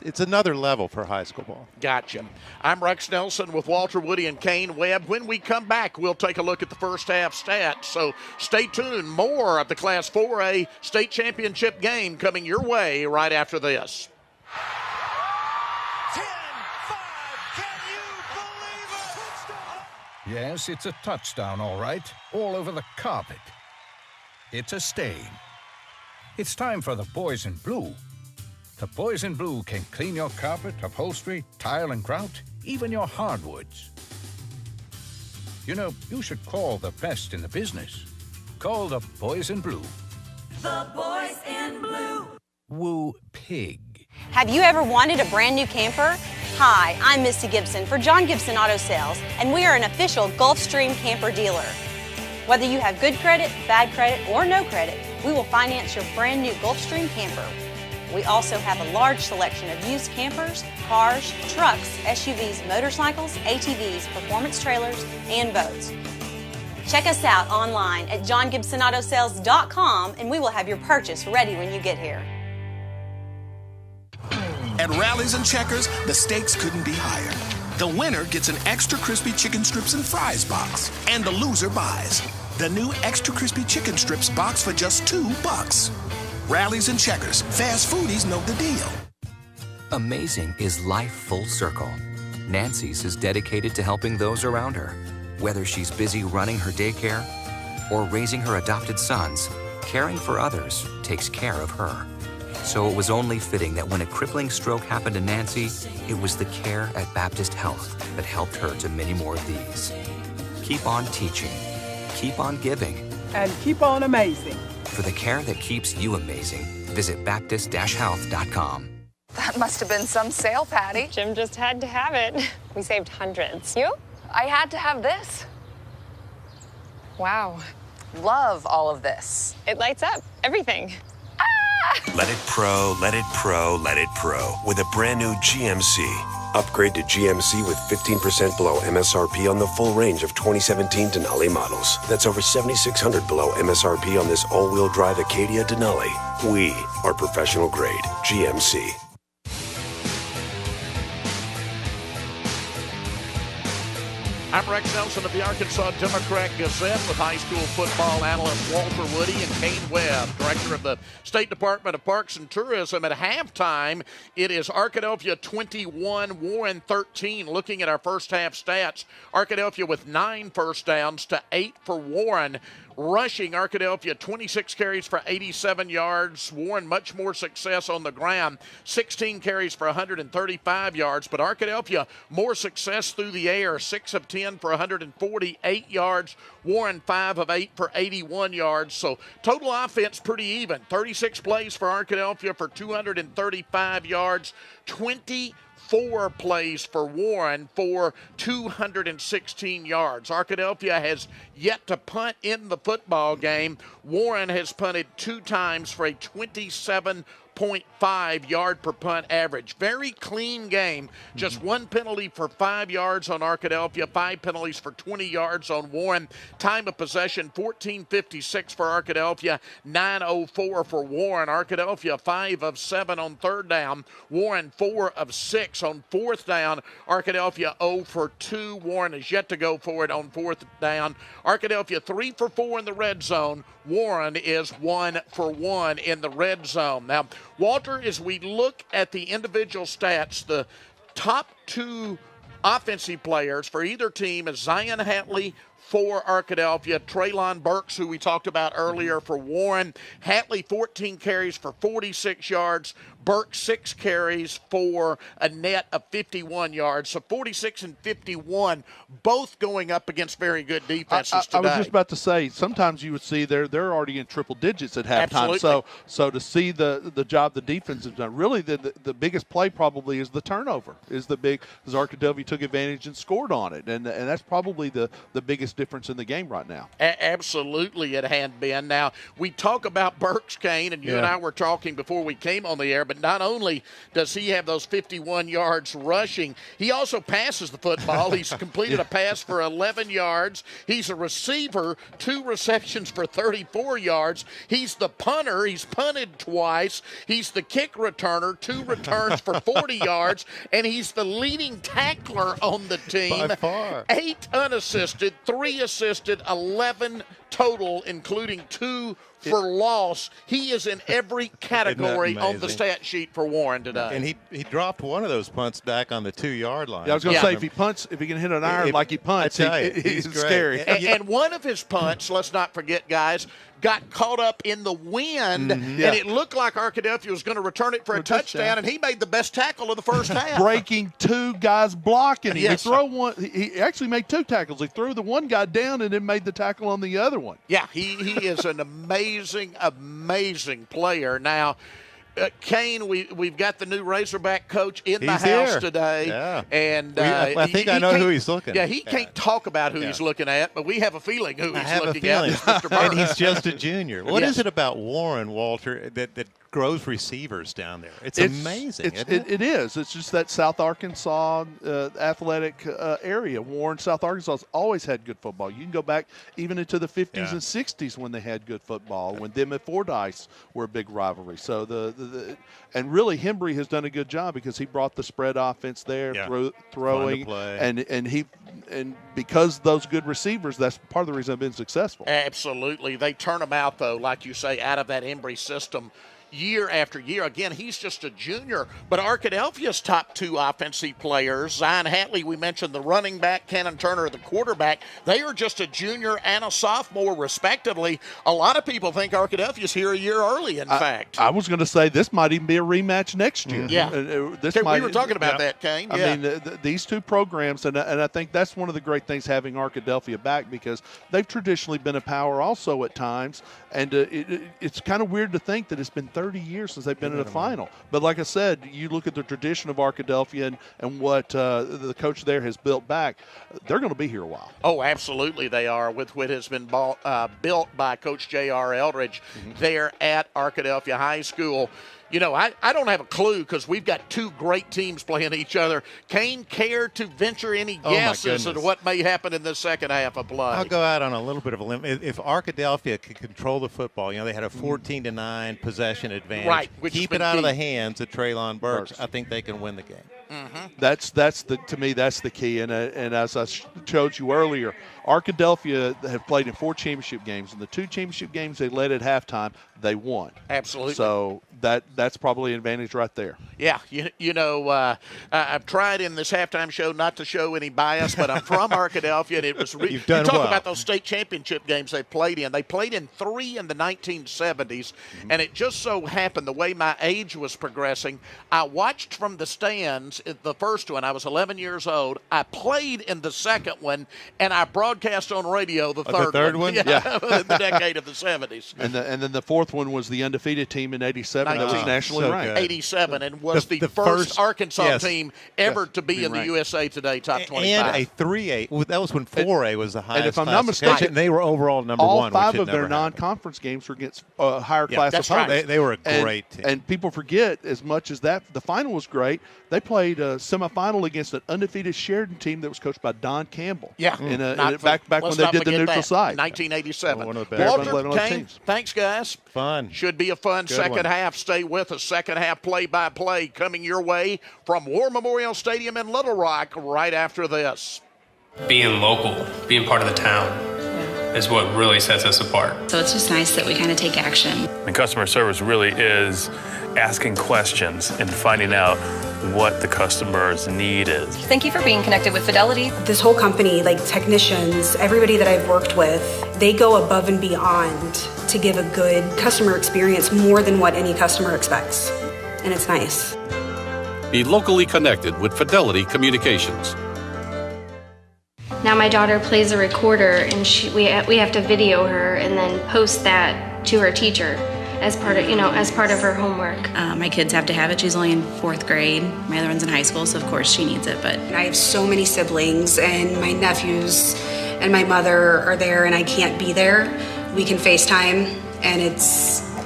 It's another level for high school ball.
Gotcha. I'm Rex Nelson with Walter Woody and Kane Webb. When we come back, we'll take a look at the first half stats. So stay tuned. More of the Class 4A state championship game coming your way right after this.
10-5. Can you believe it? Yes, it's a touchdown, all right. All over the carpet. It's a stain. It's time for the Boys in Blue. The Boys in Blue can clean your carpet, upholstery, tile and grout, even your hardwoods. You should call the best in the business. Call the Boys in Blue.
The Boys in Blue.
Woo Pig.
Have you ever wanted a brand new camper? Hi, I'm Misty Gibson for John Gibson Auto Sales, and we are an official Gulfstream camper dealer. Whether you have good credit, bad credit, or no credit, we will finance your brand new Gulfstream camper. We also have a large selection of used campers, cars, trucks, SUVs, motorcycles, ATVs, performance trailers, and boats. Check us out online at johngibsonautosales.com and we will have your purchase ready when you get here.
At Rallies and Checkers, the stakes couldn't be higher. The winner gets an extra crispy chicken strips and fries box, and the loser buys the new extra crispy chicken strips box for just $2. Rallies and Checkers, fast foodies know the deal.
Amazing is life full circle. Nancy's is dedicated to helping those around her. Whether she's busy running her daycare or raising her adopted sons, caring for others takes care of her. So it was only fitting that when a crippling stroke happened to Nancy, it was the care at Baptist Health that helped her to many more of these. Keep on teaching. Keep on giving.
And keep on amazing.
For the care that keeps you amazing, visit Baptist-Health.com.
That must have been some sale, Patty.
Jim just had to have it. We saved hundreds. You?
I had to have this.
Wow.
Love all of this.
It lights up everything.
Let it pro, let it pro, let it pro with a brand new GMC. Upgrade to GMC with 15% below MSRP on the full range of 2017 Denali models. That's over $7,600 below MSRP on this all-wheel drive Acadia Denali. We are professional grade GMC.
I'm Rex Nelson of the Arkansas Democrat Gazette with high school football analyst Walter Woody and Kane Webb, director of the State Department of Parks and Tourism. At halftime, it is Arkadelphia 21, Warren 13. Looking at our first half stats, Arkadelphia with 9 first downs to 8 for Warren. Rushing, Arkadelphia 26 carries for 87 yards. Warren much more success on the ground, 16 carries for 135 yards. But Arkadelphia more success through the air, 6 of 10 for 148 yards. Warren 5 of 8 for 81 yards. So total offense pretty even. 36 plays for Arkadelphia for 235 yards. 24 plays for Warren for 216 yards. Arkadelphia has yet to punt in the football game. Warren has punted 2 times for a 27.5 yard per punt average. Very clean game. Just 1 penalty for 5 yards on Arkadelphia, 5 penalties for 20 yards on Warren. Time of possession 14:56 for Arkadelphia, 9:04 for Warren. Arkadelphia 5 of 7 on third down. Warren 4 of 6 on fourth down. Arkadelphia 0 for 2. Warren has yet to go for it on fourth down. Arkadelphia 3 for 4 in the red zone. Warren is 1 for 1 in the red zone. Now, Walter, as we look at the individual stats, the top 2 offensive players for either team is Zion Hatley for Arkadelphia, Traylon Burks, who we talked about earlier, for Warren. Hatley 14 carries for 46 yards. Burke 6 carries for a net of 51 yards. So 46 and 51, both going up against very good defenses today.
I was just about to say, sometimes you would see they're already in triple digits at halftime.
Absolutely.
So to see the job the defense has done, really the biggest play probably is the turnover. Because Arkadelphia took advantage and scored on it, and that's probably the biggest difference in the game right now.
Absolutely, it had been. Now we talk about Burks, Kane, and you and I were talking before we came on the air. But not only does he have those 51 yards rushing, he also passes the football. He's completed a pass for 11 yards. He's a receiver, 2 receptions for 34 yards. He's the punter. He's punted twice. He's the kick returner, 2 returns for 40 yards. And he's the leading tackler on the team.
By far.
8 unassisted, 3 assisted, 11 total, including 2 for loss. He is in every category on the stat sheet for Warren today.
And he dropped one of those punts back on the 2-yard line.
Yeah, I was going to say, if he can hit an iron like he punts, he's scary.
And one of his punts, let's not forget, guys, got caught up in the wind, and it looked like Arkadelphia was going to return it for a touchdown, and he made the best tackle of the first half.
Breaking 2 guys blocking him.
Yes,
he actually made 2 tackles. He threw the one guy down and then made the tackle on the other one.
Yeah, he is an amazing player. Now, Kane, we've got the new Razorback coach in the house today.
Yeah.
And
I think I know who he's looking at.
Yeah, he can't talk about who he's looking at, but we have a feeling who he's looking at. Mr. Burke.
And he's just a junior. What is it about Warren, Walter, that grows receivers down there? It's amazing.
It is. It's just that South Arkansas athletic area. Warren, South Arkansas has always had good football. You can go back even into the 50s and 60s when they had good football, when them and Fordyce were a big rivalry. So and really Embry has done a good job because he brought the spread offense there, throwing, and because those good receivers, that's part of the reason they've been successful.
Absolutely. They turn them out, though, like you say, out of that Embry system. year after year. Again, he's just a junior, but Arkadelphia's top 2 offensive players, Zion Hatley, we mentioned the running back, Cannon Turner, the quarterback, they are just a junior and a sophomore, respectively. A lot of people think Arkadelphia's here a year early, in fact.
I was going to say this might even be a rematch next year.
Yeah. We were talking about that, Kane. Yeah.
I mean, these two programs, and I think that's one of the great things having Arkadelphia back, because they've traditionally been a power also at times, and it's kind of weird to think that it's been 30 years since they've been in a final. But like I said, you look at the tradition of Arkadelphia and what the coach there has built back, they're going to be here a while.
Oh, absolutely they are, with what has been built by Coach JR Eldridge there at Arkadelphia High School. You know, I don't have a clue, because we've got 2 great teams playing each other. Kane, care to venture any guesses at what may happen in the second half of play?
I'll go out on a little bit of a limb. If Arkadelphia could control the football, they had a 14-9 possession advantage.
Right.
Keep it out of the hands of Traylon Burks. I think they can win the game.
To me, that's the key. And as I showed you earlier, Arkadelphia have played in 4 championship games, and the 2 championship games they led at halftime, they won.
Absolutely.
So that's probably an advantage right there.
Yeah, I've tried in this halftime show not to show any bias, but I'm from Arkadelphia, and it was
You've done
you talk
well.
about those state championship games they played in. They played in 3 in the 1970s, and it just so happened, the way my age was progressing, I watched from the stands the first one. I was 11 years old. I played in the second one, and I broadcast on radio the third one.
Yeah.
In the decade of the 70s.
And then the fourth one was the undefeated team in '87 that was nationally ranked.
87, and was the first Arkansas team ever to be in the USA Today top 25.
And a 3A. That was when 4A was the highest.
And if I'm not mistaken,
they were overall number
all
1.
All 5 of their non-conference games were against higher class opponents.
Right. They were a great team.
And people forget, as much as that the final was great, they played a semifinal against an undefeated Sheridan team that was coached by Don Campbell.
Yeah.
Back when they did the neutral side.
1987.
One of the best
Walter, Kane, thanks, guys.
Fun.
Should be a fun second half. Stay with us. Second half play-by-play coming your way from War Memorial Stadium in Little Rock right after this.
Being local, being part of the town, is what really sets us apart.
So it's just nice that we kind of take action.
And customer service really is asking questions and finding out what the customer's need is.
Thank you for being connected with Fidelity.
This whole company, like technicians, everybody that I've worked with, they go above and beyond to give a good customer experience, more than what any customer expects. And it's nice.
Be locally connected with Fidelity Communications.
Now my daughter plays a recorder, and we have to video her and then post that to her teacher as part of her homework.
My kids have to have it. She's only in 4th grade. My other one's in high school, so of course she needs it. But I have so many siblings, and my nephews and my mother are there, and I can't be there. We can FaceTime, and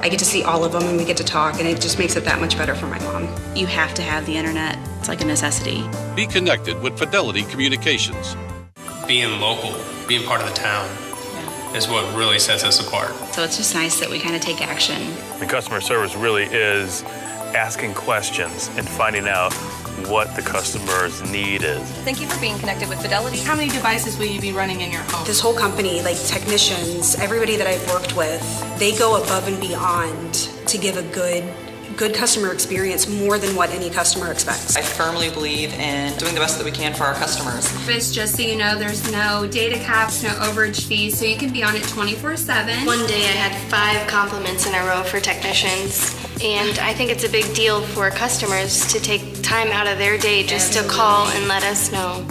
I get to see all of them, and we get to talk, and it just makes it that much better for my mom. You have to have the internet. It's like a necessity.
Be connected with Fidelity Communications.
Being local, being part of the town, is what really sets us apart.
So it's just nice that we kind of take action.
And customer service really is asking questions and finding out what the customer's need is.
Thank you for being connected with Fidelity.
How many devices will you be running in your home?
This whole company, like technicians, everybody that I've worked with, they go above and beyond to give a good customer experience, more than what any customer expects.
I firmly believe in doing the best that we can for our customers.
It's just so you know, there's no data caps, no overage fees, so you can be on it 24/7.
One day I had 5 compliments in a row for technicians, and I think it's a big deal for customers to take time out of their day just to call and let us know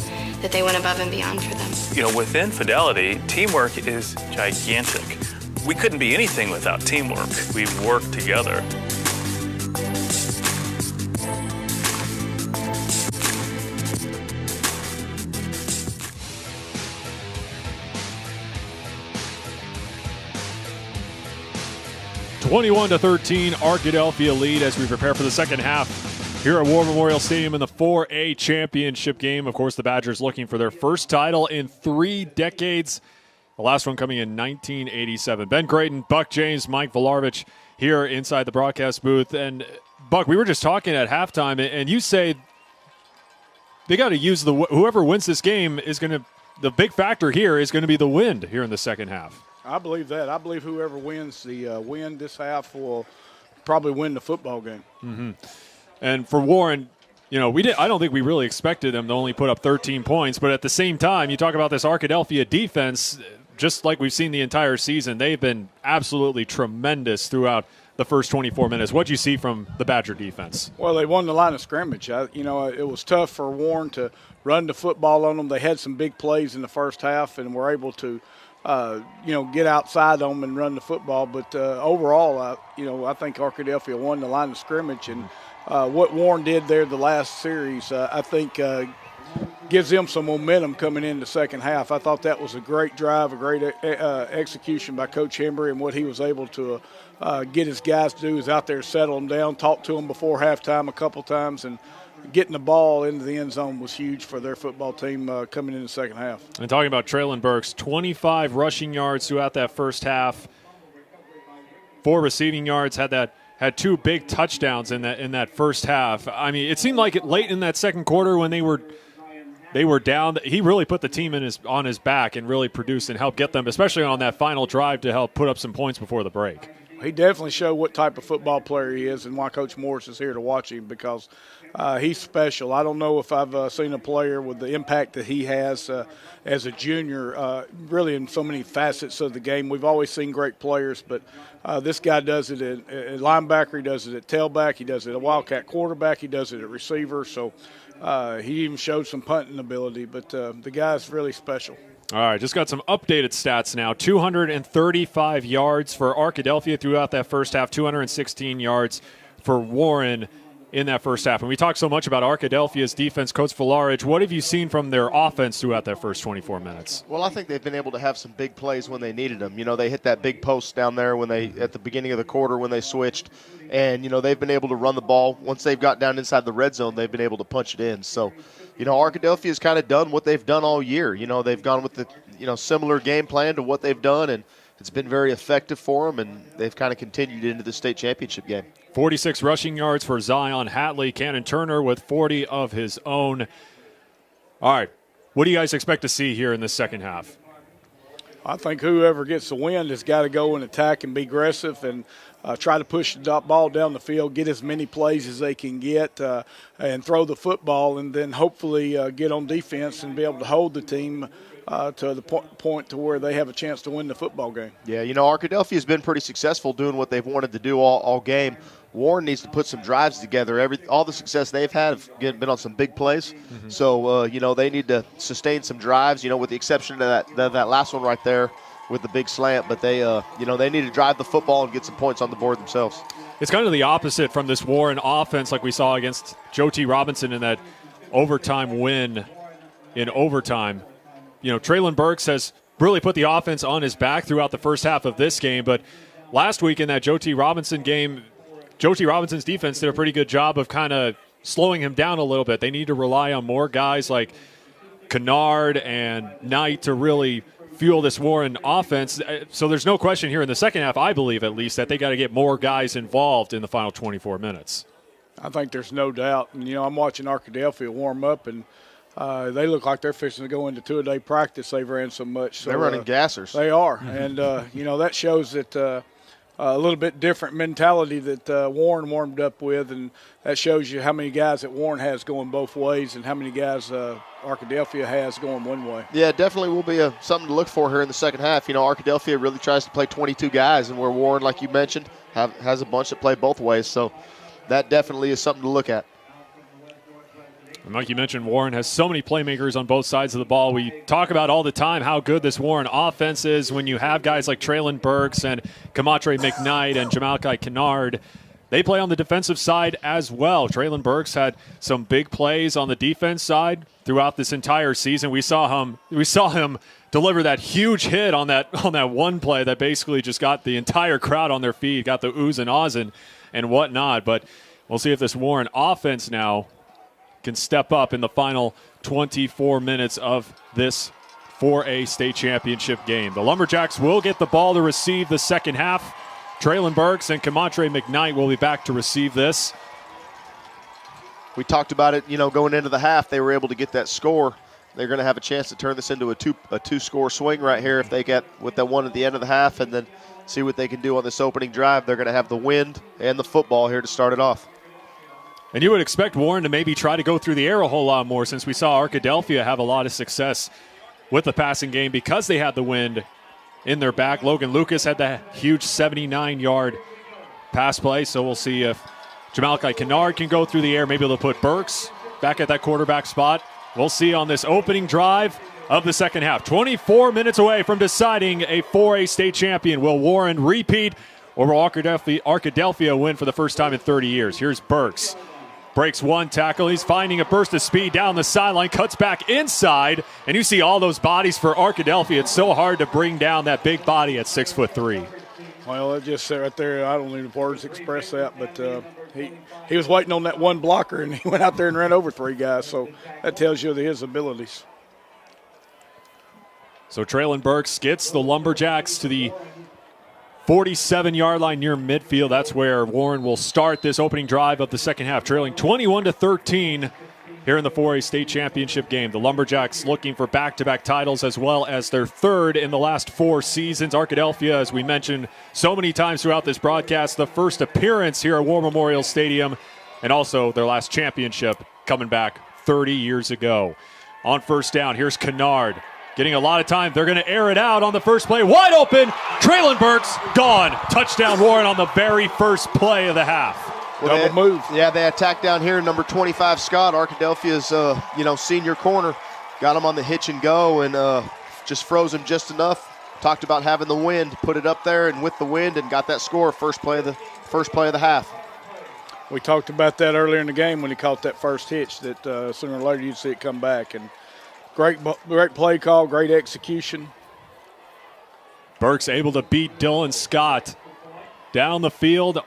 that they went above and beyond for them.
Within Fidelity, teamwork is gigantic. We couldn't be anything without teamwork. We work together.
(21-13), Arkadelphia lead as we prepare for the second half here at War Memorial Stadium in the 4A championship game. Of course, the Badgers looking for their first title in 3 decades. The last one coming in 1987. Ben Creighton, Buck James, Mike Volarovich here inside the broadcast booth. And Buck, we were just talking at halftime, and you say they got to use whoever wins this game is going to. The big factor here is going to be the wind here in the second half.
I believe that. I believe whoever wins the win this half will
probably win the football game.
Mm-hmm. And for Warren, I don't think we really expected them to only put up 13 points, but at the same time, you talk about this Arkadelphia defense, just like we've seen the entire season, they've been absolutely tremendous throughout the first 24 minutes. What did you see from the Badger defense?
Well, they won the line of scrimmage. It was tough for Warren to run the football on them. They had some big plays in the first half and were able to, get outside them and run the football. But overall, I think Arkadelphia won the line of scrimmage. And what Warren did there the last series, I think gives them some momentum coming in the second half. I thought that was a great drive, a great execution by Coach Embry, and what he was able to get his guys to do is out there settle them down, talk to them before halftime a couple times, and getting the ball into the end zone was huge for their football team coming in the second half.
And talking about Traylon Burks, 25 rushing yards throughout that first half, 4 receiving yards, had 2 big touchdowns in that first half. I mean, it seemed like late in that second quarter when they were down, he really put the team on his back and really produced and helped get them, especially on that final drive, to help put up some points before the break.
He definitely showed what type of football player he is and why Coach Morris is here to watch him, because he's special. I don't know if I've seen a player with the impact that he has as a junior, really in so many facets of the game. We've always seen great players, but this guy does it at linebacker, he does it at tailback, he does it at Wildcat quarterback, he does it at receiver. So he even showed some punting ability, but the guy's really special.
All right, just got some updated stats now. 235 yards for Arkadelphia throughout that first half, 216 yards for Warren in that first half. And we talked so much about Arkadelphia's defense. Coach Villaric, what have you seen from their offense throughout that first 24 minutes?
Well, I think they've been able to have some big plays when they needed them. They hit that big post down there at the beginning of the quarter when they switched. And, they've been able to run the ball. Once they've got down inside the red zone, they've been able to punch it in. So, Arkadelphia has kind of done what they've done all year. They've gone with the, similar game plan to what they've done, and it's been very effective for them, and they've kind of continued into the state championship game.
46 rushing yards for Zion Hatley. Cannon Turner with 40 of his own. All right, what do you guys expect to see here in the second half?
I think whoever gets the win has got to go and attack and be aggressive and try to push the ball down the field, get as many plays as they can get, and throw the football, and then hopefully get on defense and be able to hold the team to the point to where they have a chance to win the football game.
Yeah, Arkadelphia has been pretty successful doing what they've wanted to do all game. Warren needs to put some drives together. All the success they've had have been on some big plays. Mm-hmm. So, they need to sustain some drives, with the exception of that last one right there with the big slant. But they need to drive the football and get some points on the board themselves.
It's kind of the opposite from this Warren offense like we saw against Joe T. Robinson in that overtime win in overtime. Traylon Burks has really put the offense on his back throughout the first half of this game. But last week in that Joe T. Robinson game, Joe T. Robinson's defense did a pretty good job of kind of slowing him down a little bit. They need to rely on more guys like Kennard and Knight to really fuel this Warren offense. So there's no question here in the second half, I believe at least, that they got to get more guys involved in the final 24 minutes.
I think there's no doubt. And, I'm watching Arkadelphia warm up, and they look like they're fixing to go into 2-a-day practice. They've ran so much. So,
they're running gassers.
They are. And, that shows that a little bit different mentality that Warren warmed up with, and that shows you how many guys that Warren has going both ways and how many guys Arkadelphia has going one way.
Yeah, definitely will be something to look for here in the second half. Arkadelphia really tries to play 22 guys, and where Warren, like you mentioned, has a bunch that play both ways. So that definitely is something to look at.
And like you mentioned, Warren has so many playmakers on both sides of the ball. We talk about all the time how good this Warren offense is when you have guys like Traylon Burks and Kamatre McKnight and Jamalchi Kennard. They play on the defensive side as well. Traylon Burks had some big plays on the defense side throughout this entire season. We saw him deliver that huge hit on that one play that basically just got the entire crowd on their feet, got the oohs and ahs and whatnot. But we'll see if this Warren offense now can step up in the final 24 minutes of this 4A state championship game. The Lumberjacks will get the ball to receive the second half. Traylon Burks and Kamatre McKnight will be back to receive this.
We talked about it, going into the half, they were able to get that score. They're going to have a chance to turn this into a two-score swing right here if they get with that one at the end of the half, and then see what they can do on this opening drive. They're going to have the wind and the football here to start it off.
And you would expect Warren to maybe try to go through the air a whole lot more, since we saw Arkadelphia have a lot of success with the passing game because they had the wind in their back. Logan Lucas had the huge 79-yard pass play, so we'll see if Jamalachi Kennard can go through the air. Maybe they'll put Burks back at that quarterback spot. We'll see on this opening drive of the second half. 24 minutes away from deciding a 4A state champion. Will Warren repeat, or will Arkadelphia win for the first time in 30 years? Here's Burks. Breaks one tackle. He's finding a burst of speed down the sideline, cuts back inside, and you see all those bodies for Arkadelphia. It's so hard to bring down that big body at 6'3".
Well, it just right there, I don't need words to express that, but he was waiting on that one blocker, and he went out there and ran over 3 guys, so that tells you his abilities.
So Traylon Burks gets the Lumberjacks to the 47-yard line near midfield. That's where Warren will start this opening drive of the second half, trailing 21-13 here in the 4A state championship game. The Lumberjacks looking for back-to-back titles as well as their third in the last 4 seasons. Arkadelphia, as we mentioned so many times throughout this broadcast, the first appearance here at War Memorial Stadium, and also their last championship coming back 30 years ago. On first down, here's Kennard. Getting a lot of time. They're going to air it out on the first play. Wide open. Traylon Burks, gone. Touchdown Warren on the very first play of the half.
Well,
Double move.
Yeah, they attacked down here. Number 25, Scott, Arkadelphia's senior corner. Got him on the hitch and go and just froze him just enough. Talked about having the wind. Put it up there and with the wind and got that score first play of the half.
We talked about that earlier in the game when he caught that first hitch, that sooner or later you'd see it come back. And great play call, great execution.
Burks able to beat Dylan Scott down the field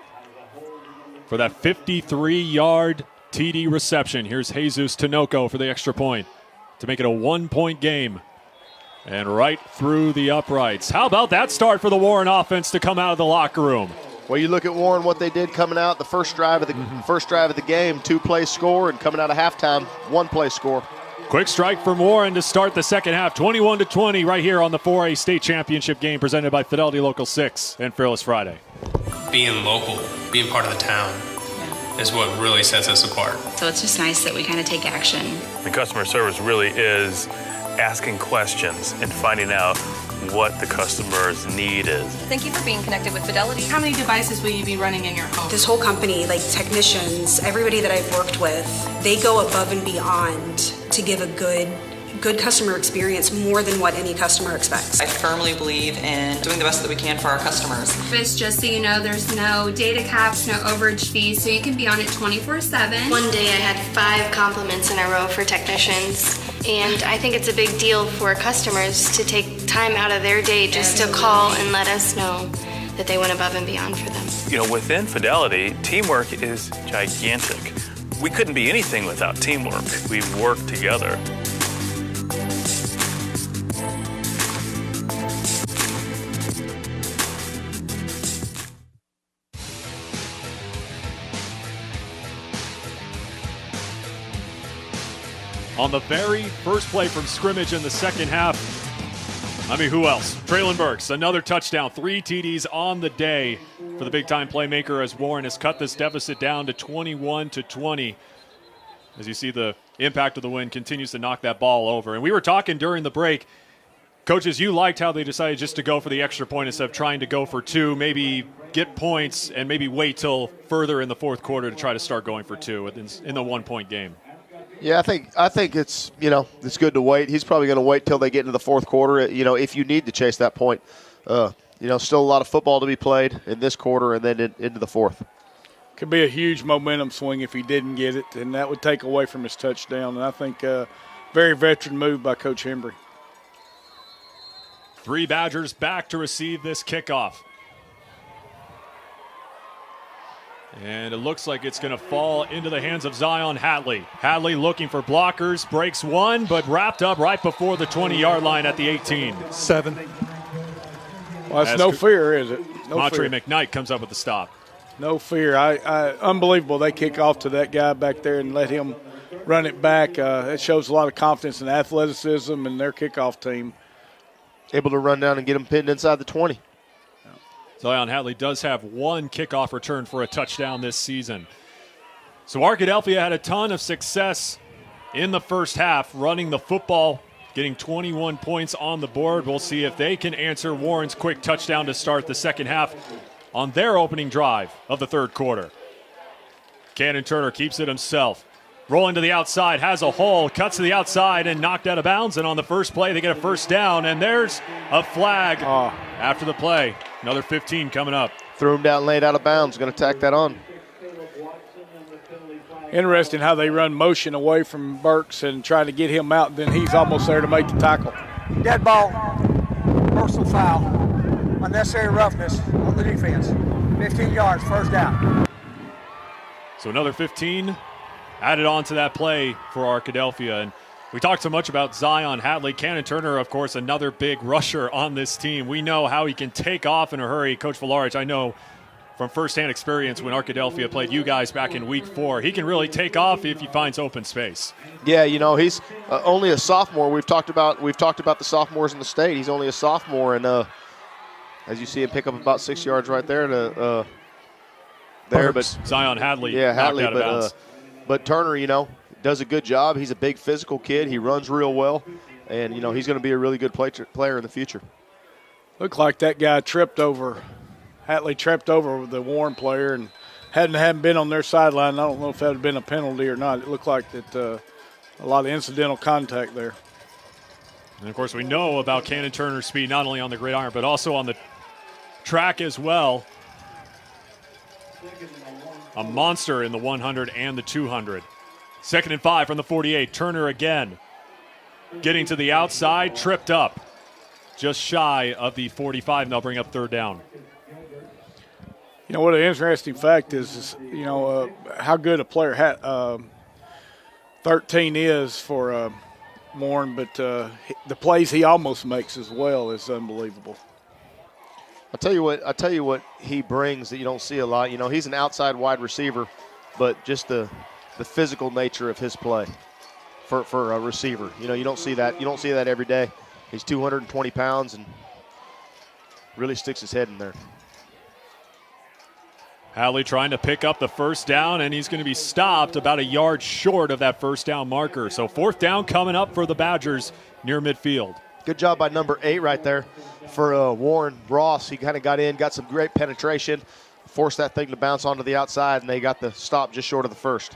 for that 53-yard TD reception. Here's Jesus Tinoco for the extra point to make it a 1-point game. And right through the uprights. How about that start for the Warren offense to come out of the locker room?
Well, you look at Warren, what they did coming out the first drive of the game, 2-play score, and coming out of halftime, 1-play score.
Quick strike from Warren to start the second half, 21-20 right here on the 4A state championship game presented by Fidelity Local 6 and Fearless Friday.
Being local, being part of the town is what really sets us apart.
So it's just nice that we kind of take action.
The customer service really is asking questions and finding out what the customer's need is.
Thank you for being connected with Fidelity.
How many devices will you be running in your home?
This whole company, like technicians, everybody that I've worked with, they go above and beyond to give a good customer experience, more than what any customer expects.
I firmly believe in doing the best that we can for our customers.
It's just so you know, there's no data caps, no overage fees, so you can be on it 24/7.
One day I had 5 compliments in a row for technicians, and I think it's a big deal for customers to take time out of their day just to call and let us know that they went above and beyond for them.
You know, within Fidelity, teamwork is gigantic. We couldn't be anything without teamwork. We work together.
On the very first play from scrimmage in the second half, who else? Traylon Burks, another touchdown, 3 TDs on the day for the big-time playmaker as Warren has cut this deficit down to 21-20. As you see, the impact of the wind continues to knock that ball over. And we were talking during the break, coaches, you liked how they decided just to go for the extra point instead of trying to go for 2, maybe get points and maybe wait till further in the fourth quarter to try to start going for 2 in the 1-point game.
Yeah, I think it's it's good to wait. He's probably going to wait till they get into the fourth quarter. If you need to chase that point, still a lot of football to be played in this quarter and then into the fourth.
Could be a huge momentum swing if he didn't get it, and that would take away from his touchdown. And I think very veteran move by Coach Embry.
3 Badgers back to receive this kickoff. And it looks like it's going to fall into the hands of Zion Hatley. Hatley looking for blockers, breaks one, but wrapped up right before the 20-yard line at the 18.
7.
Well, that's no fear, is it? No
Montre
fear.
McKnight comes up with the stop.
No fear. Unbelievable. They kick off to that guy back there and let him run it back. It shows a lot of confidence in athleticism and their kickoff team.
Able to run down and get him pinned inside the 20.
Zion Hadley does have one kickoff return for a touchdown this season. So Arkadelphia had a ton of success in the first half running the football, getting 21 points on the board. We'll see if they can answer Warren's quick touchdown to start the second half on their opening drive of the third quarter. Cannon Turner keeps it himself. Rolling to the outside, has a hole, cuts to the outside and knocked out of bounds. And on the first play, they get a first down. And there's a flag after the play. Another 15 coming up.
Threw him down late out of bounds. Going to tack that on.
Interesting how they run motion away from Burks and trying to get him out. And then he's almost there to make the tackle.
Dead ball, personal foul, unnecessary roughness on the defense. 15 yards, first down.
So another 15 added on to that play for Arkadelphia. And we talked so much about Zion Hadley. Cannon Turner, of course, another big rusher on this team. We know how he can take off in a hurry. Coach Valarich, I know from firsthand experience when Arkadelphia played you guys back in week 4, he can really take off if he finds open space.
Yeah, he's only a sophomore. We've talked about the sophomores in the state. He's only a sophomore, and as you see him pick up about 6 yards right there but
Zion Hadley,
Hadley,
knocked out of bounds.
But Turner, does a good job. He's a big physical kid. He runs real well, and he's going to be a really good player in the future.
Looked like that guy Hadley tripped over the Warren player and hadn't been on their sideline. I don't know if that had been a penalty or not. It looked like that a lot of incidental contact there.
And, of course, we know about Cannon Turner's speed not only on the gridiron but also on the track as well. A monster in the 100 and the 200. 2nd and 5 from the 48. Turner again. Getting to the outside, tripped up. Just shy of the 45, and they'll bring up third down.
What an interesting fact is how good a player 13 is for Warren, but the plays he almost makes as well is unbelievable.
I'll tell you what he brings that you don't see a lot. He's an outside wide receiver, but just the physical nature of his play for a receiver. You don't see that. You don't see that every day. He's 220 pounds and really sticks his head in there.
Hadley trying to pick up the first down, and he's going to be stopped about a yard short of that first down marker. So 4th down coming up for the Badgers near midfield.
Good job by number 8 right there for Warren Ross. He kind of got in, got some great penetration, forced that thing to bounce onto the outside, and they got the stop just short of the first.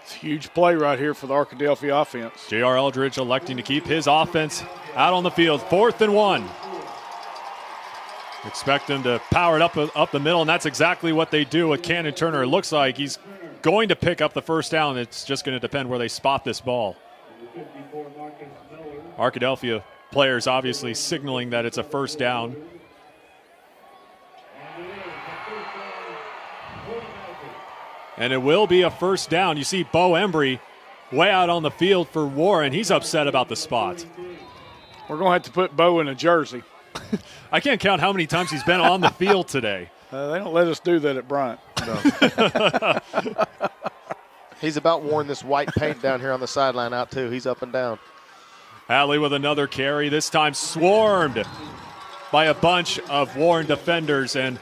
It's a huge play right here for the Arkadelphia offense.
JR Eldridge electing to keep his offense out on the field. 4th and 1. Expect them to power it up the middle, and that's exactly what they do with Cannon Turner. It looks like he's going to pick up the first down. It's just going to depend where they spot this ball. Arkadelphia players obviously signaling that it's a first down. And it will be a first down. You see Bo Embry way out on the field for Warren. He's upset about the spot.
We're going to have to put Bo in a jersey.
I can't count how many times he's been on the field today.
They don't let us do that at Bryant.
No. He's about worn this white paint down here on the sideline out, too. He's up and down.
Hadley with another carry, this time swarmed by a bunch of Warren defenders. And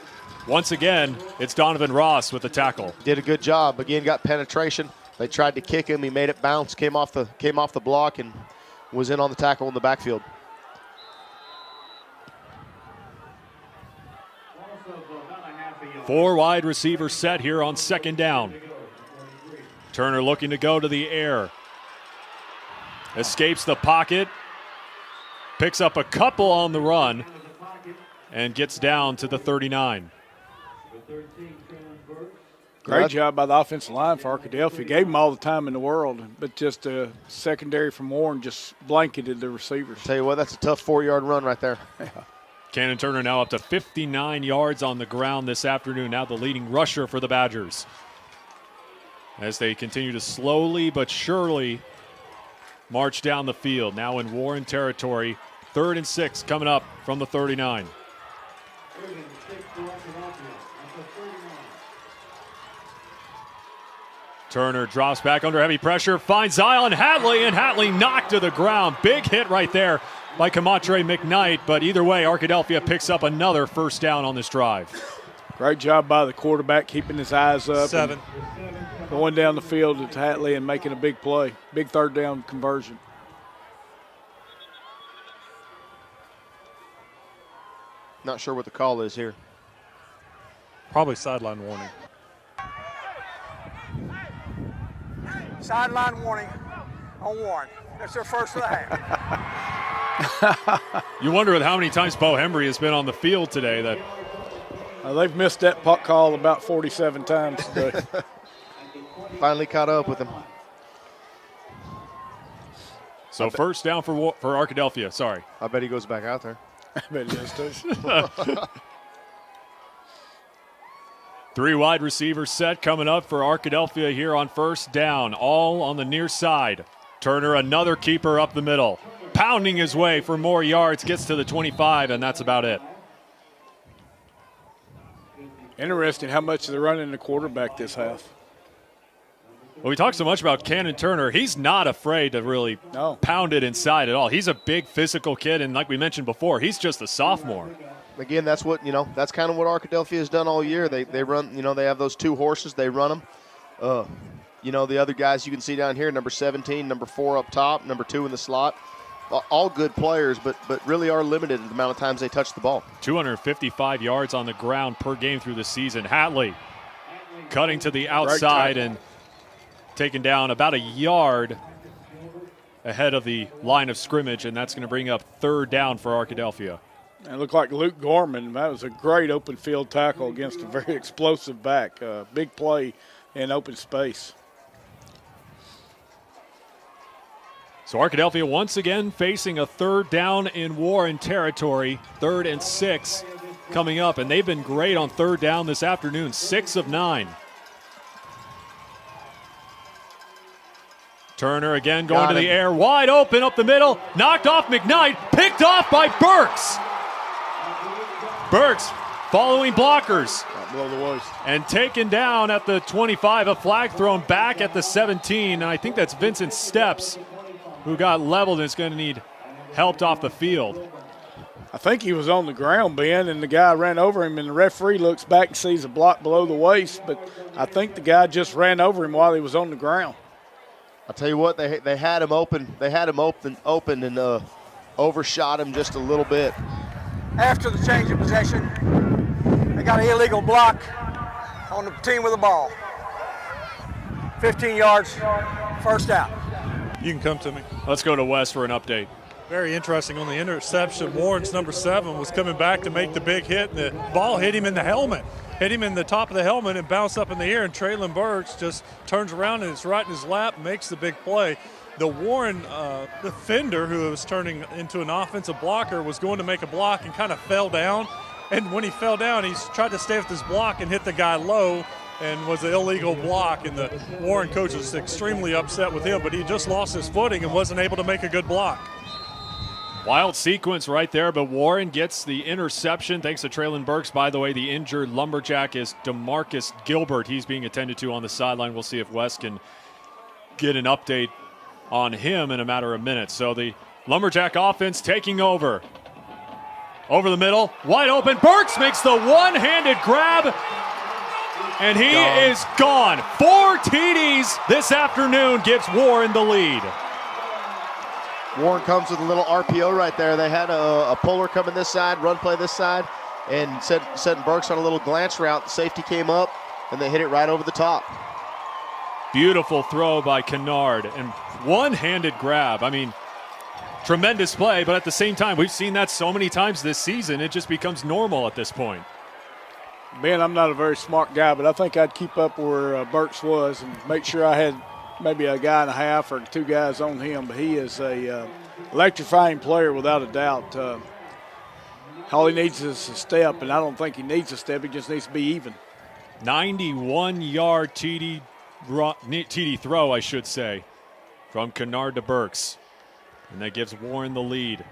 once again, it's Donovan Ross with the tackle.
Did a good job. Again, got penetration. They tried to kick him. He made it bounce, came off the block, and was in on the tackle in the backfield.
Four wide receiver set here on 2nd down. Turner looking to go to the air. Escapes the pocket. Picks up a couple on the run. And gets down to the 39.
Great job by the offensive line for Arkadelphia. Gave them all the time in the world, but just a secondary from Warren just blanketed the receivers.
Tell you what, that's a tough 4-yard run right there.
Yeah.
Cannon Turner now up to 59 yards on the ground this afternoon. Now the leading rusher for the Badgers. As they continue to slowly but surely march down the field. Now in Warren territory. 3rd and 6 coming up from the 39. Turner drops back under heavy pressure, finds Zion Hadley, and Hadley knocked to the ground. Big hit right there by Kamatre McKnight, but either way, Arkadelphia picks up another first down on this drive.
Great job by the quarterback, keeping his eyes up.
7.
Going down the field to Hatley and making a big play. Big third down conversion.
Not sure what the call is here.
Probably sideline warning.
Sideline warning on Warren. That's their first of the half.
You wonder with how many times Bo Embry has been on the field today that
they've missed that puck call about 47 times today.
Finally caught up with him.
So first down for Arkadelphia. Sorry.
I bet he goes back out there.
I bet he does too.
3 wide receivers set coming up for Arkadelphia here on first down, all on the near side. Turner, another keeper up the middle, pounding his way for more yards, gets to the 25, and that's about it.
Interesting how much they're running the quarterback this half.
Well, we talk so much about Cannon Turner. He's not afraid to really pound it inside at all. He's a big physical kid, and like we mentioned before, he's just a sophomore.
Again, that's what, that's kind of what Arkadelphia has done all year. They run, they have those 2 horses, they run them. The other guys you can see down here, number 17, number 4 up top, number 2 in the slot. All good players, but really are limited in the amount of times they touch the ball.
255 yards on the ground per game through the season. Hatley cutting to the outside and taken down about a yard ahead of the line of scrimmage, and that's going to bring up third down for Arkadelphia.
And it looked like Luke Gorman. That was a great open field tackle against a very explosive back. Big play in open space.
So Arkadelphia once again facing a third down in Warren territory. 3rd and 6 coming up, and they've been great on third down this afternoon, 6 of 9. Turner again going to the air, wide open up the middle, knocked off McKnight, picked off by Burks. Burks following blockers.
Below the waist.
And taken down at the 25, a flag thrown back at the 17, and I think that's Vincent Steps who got leveled and is going to need helped off the field.
I think he was on the ground, Ben, and the guy ran over him, and the referee looks back and sees a block below the waist, but I think the guy just ran over him while he was on the ground.
I'll tell you what, they had him open. They had him open and overshot him just a little bit.
After the change of possession, they got an illegal block on the team with the ball. 15 yards, first out.
You can come to me.
Let's go to Wes for an update.
Very interesting on the interception. Warren's number 7 was coming back to make the big hit, and the ball hit him in the helmet. Hit him in the top of the helmet and bounced up in the air, and Traylon Burks just turns around and it's right in his lap, makes the big play. The Warren defender, who was turning into an offensive blocker, was going to make a block and kind of fell down. And when he fell down, he tried to stay with his block and hit the guy low, and was an illegal block, and the Warren coach was extremely upset with him, but he just lost his footing and wasn't able to make a good block.
Wild sequence right there, but Warren gets the interception thanks to Traylon Burks. By the way, the injured Lumberjack is DeMarcus Gilbert. He's being attended to on the sideline. We'll see if Wes can get an update on him in a matter of minutes. So the Lumberjack offense taking over. Over the middle, wide open. Burks makes the one-handed grab, and he is gone. 4 TDs this afternoon gives Warren the lead.
Warren comes with a little RPO right there. They had a puller coming this side, run play this side, and setting Burks on a little glance route. The safety came up, and they hit it right over the top.
Beautiful throw by Kennard, and one-handed grab. I mean, tremendous play, but at the same time, we've seen that so many times this season, it just becomes normal at this point.
Ben, I'm not a very smart guy, but I think I'd keep up where Burks was and make sure I had maybe a guy and a half or 2 guys on him, but he is a electrifying player without a doubt. All he needs is a step, and I don't think he needs a step. He just needs to be even.
91-yard TD throw, I should say, from Kennard to Burks. And that gives Warren the lead.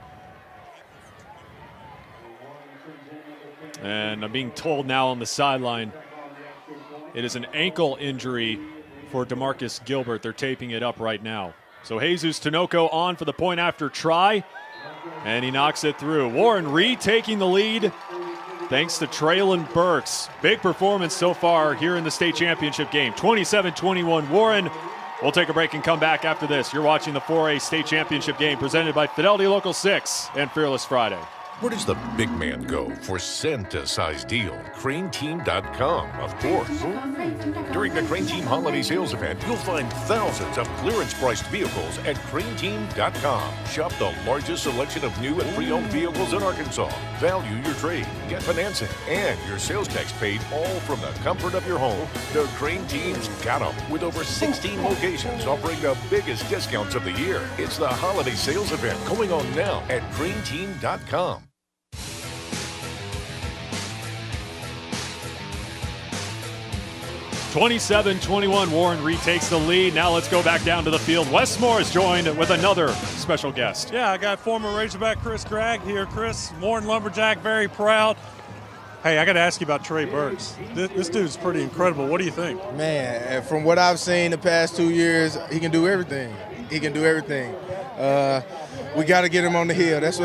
And I'm being told now on the sideline it is an ankle injury for DeMarcus Gilbert. They're taping it up right now. So Jesus Tinoco on for the point after try. And he knocks it through. Warren retaking the lead thanks to Traylon Burks. Big performance so far here in the state championship game. 27-21 Warren. We'll take a break and come back after this. You're watching the 4A state championship game presented by Fidelity Local 6 and Fearless Friday.
Where does the big man go for Santa-sized deal? CraneTeam.com, of course. During the Crane Team Holiday Sales Event, you'll find thousands of clearance-priced vehicles at CraneTeam.com. Shop the largest selection of new and pre-owned vehicles in Arkansas. Value your trade, get financing, and your sales tax paid, all from the comfort of your home. The Crane Team's got them, with over 16 locations offering the biggest discounts of the year. It's the Holiday Sales Event going on now at CraneTeam.com.
27-21, Warren retakes the lead. Now let's go back down to the field. Westmore is joined with another special guest.
Yeah, I got former Razorback Chris Gregg here. Chris, Warren Lumberjack, very proud. Hey, I got to ask you about Trey Burks. This dude's pretty incredible. What do you think?
Man, from what I've seen the past 2 years, he can do everything. He can do everything. We got to get him on the hill. That's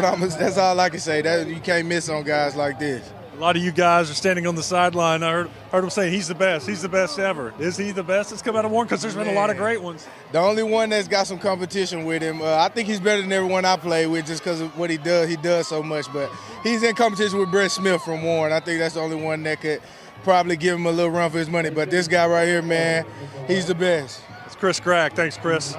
all I can say. That you can't miss on guys like this.
A lot of you guys are standing on the sideline. I heard him say he's the best. He's the best ever. Is he the best that's come out of Warren? Because there's been a lot of great ones.
The only one that's got some competition with him, I think he's better than everyone I play with just because of what he does. He does so much. But he's in competition with Brett Smith from Warren. I think that's the only one that could probably give him a little run for his money. But this guy right here, man, he's the best.
It's Chris Gregg. Thanks, Chris.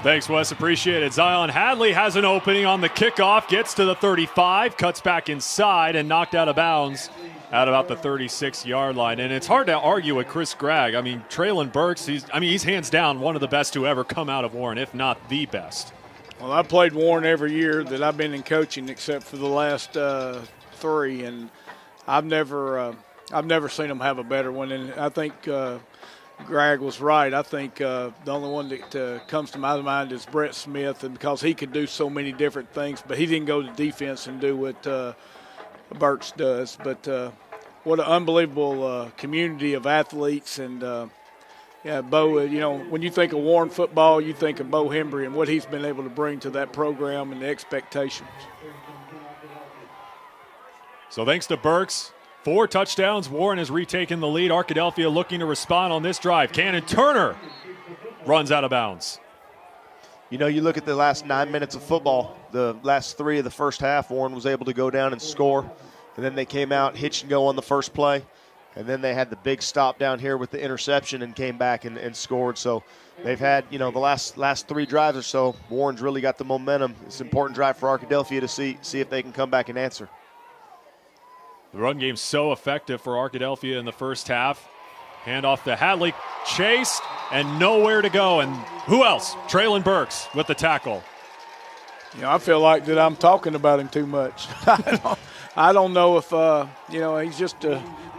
Thanks, Wes. Appreciate it. Zion Hadley has an opening on the kickoff, gets to the 35, cuts back inside, and knocked out of bounds at about the 36-yard line. And it's hard to argue with Chris Gregg. I mean, Traylon Burks, he's hands down one of the best to ever come out of Warren, if not the best.
Well, I played Warren every year that I've been in coaching except for the last 3, and I've never seen him have a better one. And I think Greg was right. I think the only one that comes to my mind is Brett Smith, and because he could do so many different things, but he didn't go to defense and do what Burks does. But what an unbelievable community of athletes. And, Bo, when you think of Warren football, you think of Bo Embry and what he's been able to bring to that program and the expectations.
So thanks to Burks. 4 touchdowns. Warren has retaken the lead. Arkadelphia looking to respond on this drive. Cannon Turner runs out of bounds.
You look at the last 9 minutes of football, the last 3 of the first half, Warren was able to go down and score. And then they came out, hitch and go on the first play. And then they had the big stop down here with the interception and came back and scored. So they've had, the last 3 drives or so, Warren's really got the momentum. It's an important drive for Arkadelphia to see if they can come back and answer.
The run game's so effective for Arkadelphia in the first half. Handoff to Hadley, chased, and nowhere to go. And who else? Traylon Burks with the tackle.
I feel like that I'm talking about him too much. I don't know if, he's just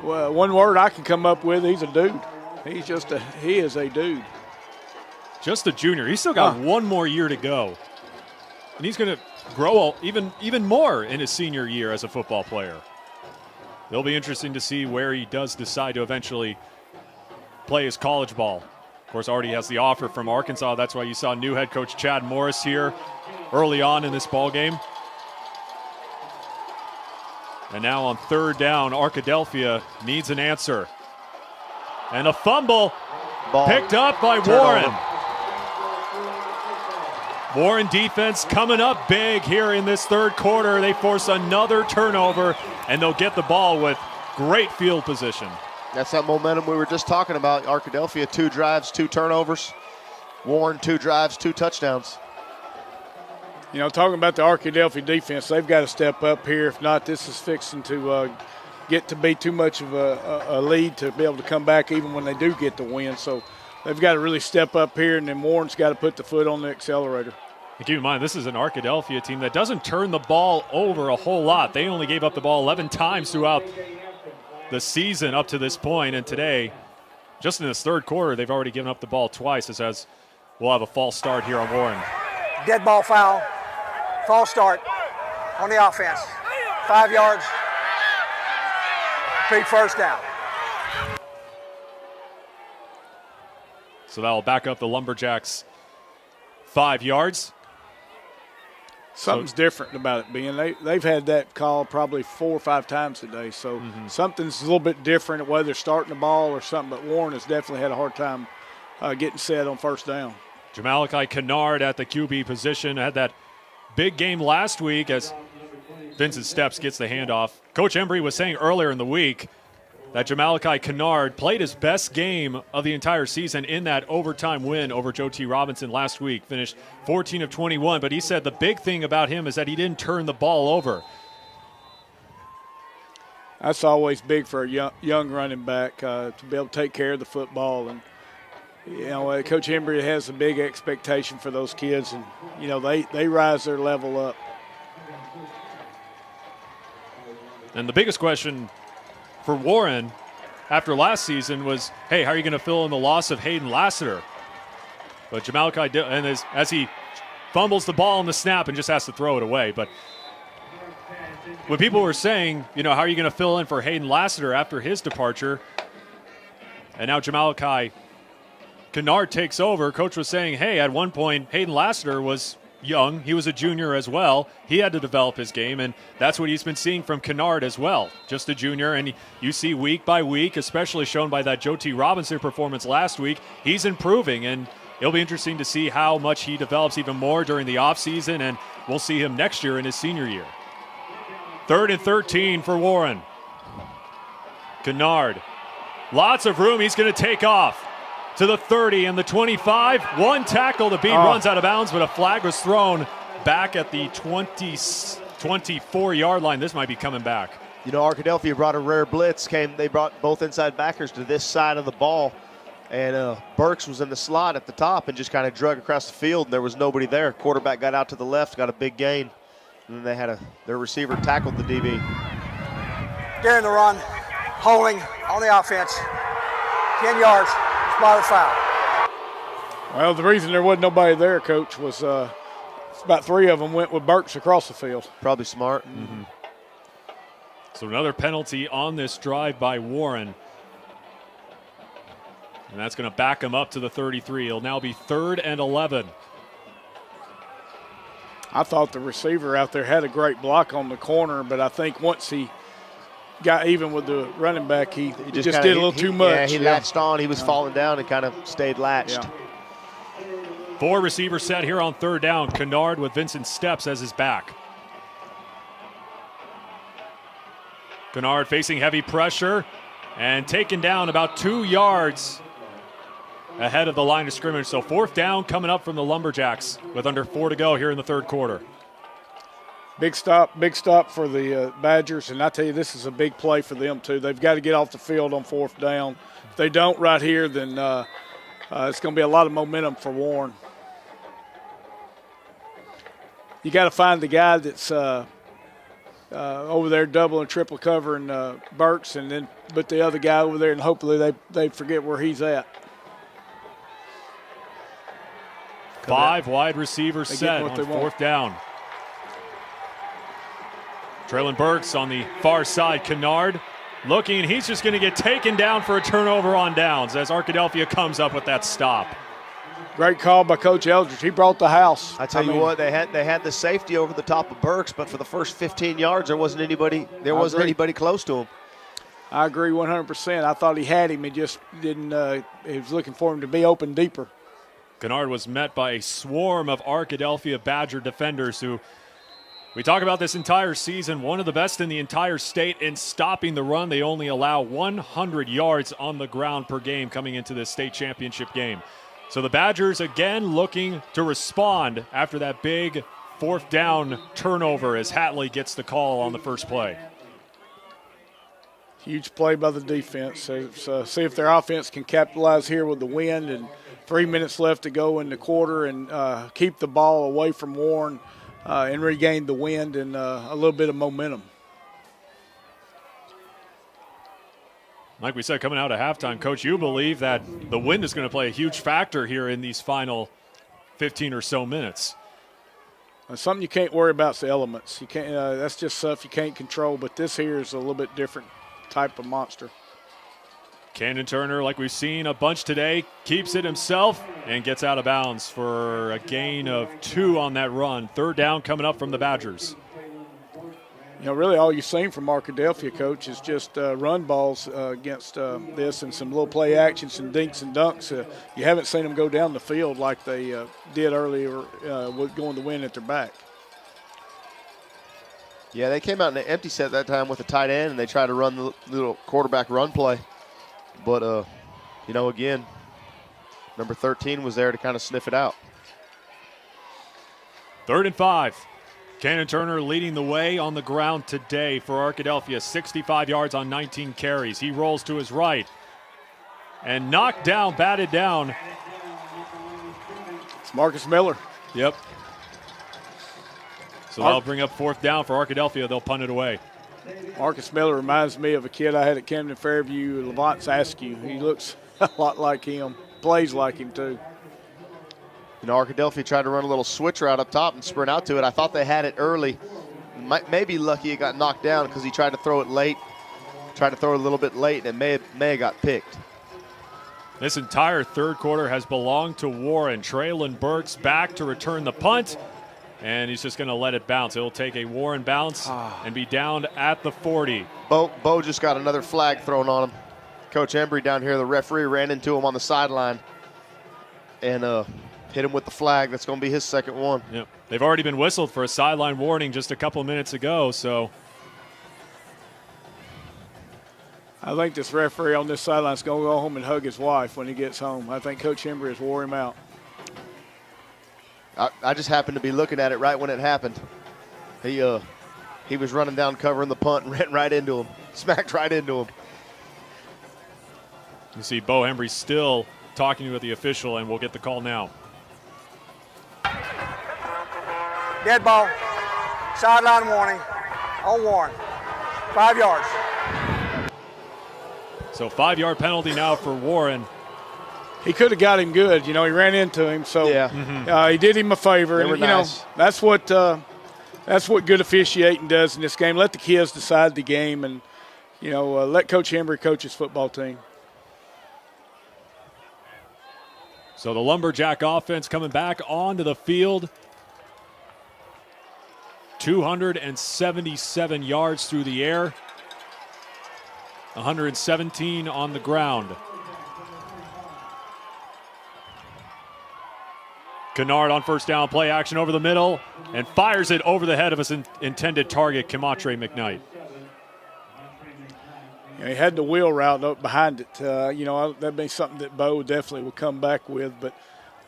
one word I can come up with. He's a dude. He is a dude.
Just a junior. He's still got one more year to go. And he's going to grow even more in his senior year as a football player. It'll be interesting to see where he does decide to eventually play his college ball. Of course, already has the offer from Arkansas. That's why you saw new head coach Chad Morris here early on in this ball game. And now on 3rd down, Arkadelphia needs an answer. And a fumble picked up by Warren. Warren defense coming up big here in this 3rd quarter. They force another turnover, and they'll get the ball with great field position.
That's that momentum we were just talking about. Arkadelphia, 2 drives, 2 turnovers. Warren, 2 drives, 2 touchdowns.
Talking about the Arkadelphia defense, they've got to step up here. If not, this is fixing to get to be too much of a lead to be able to come back even when they do get the win. So they've got to really step up here, and then Warren's got to put the foot on the accelerator.
And keep in mind, this is an Arkadelphia team that doesn't turn the ball over a whole lot. They only gave up the ball 11 times throughout the season up to this point. And today, just in this 3rd quarter, they've already given up the ball twice. As we'll have a false start here on Warren.
Dead ball foul. False start on the offense. 5 yards. Big first down.
So that'll back up the Lumberjacks 5 yards.
Something's different about it, being they've had that call probably 4 or 5 times today. So something's a little bit different, whether they're starting the ball or something. But Warren has definitely had a hard time getting set on first down.
Jamalachi Kennard at the QB position had that big game last week as Vincent Steps gets the handoff. Coach Embry was saying earlier in the week that Jamalachi Kennard played his best game of the entire season in that overtime win over Joe T. Robinson last week. Finished 14 of 21, but he said the big thing about him is that he didn't turn the ball over.
That's always big for a young running back to be able to take care of the football. And, Coach Embry has a big expectation for those kids, and, they rise their level up.
And the biggest question for Warren after last season was, hey, how are you going to fill in the loss of Hayden Lassiter? But Jamalachi, and as he fumbles the ball on the snap and just has to throw it away. But when people were saying, how are you going to fill in for Hayden Lassiter after his departure? And now Jamalachi Kennard takes over. Coach was saying, hey, at one point, Hayden Lassiter was young. He was a junior as well. He had to develop his game, and that's what he's been seeing from Kennard as well. Just a junior, and you see week by week, especially shown by that Joe T. Robinson performance last week, he's improving, and it'll be interesting to see how much he develops even more during the offseason, and we'll see him next year in his senior year. 3rd and 13 for Warren. Kennard, lots of room. He's going to take off to the 30 and the 25. One tackle. The beat runs out of bounds, but a flag was thrown back at the 24-yard line. This might be coming back.
Arkadelphia brought a rare blitz. They brought both inside backers to this side of the ball, and Burks was in the slot at the top and just kind of drug across the field, and there was nobody there. Quarterback got out to the left, got a big gain, and then they had their receiver tackled the DB.
During the run, holding on the offense, 10 yards. Spotted foul.
Well, the reason there wasn't nobody there, Coach, was about 3 of them went with Burks across the field.
Probably smart.
So another penalty on this drive by Warren. And that's going to back him up to the 33. It'll now be 3rd and 11.
I thought the receiver out there had a great block on the corner, but I think once he got even with the running back, he just did a little too much.
Yeah, he latched on. He was falling down and kind of stayed latched.
Yeah.
4 receiver set here on 3rd down. Kennard with Vincent Steps as his back. Kennard facing heavy pressure and taken down about 2 yards ahead of the line of scrimmage. So 4th down coming up from the Lumberjacks with under 4 to go here in the 3rd quarter.
Big stop for the Badgers, and I tell you, this is a big play for them too. They've got to get off the field on 4th down. If they don't right here, then it's going to be a lot of momentum for Warren. You got to find the guy that's over there double and triple covering Burks, and then put the other guy over there, and hopefully they forget where he's at.
5 wide receivers set on 4th down. Traylon Burks on the far side. Kennard looking, he's just going to get taken down for a turnover on downs as Arkadelphia comes up with that stop.
Great call by Coach Eldridge. He brought the house.
I tell you what, they had the safety over the top of Burks, but for the first 15 yards, there wasn't anybody close to him.
I agree 100%. I thought he had him. He just didn't. He was looking for him to be open deeper.
Kennard was met by a swarm of Arkadelphia Badger defenders who, we talk about this entire season, one of the best in the entire state in stopping the run. They only allow 100 yards on the ground per game coming into this state championship game. So the Badgers again looking to respond after that big 4th down turnover as Hatley gets the call on the first play.
Huge play by the defense. So see if their offense can capitalize here with the wind and 3 minutes left to go in the quarter and keep the ball away from Warren. And regain the wind and a little bit of momentum.
Like we said, coming out of halftime, Coach, you believe that the wind is going to play a huge factor here in these final 15 or so minutes.
Something you can't worry about is the elements. You can't. That's just stuff you can't control. But this here is a little bit different type of monster.
Cannon Turner, like we've seen a bunch today, keeps it himself and gets out of bounds for a gain of 2 on that run. Third down coming up from the Badgers.
You know, really all you've seen from Arkadelphia, Coach, is just run balls against this and some little play action, some dinks and dunks. You haven't seen them go down the field like they did earlier with going to win at their back.
Yeah, they came out in an empty set that time with a tight end, and they tried to run the little quarterback run play. But, you know, again, number 13 was there to kind of sniff it out.
3rd and 5. Cannon Turner leading the way on the ground today for Arkadelphia. 65 yards on 19 carries. He rolls to his right and knocked down, batted down.
It's Marcus Miller.
Yep. So that'll bring up 4th down for Arkadelphia. They'll punt it away.
Marcus Miller reminds me of a kid I had at Camden Fairview, Levant Saskew. He looks a lot like him, plays like him too.
You know, Arkadelphia tried to run a little switch route up top and sprint out to it. I thought they had it early. Maybe lucky it got knocked down because he tried to throw it late, tried to throw it a little bit late, and it may have got picked.
This entire third quarter has belonged to Warren. Traylon Burks back to return the punt, and he's just going to let it bounce. It'll take a Warren bounce and be down at the 40.
Bo just got another flag thrown on him. Coach Embry down here, the referee, ran into him on the sideline and hit him with the flag. That's going to be his second one.
Yep. They've already been whistled for a sideline warning just a couple of minutes ago, so.
I think this referee on this sideline is going to go home and hug his wife when he gets home. I think Coach Embry has wore him out.
I just happened to be looking at it right when it happened. He was running down covering the punt and ran right into him, smacked right into him.
You see Bo Embry still talking with the official, and we'll get the call now.
Dead ball. Sideline warning. On Warren. 5 yards.
So 5-yard penalty now for Warren.
He could have got him good. You know, he ran into him, so he did him a favor.
They were nice.
Know, that's what good officiating does in this game. Let the kids decide the game, and you know, let Coach Embry coach his football team.
So the Lumberjack offense coming back onto the field. 277 yards through the air. 117 on the ground. Kennard on first down, play action over the middle, and fires it over the head of his intended target, Kimatre McKnight.
You know, he had the wheel route up behind it. You know, that'd be something that Bo definitely will come back with. But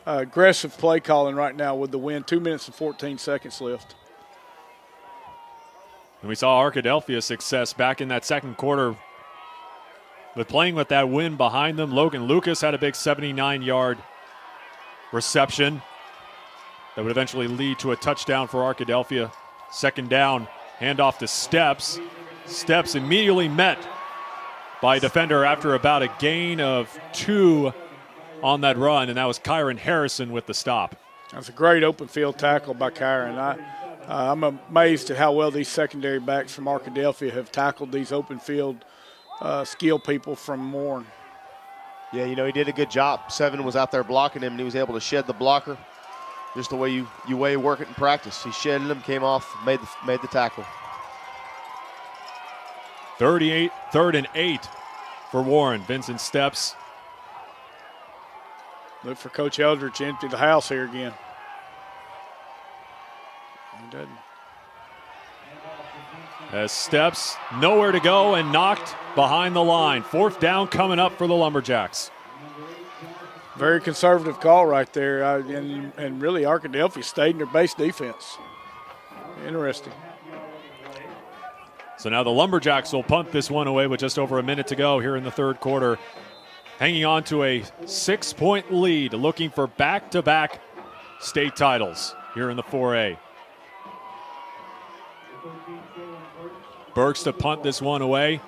aggressive play calling right now with the win. 2 minutes and 14 seconds left.
And we saw Arkadelphia success back in that second quarter with playing with that wind behind them. Logan Lucas had a big 79-yard reception that would eventually lead to a touchdown for Arkadelphia. Second down, handoff to Steps. Steps immediately met by a defender after about a gain of 2 on that run, and that was Kyron Harrison with the stop.
That's a great open field tackle by Kyron. I'm amazed at how well these secondary backs from Arkadelphia have tackled these open field skill people from Warren.
Yeah, you know, he did a good job. Seven was out there blocking him, and he was able to shed the blocker just the way you work it in practice. He shedded him, came off, made the tackle.
3rd and 8 for Warren. Vincent Steps.
Look for Coach Eldridge to empty the house here again. He doesn't.
As Steps nowhere to go and knocked behind the line. 4th down coming up for the Lumberjacks.
Very conservative call right there. And really Arkadelphia stayed in their base defense. Interesting.
So now the Lumberjacks will punt this one away with just over a minute to go here in the third quarter. Hanging on to a 6-point lead, looking for back-to-back state titles here in the 4A. Burks to punt this one away.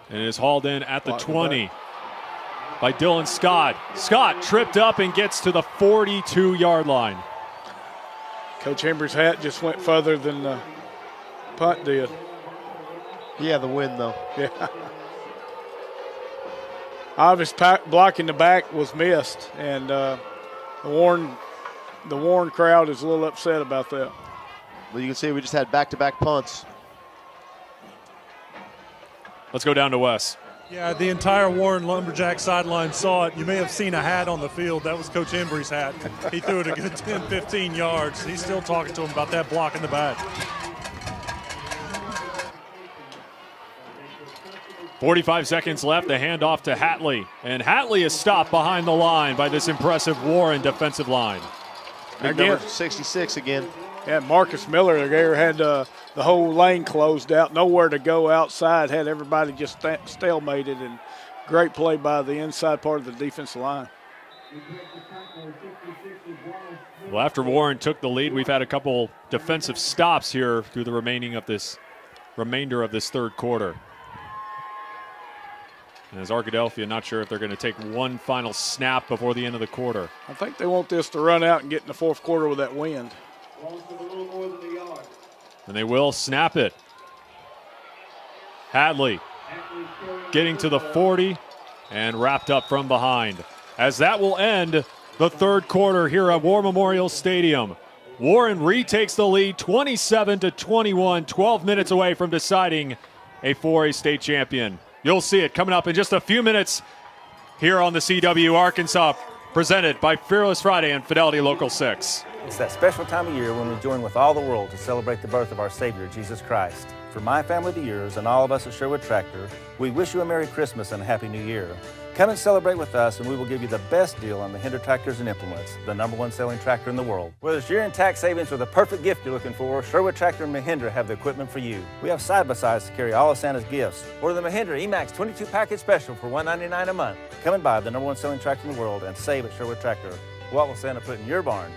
And it is hauled in at the 20 by Dylan Scott. Scott tripped up and gets to the 42-yard line.
Coach Embry's hat just went further than the punt did.
He had the win, though.
Yeah. obvious blocking the back was missed, and the Warren crowd is a little upset about that.
Well, you can see we just had back-to-back punts.
Let's go down to Wes.
Yeah, the entire Warren Lumberjack sideline saw it. You may have seen a hat on the field. That was Coach Embry's hat. He threw it a good 10, 15 yards. He's still talking to him about that block in the back.
45 seconds left, the handoff to Hatley. And Hatley is stopped behind the line by this impressive Warren defensive line.
Big number 66 again.
Yeah, Marcus Miller there had the whole lane closed out, nowhere to go outside, had everybody just stalemated, and great play by the inside part of the defensive line.
Well, after Warren took the lead, we've had a couple defensive stops here through the remainder of this third quarter. And as Arkadelphia, not sure if they're going to take one final snap before the end of the quarter.
I think they want this to run out and get in the fourth quarter with that wind.
And they will snap it. Hadley getting to the 40 and wrapped up from behind. As that will end the third quarter here at War Memorial Stadium. Warren retakes the lead 27-21, 12 minutes away from deciding a 4A state champion. You'll see it coming up in just a few minutes here on the CW Arkansas, presented by Fearless Friday and Fidelity Local 6.
It's that special time of year when we join with all the world to celebrate the birth of our Savior, Jesus Christ. For my family to yours and all of us at Sherwood Tractor, we wish you a Merry Christmas and a Happy New Year. Come and celebrate with us, and we will give you the best deal on Mahindra tractors and implements, the #1 selling tractor in the world. Whether it's year-end tax savings or the perfect gift you're looking for, Sherwood Tractor and Mahindra have the equipment for you. We have side-by-sides to carry all of Santa's gifts, or the Mahindra EMAX 22 package special for $199 a month. Come and buy the #1 selling tractor in the world and save at Sherwood Tractor. What will Santa put in your barn?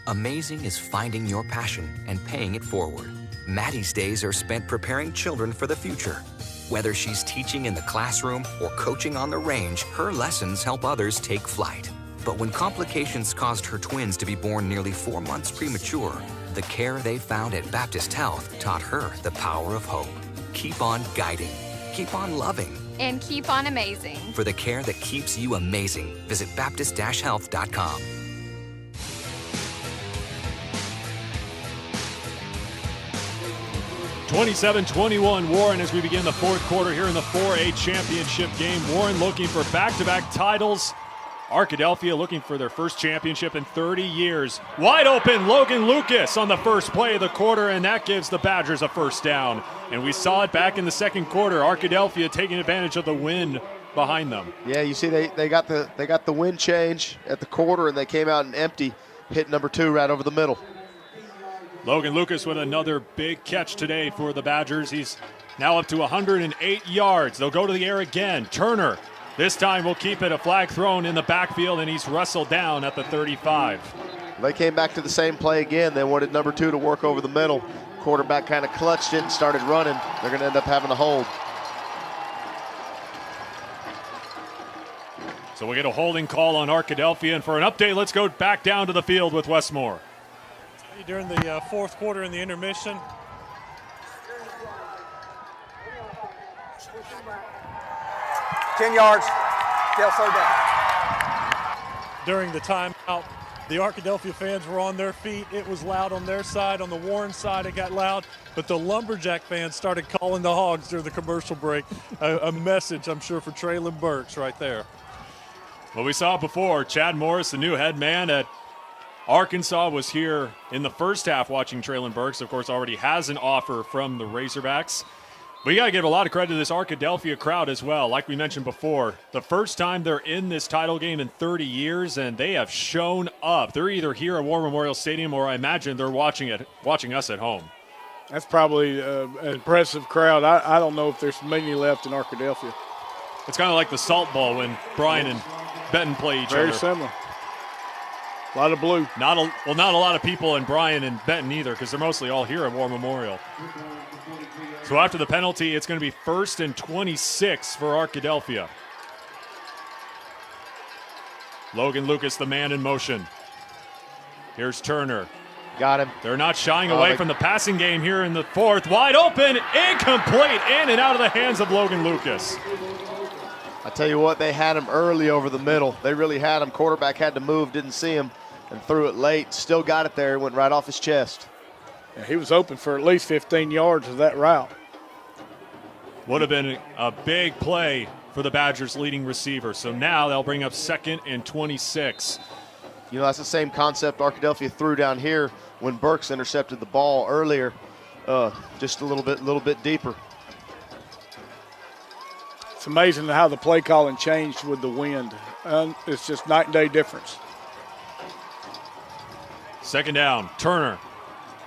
Amazing is finding your passion and paying it forward. Maddie's days are spent preparing children for the future. Whether she's teaching in the classroom or coaching on the range, her lessons help others take flight. But when complications caused her twins to be born nearly 4 months premature, the care they found at Baptist Health taught her the power of hope. Keep on guiding, keep on loving,
and keep on amazing.
For the care that keeps you amazing, visit Baptist-Health.com.
(27-21) Warren as we begin the fourth quarter here in the 4A championship game. Warren looking for back-to-back titles. Arkadelphia looking for their first championship in 30 years. Wide open, Logan Lucas on the first play of the quarter, and that gives the Badgers a first down. And we saw it back in the second quarter. Arkadelphia taking advantage of the wind behind them.
Yeah, you see they got the wind change at the quarter, and they came out and empty, hit number 2 right over the middle.
Logan Lucas with another big catch today for the Badgers. He's now up to 108 yards. They'll go to the air again. Turner, this time will keep it. A flag thrown in the backfield, and he's wrestled down at the 35.
They came back to the same play again. They wanted number 2 to work over the middle. Quarterback kind of clutched it and started running. They're going to end up having a hold.
So we'll get a holding call on Arkadelphia. And for an update, let's go back down to the field with Wes Moore.
During the fourth quarter in the intermission.
$10 yards, still third down.
During the timeout, the Arkadelphia fans were on their feet. It was loud on their side. On the Warren side, it got loud. But the Lumberjack fans started calling the Hogs during the commercial break. A message, I'm sure, for Traylon Burks right there.
Well, we saw it before. Chad Morris, the new head man at Arkansas, was here in the first half watching Traylon Burks. Of course, already has an offer from the Razorbacks. But you got to give a lot of credit to this Arkadelphia crowd as well. Like we mentioned before, the first time they're in this title game in 30 years, and they have shown up. They're either here at War Memorial Stadium, or I imagine they're watching us at home.
That's probably an impressive crowd. I don't know if there's many left in Arkadelphia.
It's kind of like the Salt Bowl when Bryan and Benton play each other.
Very similar. A lot of blue.
Not a lot of people in Bryan and Benton either, because they're mostly all here at War Memorial. So after the penalty, it's going to be 1st and 26 for Arkadelphia. Logan Lucas, the man in motion. Here's Turner.
Got him.
They're not shying away from the passing game here in the fourth. Wide open, incomplete, in and out of the hands of Logan Lucas.
I tell you what, they had him early over the middle. They really had him. Quarterback had to move, didn't see him, and threw it late. Still got it there. Went right off his chest.
Yeah, he was open for at least 15 yards of that route.
Would have been a big play for the Badgers' leading receiver. So now they'll bring up 2nd and 26.
You know, that's the same concept Arkadelphia threw down here when Burks intercepted the ball earlier, just a little bit deeper.
It's amazing how the play calling changed with the wind. It's just night and day difference.
2nd down, Turner.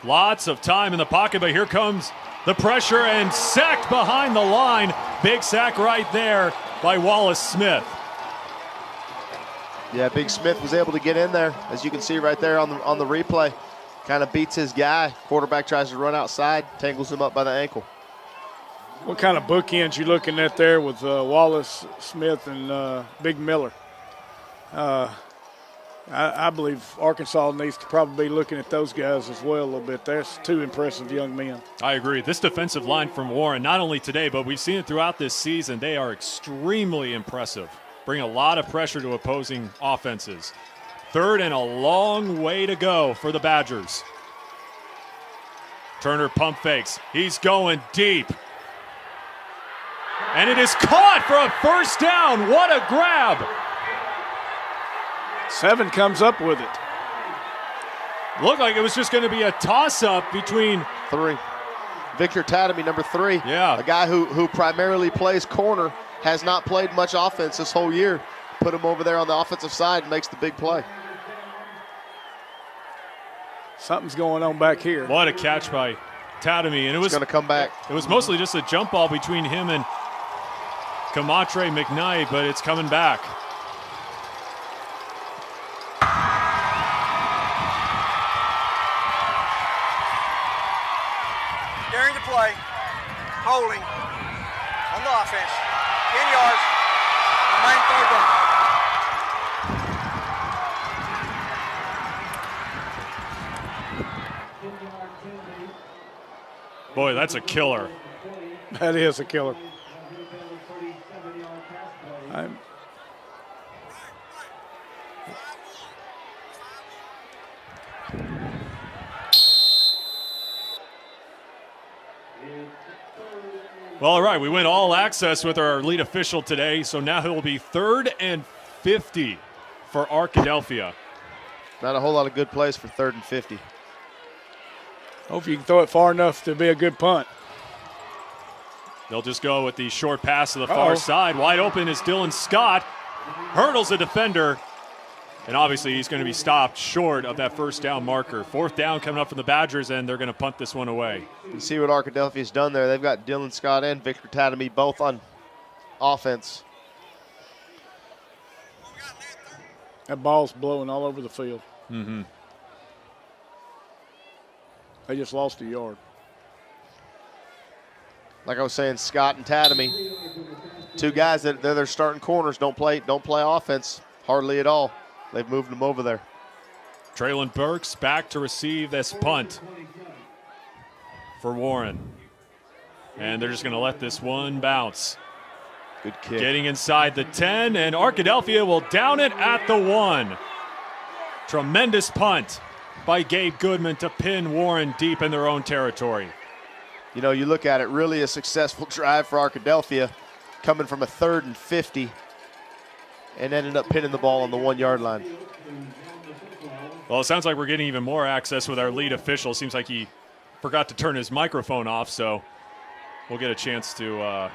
Lots of time in the pocket, but here comes the pressure and sacked behind the line. Big sack right there by Wallace Smith.
Yeah, Big Smith was able to get in there, as you can see right there on the replay. Kind of beats his guy. Quarterback tries to run outside, tangles him up by the ankle.
What kind of bookends you looking at there with Wallace Smith and Big Miller? I believe Arkansas needs to probably be looking at those guys as well a little bit. There's 2 impressive young men.
I agree. This defensive line from Warren, not only today, but we've seen it throughout this season, they are extremely impressive. Bring a lot of pressure to opposing offenses. 3rd and a long way to go for the Badgers. Turner pump fakes. He's going deep. And it is caught for a 1st down. What a grab.
7 comes up with it.
Looked like it was just going to be a toss-up between
3. Victor Tatamy, number 3.
Yeah.
A guy who primarily plays corner, has not played much offense this whole year. Put him over there on the offensive side and makes the big play.
Something's going on back here.
What a catch by Tatamy. And it was
going to come back.
It was mostly just a jump ball between him and Kamatre McKnight, but it's coming back.
During the play, holding on the offense, 10 yards, remain 3rd down.
Boy, that's a killer.
That is a killer.
Well, all right, we went all access with our lead official today, so now it will be 3rd and 50 for Arkadelphia.
Not a whole lot of good plays for 3rd and 50.
Hope you can throw it far enough to be a good punt.
They'll just go with the short pass to the far side. Wide open is Dylan Scott. Hurdles a defender. And obviously he's going to be stopped short of that 1st down marker. 4th down coming up from the Badgers, and they're going to punt this one away.
You see what Arkadelphia's done there. They've got Dylan Scott and Victor Tatamy both on offense.
That ball's blowing all over the field.
Mm-hmm.
They just lost a yard.
Like I was saying, Scott and Tatamy, 2 guys that they're their starting corners, don't play offense hardly at all. They've moved them over there.
Traylon Burks back to receive this punt for Warren. And they're just going to let this one bounce.
Good kick.
Getting inside the 10, and Arkadelphia will down it at the 1. Tremendous punt by Gabe Goodman to pin Warren deep in their own territory.
You know, you look at it, really a successful drive for Arkadelphia, coming from a 3rd and 50. And ended up pinning the ball on the 1 yard line.
Well, it sounds like we're getting even more access with our lead official. Seems like he forgot to turn his microphone off, so we'll get a chance to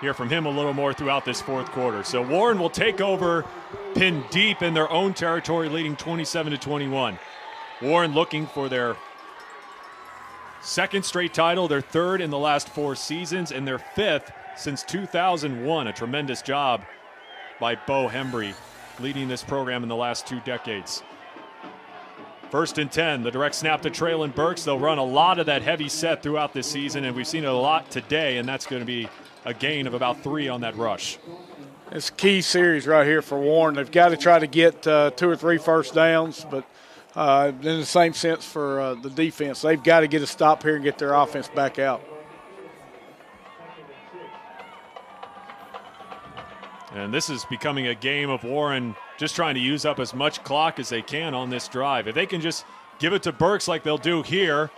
hear from him a little more throughout this 4th quarter. So Warren will take over, pinned deep in their own territory, leading 27-21. Warren looking for their 2nd straight title, their 3rd in the last 4 seasons, and their 5th since 2001. A tremendous job by Bo Embry, leading this program in the last 2 decades. 1st and 10, the direct snap to Traylon Burks. They'll run a lot of that heavy set throughout this season, and we've seen it a lot today, and that's going to be a gain of about 3 on that rush.
It's a key series right here for Warren. They've got to try to get 2 or 3 first downs, but in the same sense for the defense, they've got to get a stop here and get their offense back out.
And this is becoming a game of Warren just trying to use up as much clock as they can on this drive. If they can just give it to Burks like they'll do here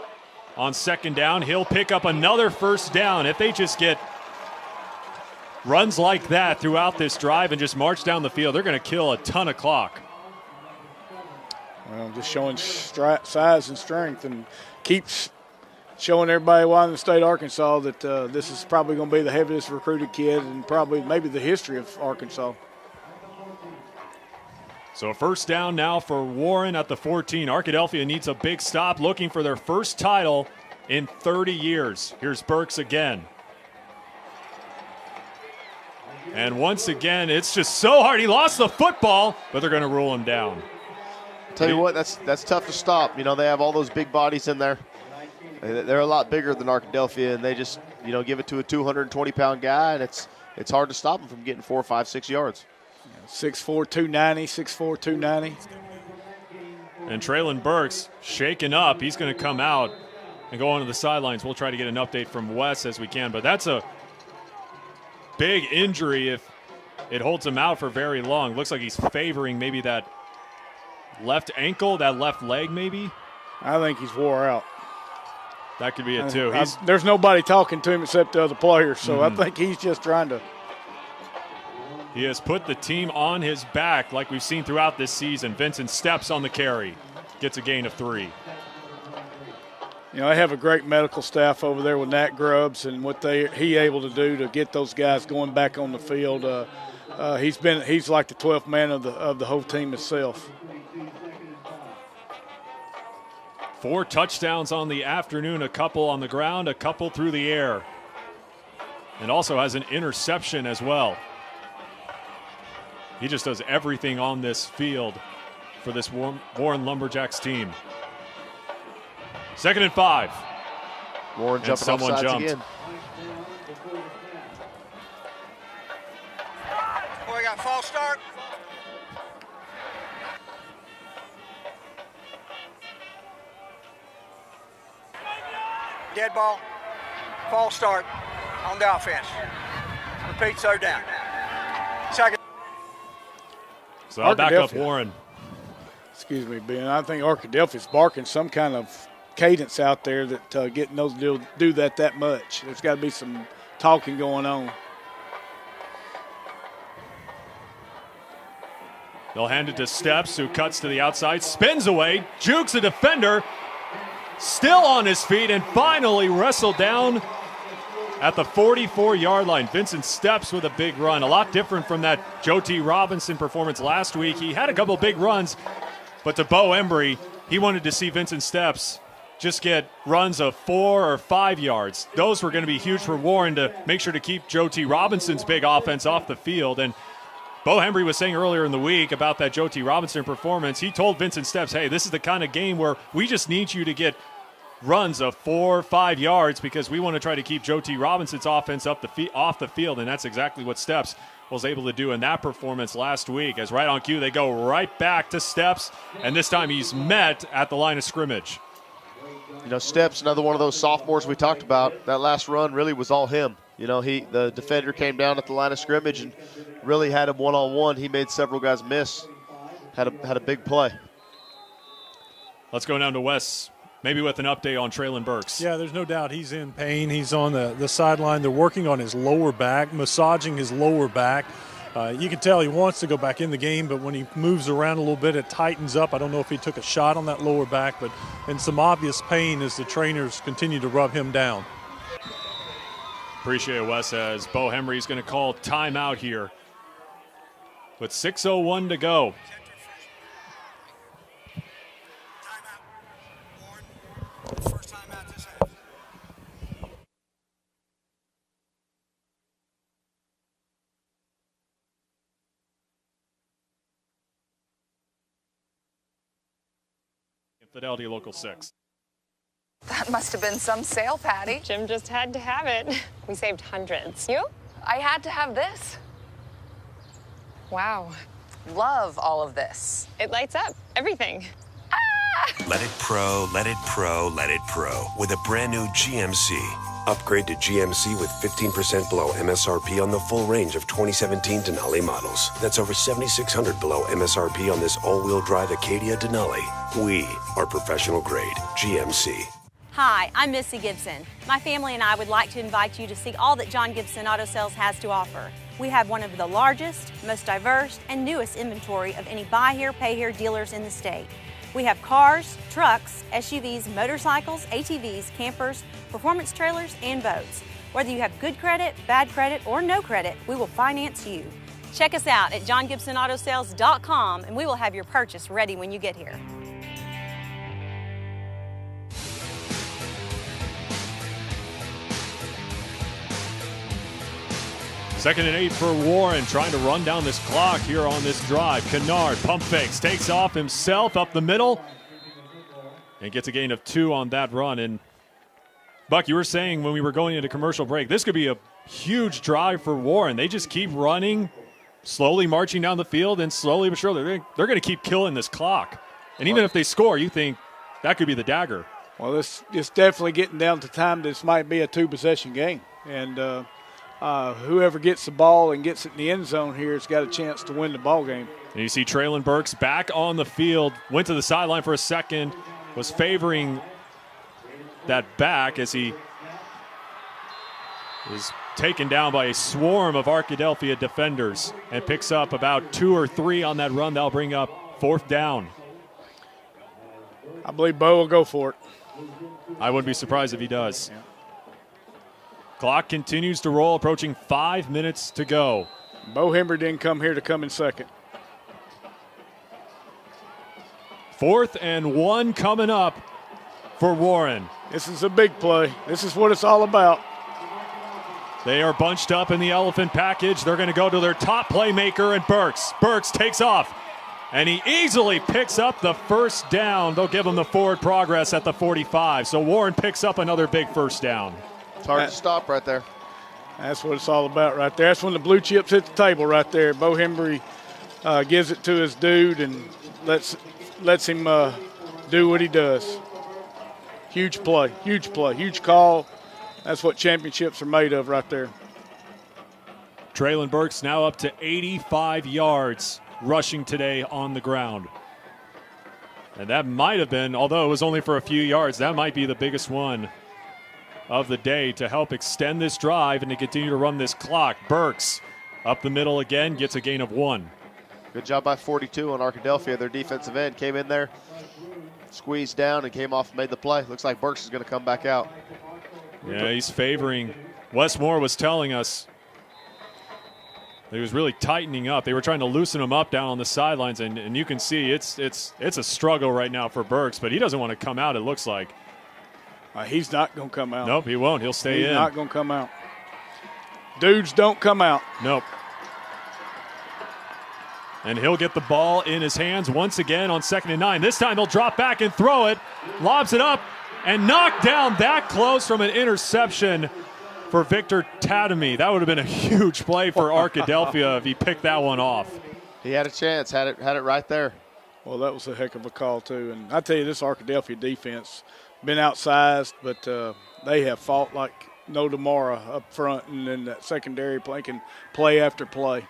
on second down, he'll pick up another first down. If they just get runs like that throughout this drive and just march down the field, they're going to kill a ton of clock.
Well, just showing size and strength, and keeps showing everybody why in the state of Arkansas that this is probably going to be the heaviest recruited kid and probably maybe the history of Arkansas.
So a first down now for Warren at the 14. Arkadelphia needs a big stop, looking for their first title in 30 years. Here's Burks again. And once again, it's just so hard. He lost the football, but they're going to rule him down.
Tell you what, that's tough to stop. You know, they have all those big bodies in there. They're a lot bigger than Arkadelphia, and they just, give it to a 220-pound guy, and it's hard to stop him from getting 4, 5, 6 yards.
6'4", 290, 6'4", 290.
And Traylon Burks shaken up. He's going to come out and go onto the sidelines. We'll try to get an update from Wes as we can, but that's a big injury if it holds him out for very long. Looks like he's favoring maybe that left ankle, that left leg maybe.
I think he's wore out.
That could be it too.
There's nobody talking to him except the other players, so I think he's just trying to.
He has put the team on his back like we've seen throughout this season. Vincent Steps on the carry, gets a gain of 3.
They have a great medical staff over there with Nat Grubbs and what he able to do to get those guys going back on the field. He's like the 12th man of the whole team itself.
4 touchdowns on the afternoon, a couple on the ground, a couple through the air. And also has an interception as well. He just does everything on this field for this Warren Lumberjacks team. 2nd and 5.
Warren jumping off sides again.
Oh, we got false start. Dead ball, false start on the offense. Repeat, third down. Second.
So I'll back up Warren.
Excuse me, Ben. I think Arkadelphia's barking some kind of cadence out there that getting those to do that much. There's got to be some talking going on.
They'll hand it to Steps, who cuts to the outside, spins away, jukes a defender, still on his feet, and finally wrestled down at the 44-yard line. Vincent Steps with a big run. A lot different from that Joe T. Robinson performance last week. He had a couple big runs, but to Bo Embry, he wanted to see Vincent Steps just get runs of 4 or 5 yards. Those were going to be huge for Warren to make sure to keep Joe T. Robinson's big offense off the field. And Bo Embry was saying earlier in the week about that Joe T. Robinson performance. He told Vincent Steps, hey, this is the kind of game where we just need you to get runs of 4 or 5 yards because we want to try to keep Joe T. Robinson's offense off the field, and that's exactly what Steps was able to do in that performance last week. As right on cue, they go right back to Steps, and this time he's met at the line of scrimmage.
Steps, another one of those sophomores we talked about. That last run really was all him. The defender came down at the line of scrimmage and really had him one-on-one. He made several guys miss. Had a big play.
Let's go down to Wes, maybe with an update on Traylon Burks.
Yeah, there's no doubt he's in pain. He's on the sideline. They're working on his lower back, massaging his lower back. You can tell he wants to go back in the game, but when he moves around a little bit, it tightens up. I don't know if he took a shot on that lower back, but in some obvious pain as the trainers continue to rub him down.
Appreciate it, Wes, as Bo Embry is going to call timeout here with 6:01 to go. Fidelity Local 6.
That must have been some sale, Patty.
Jim just had to have it. We saved hundreds.
You? I had to have this.
Wow.
Love all of this.
It lights up everything.
Let it pro, let it pro, let it pro with a brand new GMC.
Upgrade to GMC with 15% below MSRP on the full range of 2017 Denali models. That's over $7,600 below MSRP on this all-wheel drive Acadia Denali. We are professional grade GMC.
Hi, I'm Missy Gibson. My family and I would like to invite you to see all that John Gibson Auto Sales has to offer. We have one of the largest, most diverse, and newest inventory of any buy here, pay here dealers in the state. We have cars, trucks, SUVs, motorcycles, ATVs, campers, performance trailers, and boats. Whether you have good credit, bad credit, or no credit, we will finance you. Check us out at johngibsonautosales.com and we will have your purchase ready when you get here.
Second and 8 for Warren, trying to run down this clock here on this drive. Kennard pump fakes, takes off himself up the middle, and gets a gain of 2 on that run. And Buck, you were saying when we were going into commercial break, this could be a huge drive for Warren. They just keep running, slowly marching down the field, and slowly but surely they're going to keep killing this clock. And even if they score, you think that could be the dagger.
Well, it's definitely getting down to time. This might be a 2-possession game. And whoever gets the ball and gets it in the end zone here has got a chance to win the ball game.
And you see Traylon Burks back on the field, went to the sideline for a second, was favoring that back as he is taken down by a swarm of Arkadelphia defenders and picks up about 2 or 3 on that run. That'll bring up 4th down.
I believe Bo will go for it.
I wouldn't be surprised if he does. Yeah. Clock continues to roll, approaching 5 minutes to go.
Bo Embry didn't come here to come in second.
4th and 1 coming up for Warren.
This is a big play. This is what it's all about.
They are bunched up in the elephant package. They're going to go to their top playmaker and Burks. Burks takes off, and he easily picks up the 1st down. They'll give him the forward progress at the 45. So Warren picks up another big 1st down.
It's hard to stop right there.
That's what it's all about right there. That's when the blue chips hit the table right there. Bo Embry gives it to his dude and lets him do what he does. Huge play, huge call. That's what championships are made of right there.
Traylon Burks now up to 85 yards rushing today on the ground. And that might have been, although it was only for a few yards, that might be the biggest one of the day to help extend this drive and to continue to run this clock. Burks up the middle again, gets a gain of 1.
Good job by 42 on Arkadelphia. Their defensive end came in there, squeezed down, and came off and made the play. Looks like Burks is going to come back out.
Yeah, he's favoring. Wes Moore was telling us he was really tightening up. They were trying to loosen him up down on the sidelines, and you can see it's a struggle right now for Burks, but he doesn't want to come out, it looks like.
He's not going to come out.
Nope, he won't. He'll stay in.
He's not going to come out. Dudes don't come out.
Nope. And he'll get the ball in his hands once again on 2nd and 9. This time he'll drop back and throw it, lobs it up, and knock down that close from an interception for Victor Tatamy. That would have been a huge play for Arkadelphia if he picked that one off.
He had a chance, had it right there.
Well, that was a heck of a call, too. And I tell you, this Arkadelphia defense been outsized, but they have fought like no tomorrow up front, and then that secondary play after play.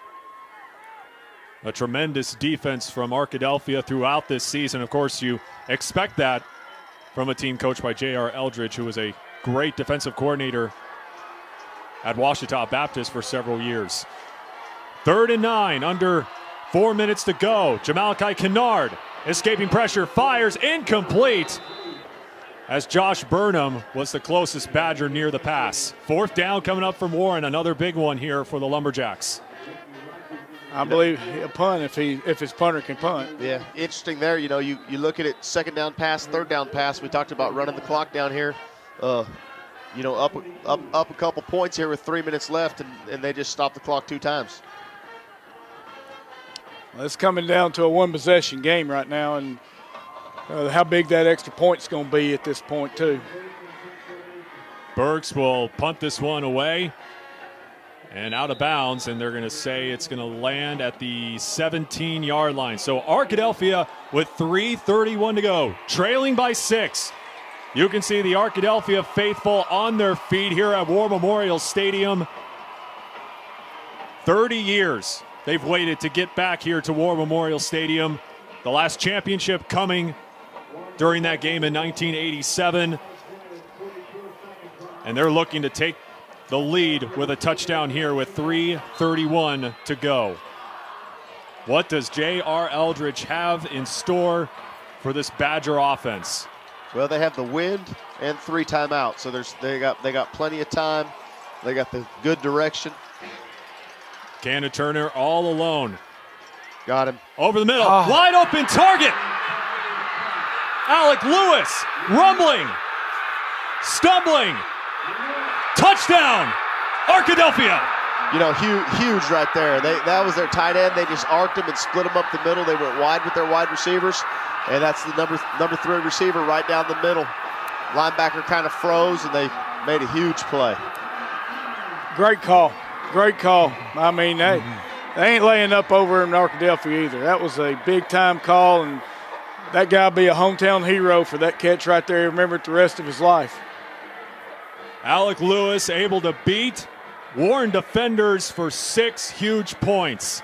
A tremendous defense from Arkadelphia throughout this season. Of course, you expect that from a team coached by JR Eldridge, who was a great defensive coordinator at Ouachita Baptist for several years. 3rd and 9, under 4 minutes to go. Jamalachi Kennard escaping pressure, fires, incomplete, as Josh Burnham was the closest Badger near the pass. 4th down coming up from Warren, another big one here for the Lumberjacks.
I believe a punt if his punter can punt.
Yeah, interesting there. You know, you look at it, 2nd down pass, 3rd down pass. We talked about running the clock down here. You know, up a couple points here with 3 minutes left, and they just stopped the clock 2 times.
Well, it's coming down to a 1-possession game right now, and how big that extra point's going to be at this point, too.
Burks will punt this one away and out of bounds, and they're going to say it's going to land at the 17-yard line. So Arkadelphia with 3:31 to go, trailing by 6. You can see the Arkadelphia faithful on their feet here at War Memorial Stadium. 30 years they've waited to get back here to War Memorial Stadium. The last championship coming during that game in 1987. And they're looking to take the lead with a touchdown here with 3:31 to go. What does JR Eldridge have in store for this Badger offense?
Well, they have the wind and 3 timeouts, so they got plenty of time. They got the good direction.
Cannon Turner all alone.
Got him.
Over the middle, wide open target. Alec Lewis, rumbling, stumbling. Touchdown, Arkadelphia.
You know, huge right there. That was their tight end. They just arced him and split him up the middle. They went wide with their wide receivers, and that's the number 3 receiver right down the middle. Linebacker kind of froze, and they made a huge play.
Great call. Great call. I mean, they ain't laying up over in Arkadelphia either. That was a big-time call, and that guy will be a hometown hero for that catch right there. Remember it the rest of his life.
Alec Lewis able to beat Warren defenders for 6 huge points.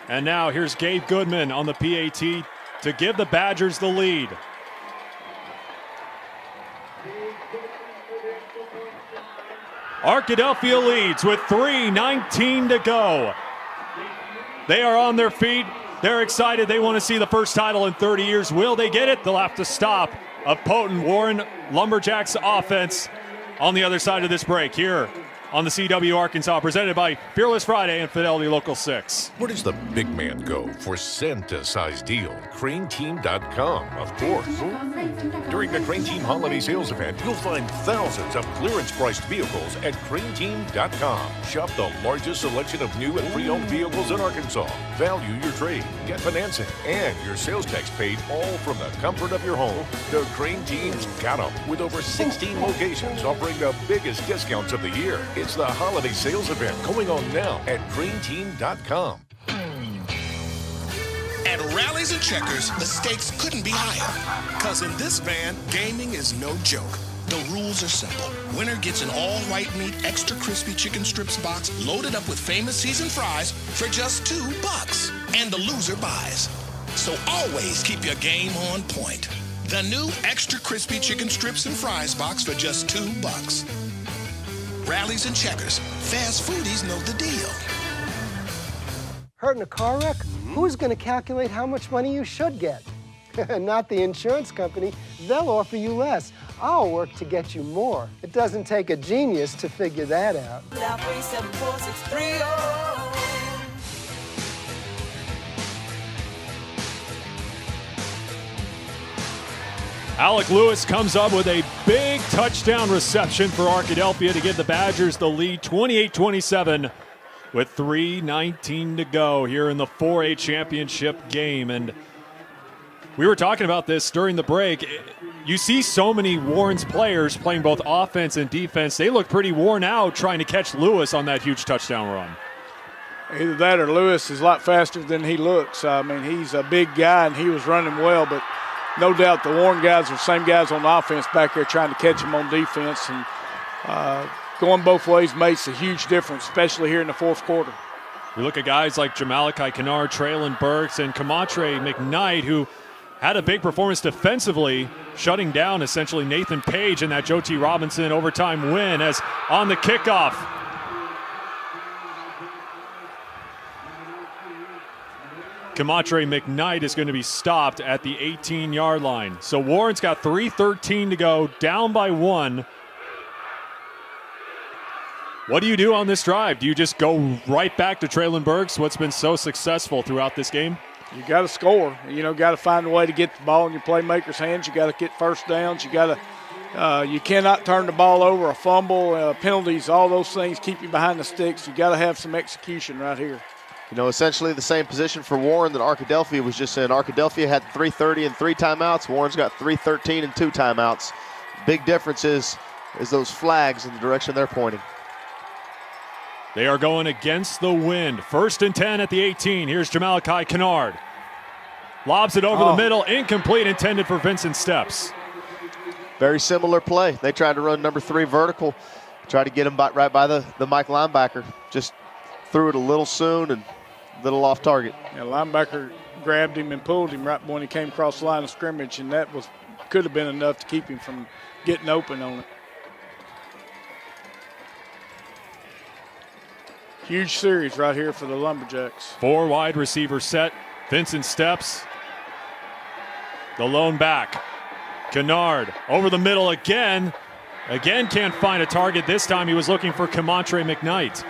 And now here's Gabe Goodman on the PAT to give the Badgers the lead. Arkadelphia leads with 3:19 to go. They are on their feet. They're excited. They want to see the first title in 30 years. Will they get it? They'll have to stop a potent Warren Lumberjacks offense on the other side of this break here on the CW Arkansas, presented by Fearless Friday and Fidelity Local 6.
Where does the big man go for Santa-sized deal? CraneTeam.com, of course. During the Crane Team Holiday Sales Event, you'll find thousands of clearance-priced vehicles at CraneTeam.com. Shop the largest selection of new and pre-owned vehicles in Arkansas. Value your trade, get financing, and your sales tax paid, all from the comfort of your home. The Crane Team's got 'em, with over 16 locations offering the biggest discounts of the year. It's the holiday sales event going on now at CraneTeam.com.
At Rallies and Checkers, the stakes couldn't be higher. Because in this van, gaming is no joke. The rules are simple. Winner gets an all-white meat, extra crispy chicken strips box loaded up with famous seasoned fries for just $2. And the loser buys. So always keep your game on point. The new extra crispy chicken strips and fries box for just $2. Rallies and Checkers. Fast foodies know the deal.
Hurt in a car wreck? Who's going to calculate how much money you should get? Not the insurance company. They'll offer you less. I'll work to get you more. It doesn't take a genius to figure that out.
Alec Lewis comes up with a big touchdown reception for Arkadelphia to give the Badgers the lead, 28-27, with 3:19 to go here in the 4A championship game. And we were talking about this during the break. You see so many Warren's players playing both offense and defense. They look pretty worn out trying to catch Lewis on that huge touchdown run.
Either that or Lewis is a lot faster than he looks. I mean, he's a big guy, and he was running well, but no doubt the Warren guys are the same guys on offense back there trying to catch him on defense. And going both ways makes a huge difference, especially here in the fourth quarter.
You look at guys like Jamalachi Kennard, Traylon Burks, and Kamatre McKnight, who had a big performance defensively, shutting down essentially Nathan Page in that Joe T. Robinson overtime win. As on the kickoff, Kamatre McKnight is going to be stopped at the 18-yard line. So Warren's got 3:13 to go, down by 1. What do you do on this drive? Do you just go right back to Traylon Burks, what's been so successful throughout this game?
You got to score. You know, got to find a way to get the ball in your playmakers' hands. You got to get first downs. You got to. You cannot turn the ball over, a fumble, penalties, all those things keep you behind the sticks. You got to have some execution right here.
You know, essentially the same position for Warren that Arkadelphia was just in. Arkadelphia had 3:30 and 3 timeouts. Warren's got 3:13 and 2 timeouts. Big difference is those flags in the direction they're pointing.
They are going against the wind. 1st and 10 at the 18. Here's Jamalachi Kennard. Lobs it over the middle. Incomplete, intended for Vincent Steps.
Very similar play. They tried to run number 3 vertical, tried to get him right by the Mike linebacker. Just threw it a little soon and a little off target.
Yeah, linebacker grabbed him and pulled him right when he came across the line of scrimmage, and that could have been enough to keep him from getting open on it. Huge series right here for the Lumberjacks.
4 wide receiver set. Vincent steps. The lone back. Kennard over the middle again. Again can't find a target. This time he was looking for Kemontre McKnight.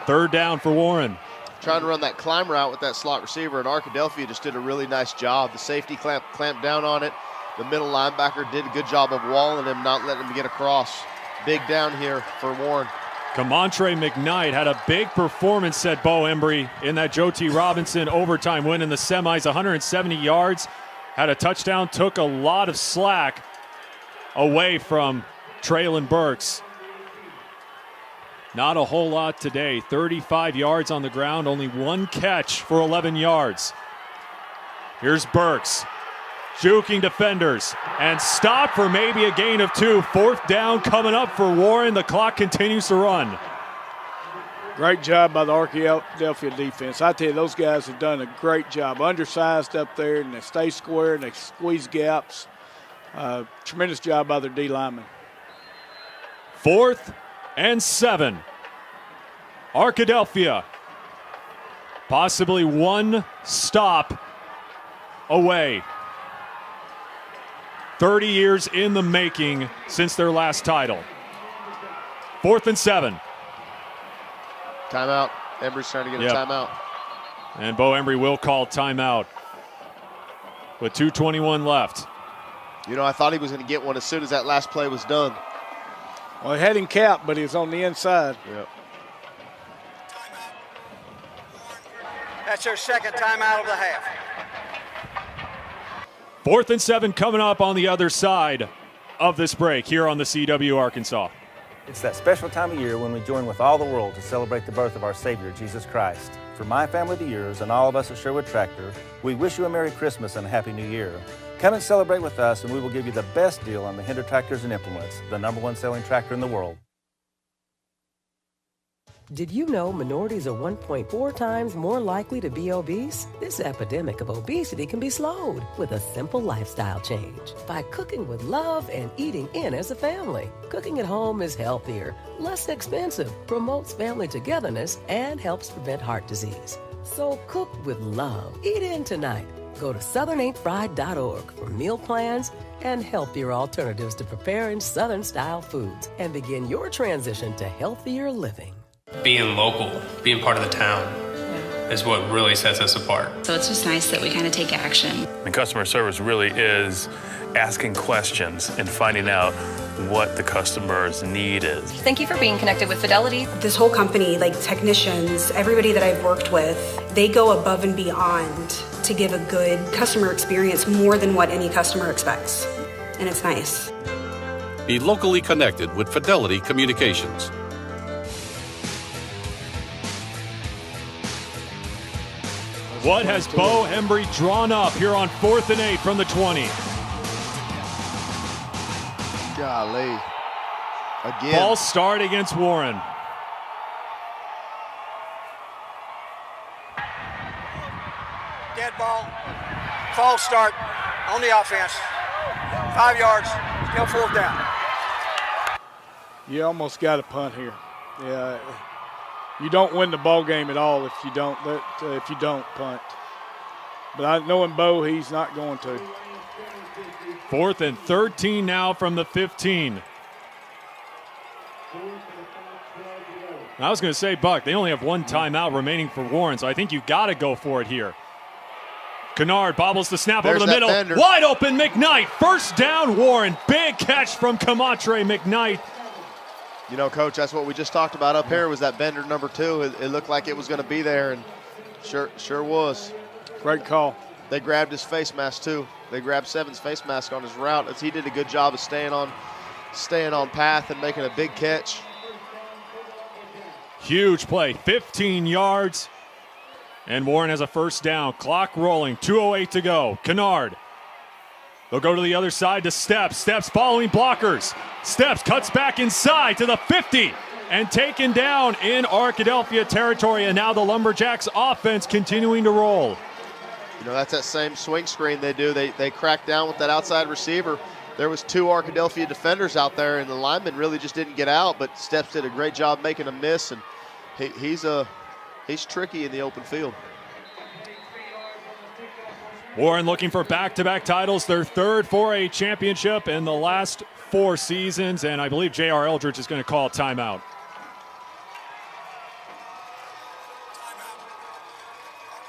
3rd down for Warren.
Trying to run that climb route with that slot receiver, and Arkadelphia just did a really nice job. The safety clamped down on it. The middle linebacker did a good job of walling him, not letting him get across. Big down here for Warren.
Kemontre McKnight had a big performance, said Bo Embry, in that Joe T. Robinson overtime win in the semis. 170 yards, had a touchdown, took a lot of slack away from Traylon Burks. Not a whole lot today. 35 yards on the ground, only 1 catch for 11 yards. Here's Burks, juking defenders, and stopped for maybe a gain of 2. 4th down coming up for Warren. The clock continues to run.
Great job by the Arkadelphia defense. I tell you, those guys have done a great job. Undersized up there, and they stay square, and they squeeze gaps. Tremendous job by their D linemen.
4th and 7. Arkadelphia possibly 1 stop away. 30 years in the making since their last title. 4th and 7.
Timeout. Embry's trying to get a timeout.
And Bo Embry will call timeout with 2:21 left.
You know, I thought he was going to get one as soon as that last play was done.
Well, he had him capped, but he was on the inside.
Yep.
That's their 2nd timeout of the half.
4th and 7 coming up on the other side of this break here on the CW Arkansas.
It's that special time of year when we join with all the world to celebrate the birth of our Savior, Jesus Christ. For my family to yours and all of us at Sherwood Tractor, we wish you a Merry Christmas and a Happy New Year. Come and celebrate with us, and we will give you the best deal on the Hinder tractors and implements, the #1 selling tractor in the world.
Did you know minorities are 1.4 times more likely to be obese? This epidemic of obesity can be slowed with a simple lifestyle change by cooking with love and eating in as a family. Cooking at home is healthier, less expensive, promotes family togetherness, and helps prevent heart disease. So cook with love. Eat in tonight. Go to southern8fried.org for meal plans and healthier alternatives to preparing Southern-style foods and begin your transition to healthier living.
Being local, being part of the town is what really sets us apart.
So it's just nice that we kind of take action.
And customer service really is asking questions and finding out what the customer's need is.
Thank you for being connected with Fidelity.
This whole company, like technicians, everybody that I've worked with, they go above and beyond to give a good customer experience more than what any customer expects. And it's nice.
Be locally connected with Fidelity Communications.
What has Bo Embry drawn up here on 4th and 8 from the 20?
Golly. Again.
False start against Warren.
Dead ball. False start on the offense. 5 yards. Still 4th down.
You almost got a punt here. Yeah. You don't win the ball game at all if you don't punt. But knowing Bo, he's not going to.
4th and 13 now from the 15. I was going to say, Buck, they only have 1 timeout remaining for Warren, so I think you got to go for it here. Kennard bobbles the snap over the middle.
Bender.
Wide open McKnight. 1st down, Warren. Big catch from Kemontre McKnight.
You know, Coach, that's what we just talked about up here was that bender number 2. It looked like it was going to be there, and sure was.
Great call.
They grabbed his face mask, too. They grabbed Seven's face mask on his route as he did a good job of staying on path and making a big catch.
Huge play, 15 yards. And Warren has a 1st down. Clock rolling, 2:08 to go. Kennard They'll go to the other side to Steps. Steps following blockers. Steps cuts back inside to the 50 and taken down in Arkadelphia territory. And now the Lumberjacks offense continuing to roll.
You know, that's that same swing screen they do. They crack down with that outside receiver. There was 2 Arkadelphia defenders out there, and the lineman really just didn't get out, but Steps did a great job making a miss, and he's tricky in the open field.
Warren looking for back-to-back titles, their third 4A championship in the last 4 seasons, and I believe JR Eldridge is going to call a timeout.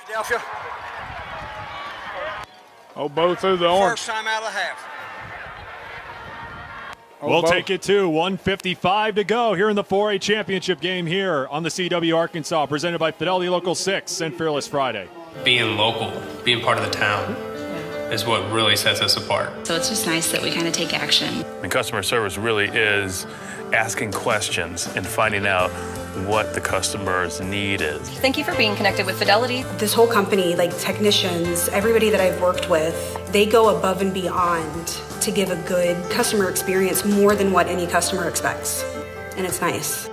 Arkadelphia.
Bo through the orange.
First time out of the half.
We'll take it to 1:55 to go here in the 4A championship game here on the CW Arkansas, presented by Fidelity Local 6 and Fearless Friday.
Being local, being part of the town is what really sets us apart.
So it's just nice that we kind of take action.
And customer service really is asking questions and finding out what the customer's need is.
Thank you for being connected with Fidelity.
This whole company, like technicians, everybody that I've worked with, they go above and beyond to give a good customer experience, more than what any customer expects. And it's nice.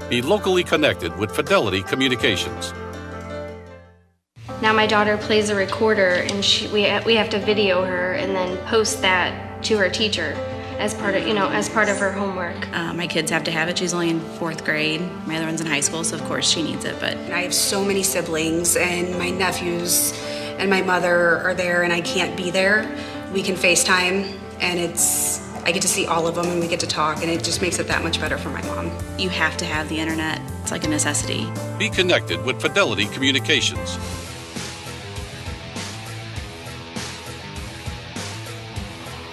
Be locally connected with Fidelity Communications.
Now my daughter plays a recorder, and we have to video her and then post that to her teacher as part of her homework.
My kids have to have it. She's only in 4th grade. My other one's in high school, so of course she needs it. But
I have so many siblings, and my nephews and my mother are there, and I can't be there. We can FaceTime, and I get to see all of them, and we get to talk, and it just makes it that much better for my mom.
you have to have the internet. It's like a necessity.
Be connected with Fidelity Communications.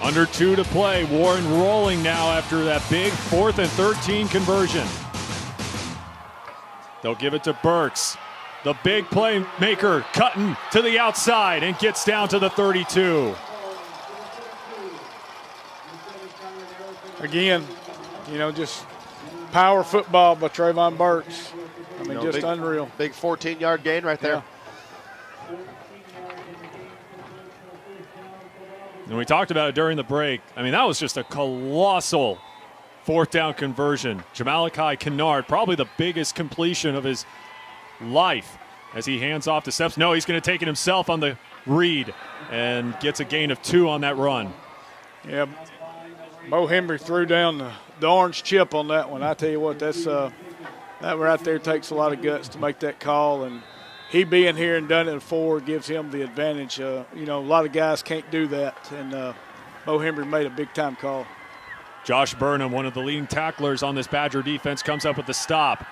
Under 2 to play. Warren rolling now after that big 4th and 13 conversion. They'll give it to Burks. The big playmaker cutting to the outside and gets down to the 32.
Again, just power football by Trayvon Burks. I mean, just unreal.
Big 14-yard gain right there.
Yeah.
And we talked about it during the break. I mean, that was just a colossal 4th down conversion. Jamalachi Kennard, probably the biggest completion of his life as he hands off to Steps. No, he's going to take it himself on the read and gets a gain of 2 on that run.
Yeah, Bo Embry threw down the orange chip on that one. I tell you what, that right there takes a lot of guts to make that call, and he being here and done it before gives him the advantage. A lot of guys can't do that, and Bo Embry made a big-time call.
Josh Burnham, one of the leading tacklers on this Badger defense, comes up with the stop.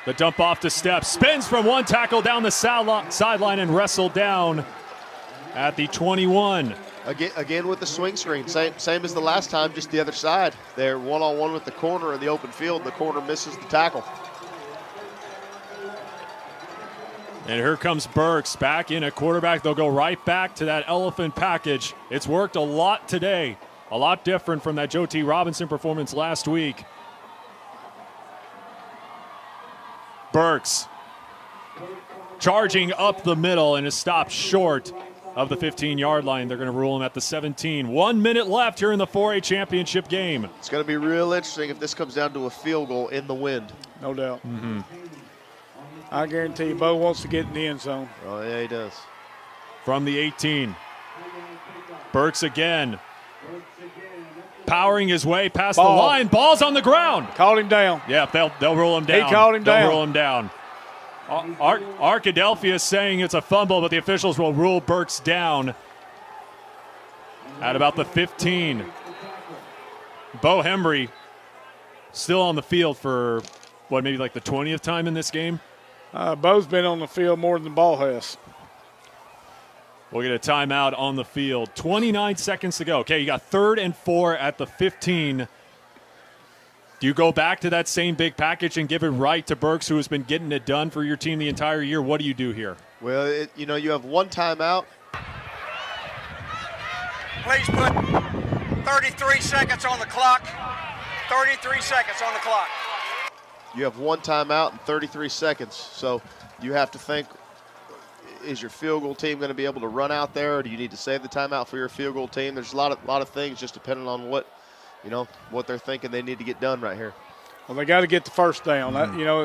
The dump off to Steps. Spins from one tackle down the sideline and wrestled down at the 21.
Again with the swing screen. Same as the last time, just the other side. They're one-on-one with the corner in the open field. The corner misses the tackle.
And here comes Burks back in at quarterback. They'll go right back to that elephant package. It's worked a lot today. A lot different from that Joe T. Robinson performance last week. Burks charging up the middle and is stopped short of the 15-yard line. They're going to rule him at the 17. 1 minute left here in the 4A championship game.
It's going to be real interesting if this comes down to a field goal in the wind.
No doubt.
Mm-hmm.
I guarantee you Bo wants to get in the end zone.
Oh, yeah, he does.
From the 18. Burks again. Powering his way past the line. Ball's on the ground.
Called him down.
Yeah, they'll roll him down.
He called him down.
They'll roll him down. Arkadelphia is saying it's a fumble, but the officials will rule Burks down at about the 15. Bo Embry still on the field for, maybe like the 20th time in this game?
Bo's been on the field more than the ball has.
We'll get a timeout on the field. 29 seconds to go. Okay, you got 3rd and 4 at the 15. Do you go back to that same big package and give it right to Burks, who has been getting it done for your team the entire year? What do you do here?
Well, you have one timeout.
Please put 33 seconds on the clock. 33 seconds on the clock.
You have one timeout and 33 seconds. So you have to think, is your field goal team going to be able to run out there, or do you need to save the timeout for your field goal team? There's a lot of things just depending on what they're thinking they need to get done right here.
Well, they got to get the first down.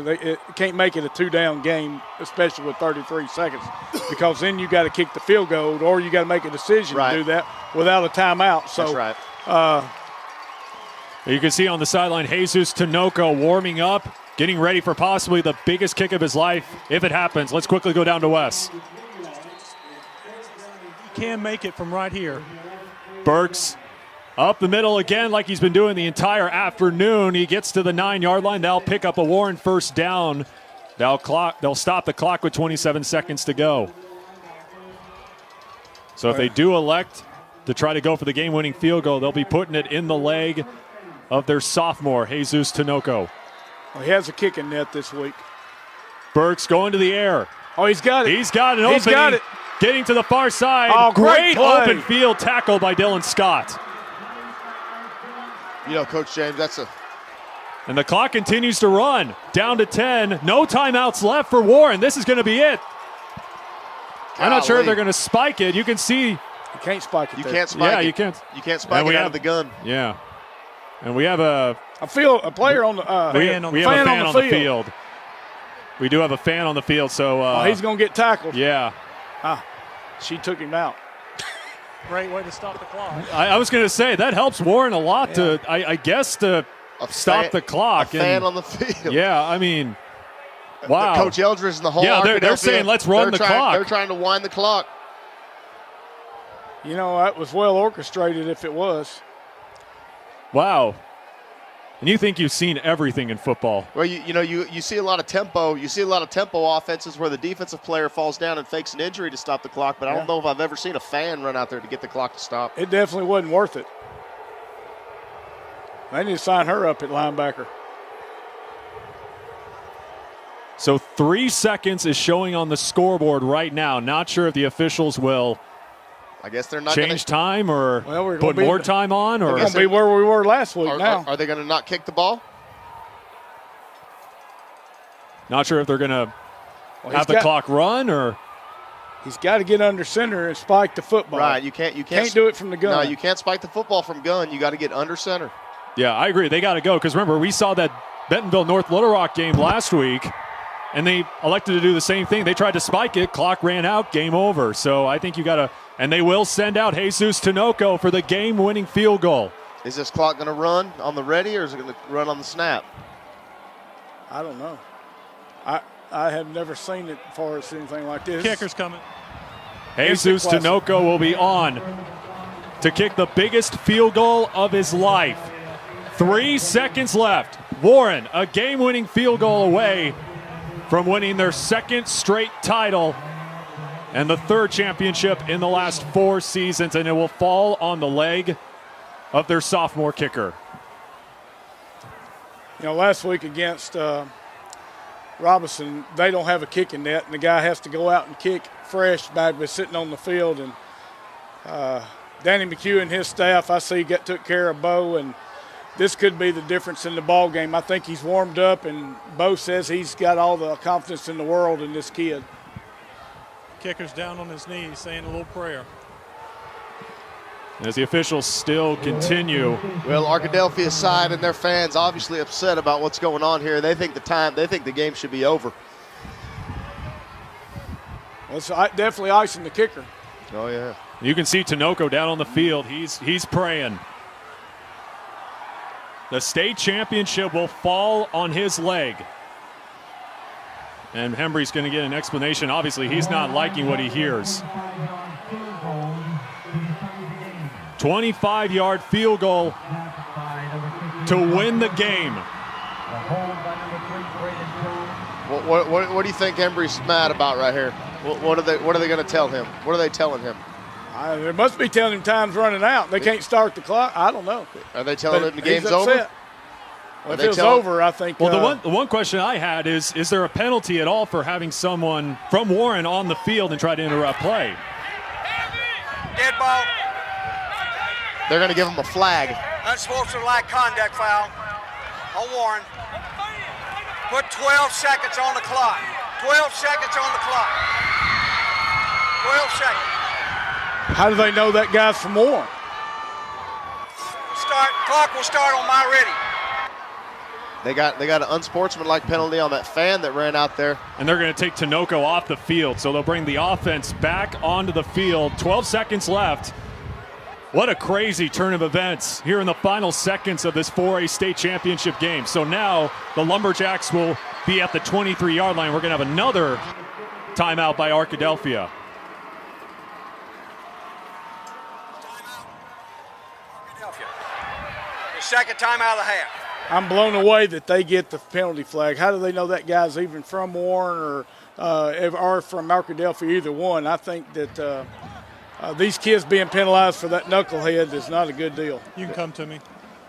They can't make it a 2-down game, especially with 33 seconds, because then you got to kick the field goal, or you got to make a decision to do that without a timeout. So,
that's right.
You can see on the sideline Jesus Tinoco warming up, getting ready for possibly the biggest kick of his life if it happens. Let's quickly go down to Wes.
You can make it from right here.
Burks up the middle again like he's been doing the entire afternoon. He gets to the 9-yard line. They'll pick up a Warren first down. They'll stop the clock with 27 seconds to go. So if they do elect to try to go for the game-winning field goal, they'll be putting it in the leg of their sophomore, Jesus Tinoco.
Well, he has a kicking net this week.
Burks going to the air.
Oh, he's got it.
He's got an opening.
He's got it.
Getting to the far side.
Oh, great play.
Open field tackle by Dylan Scott.
Coach James,
And the clock continues to run. Down to 10. No timeouts left for Warren. This is going to be it. I'm not sure if they're going to spike it. You can see.
You can't spike it.
You can't spike it.
Yeah, you can't.
You can't spike it out of the gun.
Yeah. And we have a
player on the
we have a fan on the field. We do have a fan on the field, so
he's going to get tackled.
Yeah.
She took him out.
Great way to stop the clock.
I was going to say that helps Warren a lot to stop the clock.
A fan on the field.
Yeah, I mean, wow.
Coach Eldridge and the whole
they're saying let's run the clock.
They're trying to wind the clock.
That was well orchestrated if it was.
Wow. And you think you've seen everything in football.
Well, you see a lot of tempo. You see a lot of tempo offenses where the defensive player falls down and fakes an injury to stop the clock, but I don't know if I've ever seen a fan run out there to get the clock to stop.
It definitely wasn't worth it. They need to sign her up at linebacker.
So 3 seconds is showing on the scoreboard right now. Not sure if the officials will
I guess they're not
change time or put more time on. Or
we're going to be where we were last week now.
Are they going to not kick the ball?
Not sure if they're going to have the clock run or.
He's got to get under center and spike the football.
Right, you can't
do it from the gun.
No, you can't spike the football from gun. You got to get under center.
Yeah, I agree. They got to go because remember we saw that Bentonville North Little Rock game last week, and they elected to do the same thing. They tried to spike it, clock ran out, game over. So I think you got to. And they will send out Jesus Tinoco for the game-winning field goal.
Is this clock going to run on the ready or is it going to run on the snap?
I don't know. I have never seen it before it's anything like this.
Kicker's coming.
Jesus Tinoco will be on to kick the biggest field goal of his life. 3 seconds left. Warren, a game-winning field goal away from winning their second straight title and the third championship in the last 4 seasons, and it will fall on the leg of their sophomore kicker.
Last week against Robinson, they don't have a kicking net, and the guy has to go out and kick fresh by sitting on the field. And Danny McHugh and his staff, I see, took care of Bo, and this could be the difference in the ball game. I think he's warmed up, and Bo says he's got all the confidence in the world in this kid.
Kicker's down on his knees saying a little prayer.
As the officials still continue.
Well, Arkadelphia's side and their fans obviously upset about what's going on here. They think the game should be over.
Well, it's definitely icing the kicker.
Oh, yeah.
You can see Tinoco down on the field. He's praying. The state championship will fall on his leg. And Embry's going to get an explanation. Obviously, he's not liking what he hears. 25-yard field goal to win the game.
What do you think Embry's mad about right here? What are they going to tell him? What are they telling him?
They must be telling him time's running out. They can't start the clock. I don't know.
Are they telling him the game's over?
Well, if it was over, I think.
Well, the one question I had is there a penalty at all for having someone from Warren on the field and try to interrupt play?
Dead ball.
They're going to give him a flag.
Unsportsmanlike conduct foul on Warren. Put 12 seconds on the clock. 12 seconds on the clock. seconds.
How do they know that guy's from Warren?
Clock will start on my ready.
They got an unsportsmanlike penalty on that fan that ran out there.
And they're going to take Tinoco off the field, so they'll bring the offense back onto the field. 12 seconds left. What a crazy turn of events here in the final seconds of this 4A state championship game. So now the Lumberjacks will be at the 23-yard line. We're going to have another timeout by Arkadelphia.
The second timeout of the half.
I'm blown away that they get the penalty flag. How do they know that guy's even from Warren or from Arkadelphia, either one? I think that these kids being penalized for that knucklehead is not a good deal.
You can come to me.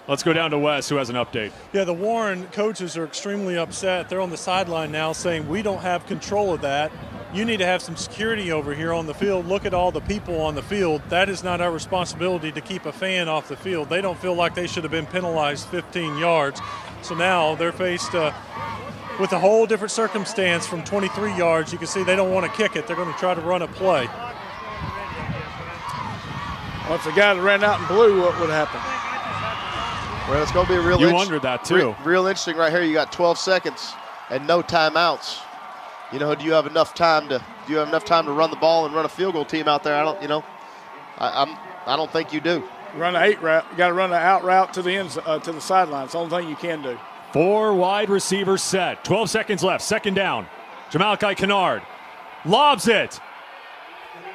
Let's go down to Wes, who has an update.
Yeah, the Warren coaches are extremely upset. They're on the sideline now saying, we don't have control of that. You need to have some security over here on the field. Look at all the people on the field. That is not our responsibility to keep a fan off the field. They don't feel like they should have been penalized 15 yards. So now they're faced with a whole different circumstance from 23 yards. You can see they don't want to kick it. They're going to try to run a play.
Well, if the guy that ran out in blue, what would happen?
Well, it's going to be a real.
You wondered that too.
Real interesting right here. You got 12 seconds and no timeouts. You know, do you have enough time to run the ball and run a field goal team out there? I don't think you do.
Run an 8 route. You got to run an out route to the ends to the sideline. It's the only thing you can do.
4 wide receivers set. 12 seconds left. Second down. Jamalachi Kennard lobs it.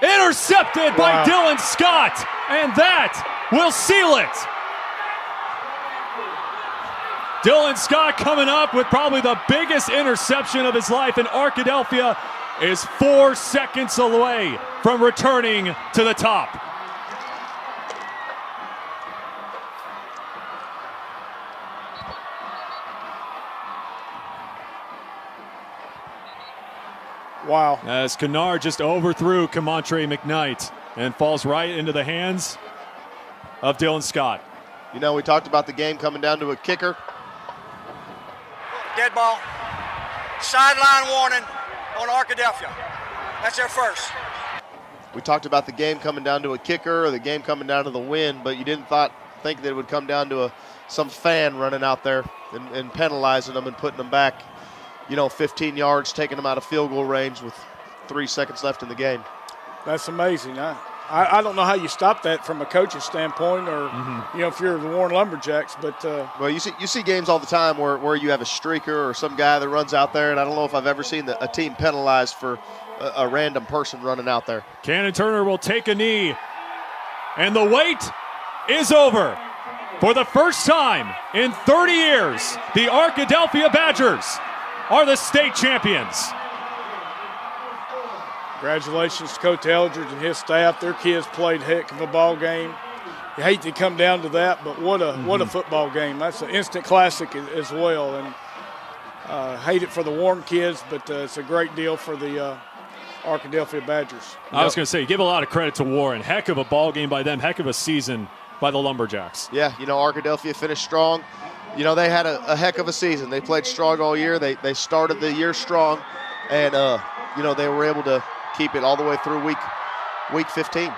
Intercepted by Dylan Scott, and that will seal it. Dylan Scott coming up with probably the biggest interception of his life, and Arkadelphia is 4 seconds away from returning to the top.
Wow.
As Kennard just overthrew Camontre McKnight and falls right into the hands of Dylan Scott.
You know, we talked about the game coming down to a kicker.
Dead ball. Sideline warning on Arkadelphia. That's their first.
We talked about the game coming down to a kicker or the game coming down to the wind, but you didn't think that it would come down to some fan running out there and penalizing them and putting them back, 15 yards, taking them out of field goal range with 3 seconds left in the game.
That's amazing. I don't know how you stop that from a coach's standpoint or, if you're the Warren Lumberjacks. But
well, you see games all the time where you have a streaker or some guy that runs out there, and I don't know if I've ever seen a team penalized for a random person running out there.
Cannon Turner will take a knee, and the wait is over. For the first time in 30 years, the Arkadelphia Badgers are the state champions.
Congratulations to Coach Eldridge and his staff. Their kids played heck of a ball game. You hate to come down to that, but what a football game. That's an instant classic as well. And hate it for the Warren kids, but it's a great deal for the Arkadelphia Badgers.
I was going to say, give a lot of credit to Warren. Heck of a ball game by them. Heck of a season by the Lumberjacks.
Yeah, Arkadelphia finished strong. They had a heck of a season. They played strong all year. They started the year strong, and they were able to keep it all the way through week 15.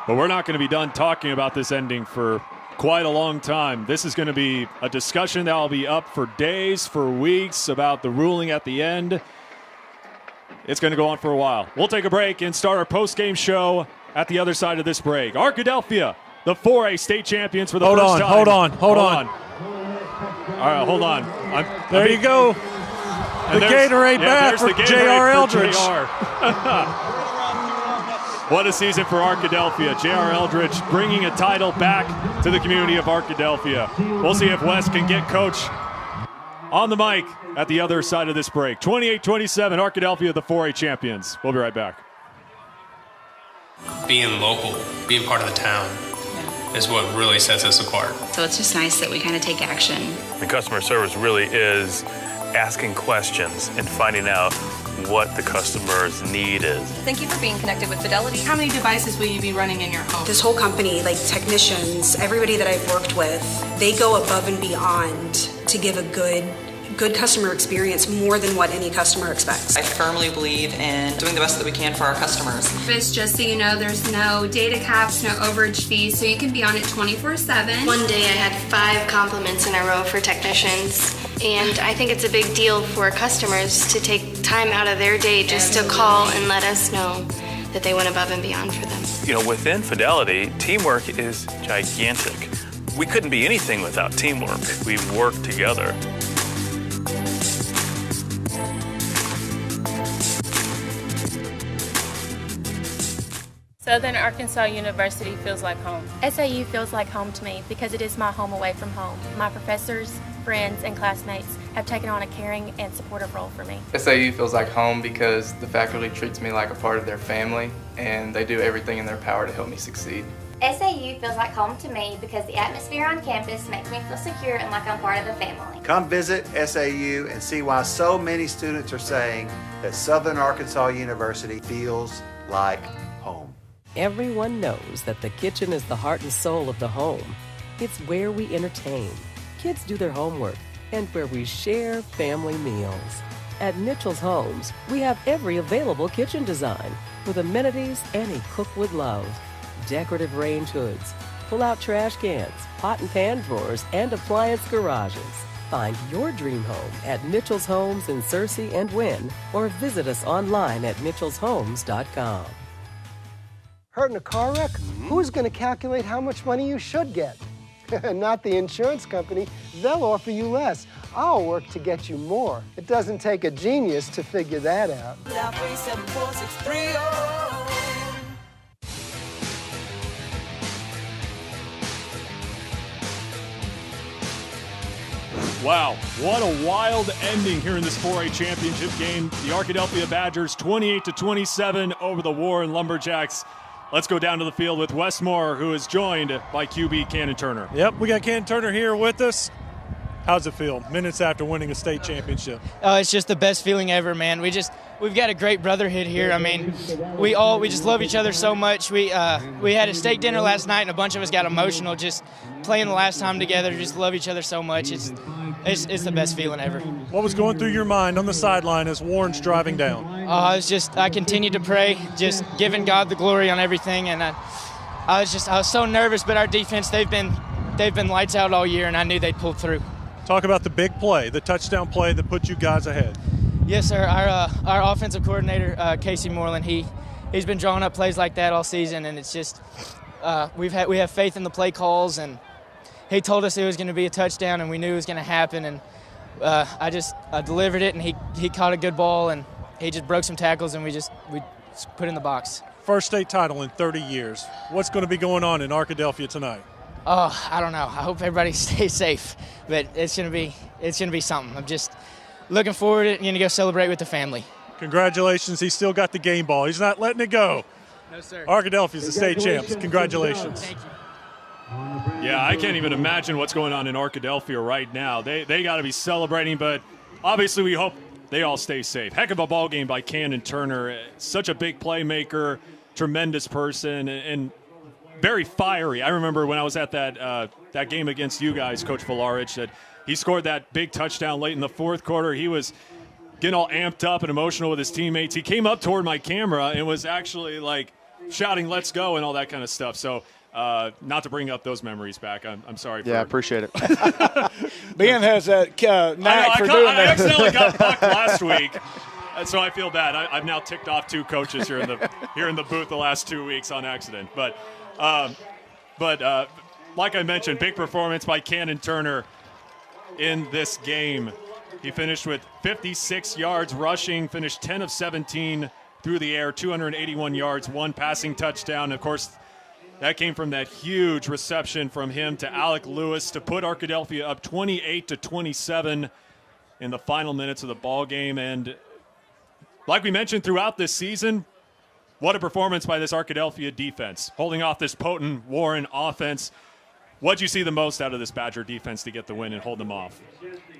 But we're not going to be done talking about this ending for quite a long time. This is going to be a discussion that will be up for days, for weeks, about the ruling at the end. It's going to go on for a while. We'll take a break and start our post-game show at the other side of this break. Arkadelphia, the 4A state champions for the first time.
Hold on.
All right, hold on.
There you go. The Gatorade bath for JR Eldridge.
What a season for Arkadelphia. JR Eldridge bringing a title back to the community of Arkadelphia. We'll see if Wes can get Coach on the mic at the other side of this break. 28-27, Arkadelphia, the 4A champions. We'll be right back.
Being local, being part of the town is what really sets us apart.
So it's just nice that we kind of take action.
The customer service really is asking questions and finding out what the customer's need is.
Thank you for being connected with Fidelity. How many devices will you be running in your home?
This whole company, like technicians, everybody that I've worked with, they go above and beyond to give a good good customer experience more than what any customer expects.
I firmly believe in doing the best that we can for our customers.
It's just so you know, there's no data caps, no overage fees, so you can be on it 24/7. One day I had 5 compliments in a row for technicians, and I think it's a big deal for customers to take time out of their day just to call and let us know that they went above and beyond for them.
You know, within Fidelity, teamwork is gigantic. We couldn't be anything without teamwork. We work together.
Southern Arkansas University feels like home.
SAU feels like home to me because it is my home away from home. My professors, friends, and classmates have taken on a caring and supportive role for me.
SAU feels like home because the faculty treats me like a part of their family, and they do everything in their power to help me succeed.
SAU feels like home to me because the atmosphere on campus makes me feel secure and like I'm part of the family.
Come visit SAU and see why so many students are saying that Southern Arkansas University feels like home.
Everyone knows that the kitchen is the heart and soul of the home. It's where we entertain, kids do their homework, and where we share family meals. At Mitchell's Homes, we have every available kitchen design with amenities any cook would love. Decorative range hoods, pull-out trash cans, pot and pan drawers, and appliance garages. Find your dream home at Mitchell's Homes in Searcy and Wynn, or visit us online at mitchellshomes.com.
Hurt in a car wreck? Who's going to calculate how much money you should get? Not the insurance company. They'll offer you less. I'll work to get you more. It doesn't take a genius to figure that out.
Wow, what a wild ending here in this 4A championship game. The Arkadelphia Badgers 28-27 over the Warren Lumberjacks. Let's go down to the field with Wes Moore, who is joined by QB Cannon Turner.
Yep, we got Cannon Turner here with us. How's it feel, minutes after winning a state championship?
It's just the best feeling ever, man. We've got a great brotherhood here. I mean, we just love each other so much. We had a steak dinner last night, and a bunch of us got emotional just playing the last time together. Just love each other so much. It's the best feeling ever. What
was going through your mind on the sideline as Warren's driving down?
I continued to pray, just giving God the glory on everything, and I was so nervous. But our defense, they've been lights out all year, and I knew they'd pull through.
Talk about the big play, the touchdown play that put you guys ahead.
Yes, sir. Our offensive coordinator, Casey Moreland, he's been drawing up plays like that all season, and it's just we have faith in the play calls, and he told us it was going to be a touchdown, and we knew it was going to happen, and I delivered it, and he caught a good ball, and he just broke some tackles, and we put it in the box.
First state title in 30 years. What's going to be going on in Arkadelphia tonight?
Oh, I don't know. I hope everybody stays safe, but it's gonna be something. I'm just looking forward to it and gonna go celebrate with the family.
Congratulations. He's still got the game ball. He's not letting it go.
No, sir.
Arkadelphia's the state champs. Congratulations.
Thank you.
Yeah, I can't even imagine what's going on in Arkadelphia right now. They got to be celebrating, but obviously we hope they all stay safe. Heck of a ball game by Cannon Turner. Such a big playmaker, tremendous person, and very fiery. I remember when I was at that game against you guys, Coach Volarich, that he scored that big touchdown late in the fourth quarter. He was getting all amped up and emotional with his teammates. He came up toward my camera and was actually like shouting, "Let's go," and all that kind of stuff. So not to bring up those memories back. I'm sorry.
Yeah, I appreciate it.
Ben has that knack for doing that.
I accidentally got bucked last week. So I feel bad. I've now ticked off 2 coaches here in the booth the last 2 weeks on accident. But like I mentioned, big performance by Cannon Turner in this game. He finished with 56 yards rushing, finished 10 of 17 through the air, 281 yards, 1 passing touchdown. Of course, that came from that huge reception from him to Alec Lewis to put Arkadelphia up 28-27 in the final minutes of the ball game. And like we mentioned throughout this season, what a performance by this Arkadelphia defense, holding off this potent Warren offense. What'd you see the most out of this Badger defense to get the win and hold them off?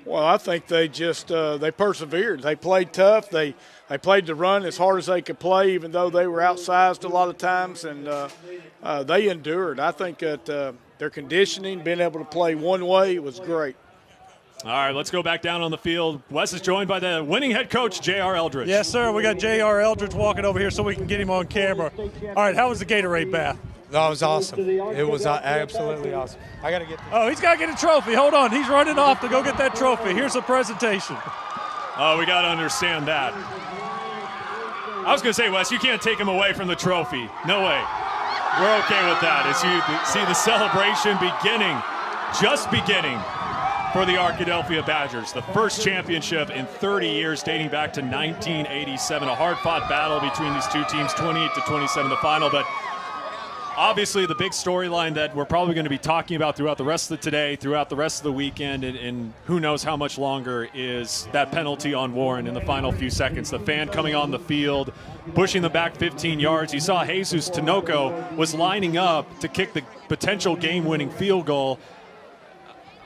Well, I think they just they persevered. They played tough. They played the run as hard as they could play, even though they were outsized a lot of times, and they endured. I think that their conditioning, being able to play one way, was great.
All right, let's go back down on the field. Wes is joined by the winning head coach, JR Eldridge.
Yes, sir. We got JR Eldridge walking over here so we can get him on camera. All right, how was the Gatorade bath?
That was awesome. It was absolutely awesome. I got to get this.
Oh, he's got to get a trophy. Hold on. He's running off to go get that trophy. Here's the presentation.
Oh, we got to understand that. I was going to say, Wes, you can't take him away from the trophy. No way. We're okay with that. As you see the celebration just beginning for the Arkadelphia Badgers. The first championship in 30 years, dating back to 1987. A hard-fought battle between these two teams, 28-27 the final. But obviously the big storyline that we're probably going to be talking about throughout the rest of today, throughout the rest of the weekend, and who knows how much longer, is that penalty on Warren in the final few seconds. The fan coming on the field, pushing them back 15 yards. You saw Jesus Tinoco was lining up to kick the potential game-winning field goal.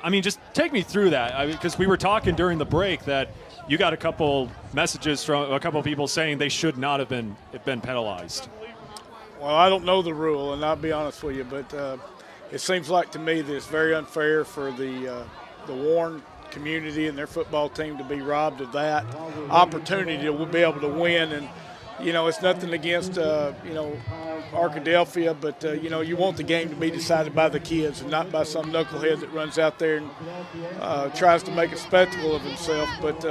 I mean, just take me through that, because we were talking during the break that you got a couple messages from a couple people saying they should not have been penalized.
Well, I don't know the rule, and I'll be honest with you, but it seems like to me that it's very unfair for the Warren community and their football team to be robbed of that opportunity to be able to win. And, you know, it's nothing against, Arkadelphia, but, you want the game to be decided by the kids and not by some knucklehead that runs out there and tries to make a spectacle of himself. But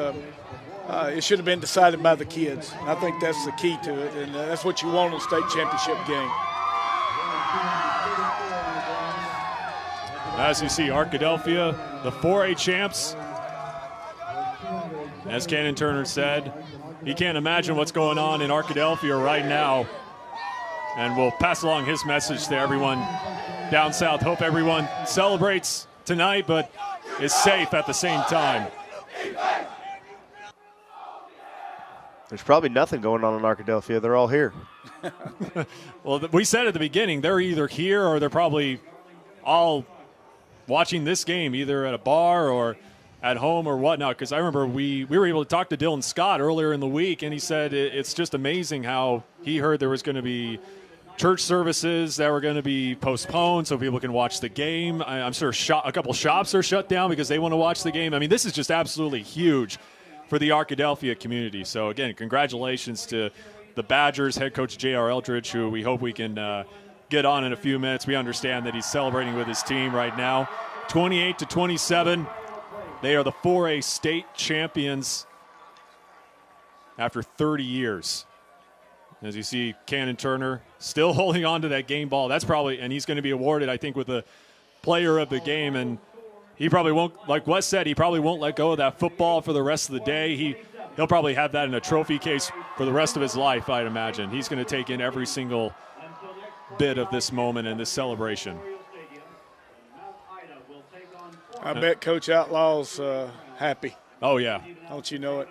it should have been decided by the kids. And I think that's the key to it, and that's what you want in a state championship game.
As you see, Arkadelphia, the 4A champs. As Cannon Turner said, he can't imagine what's going on in Arkadelphia right now. And we'll pass along his message to everyone down south. Hope everyone celebrates tonight, but is safe at the same time.
There's probably nothing going on in Arkadelphia. They're all here.
Well, we said at the beginning, they're either here or they're probably all watching this game, either at a bar or at home or whatnot. Because I remember we were able to talk to Dylan Scott earlier in the week, and he said it's just amazing how he heard there was going to be church services that were going to be postponed so people can watch the game. I'm sure a couple shops are shut down because they want to watch the game. I mean, this is just absolutely huge for the Arkadelphia community. So, again, congratulations to the Badgers, head coach JR Eldridge, who we hope we can get on in a few minutes. We understand that he's celebrating with his team right now. 28-27. They are the 4A state champions after 30 years. As you see, Cannon Turner still holding on to that game ball. That's probably, and he's going to be awarded, I think, with the player of the game. And he probably won't, like Wes said, he probably won't let go of that football for the rest of the day. He'll probably have that in a trophy case for the rest of his life, I'd imagine. He's going to take in every single bit of this moment and this celebration.
I bet Coach Outlaw's happy.
Oh, yeah.
Don't you know it?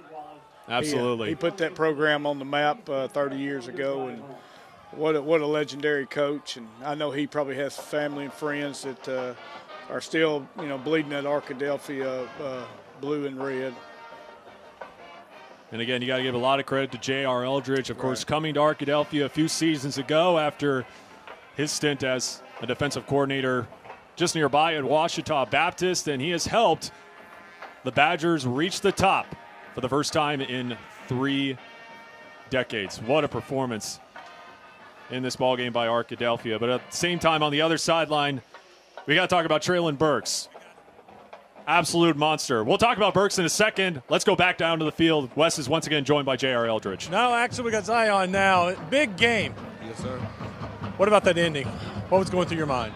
Absolutely.
He put that program on the map 30 years ago, and what a legendary coach. And I know he probably has family and friends that are still, bleeding at Arkadelphia blue and red.
And again, you got to give a lot of credit to JR Eldridge, of course, coming to Arkadelphia a few seasons ago after his stint as a defensive coordinator just nearby at Ouachita Baptist, and he has helped the Badgers reach the top for the first time in 3 decades. What a performance in this ballgame by Arkadelphia. But at the same time, on the other sideline, we got to talk about Traylon Burks. Absolute monster. We'll talk about Burks in a second. Let's go back down to the field. Wes is once again joined by JR Eldridge.
No, actually, we got Zion now. Big game.
Yes, sir.
What about that ending? What was going through your mind?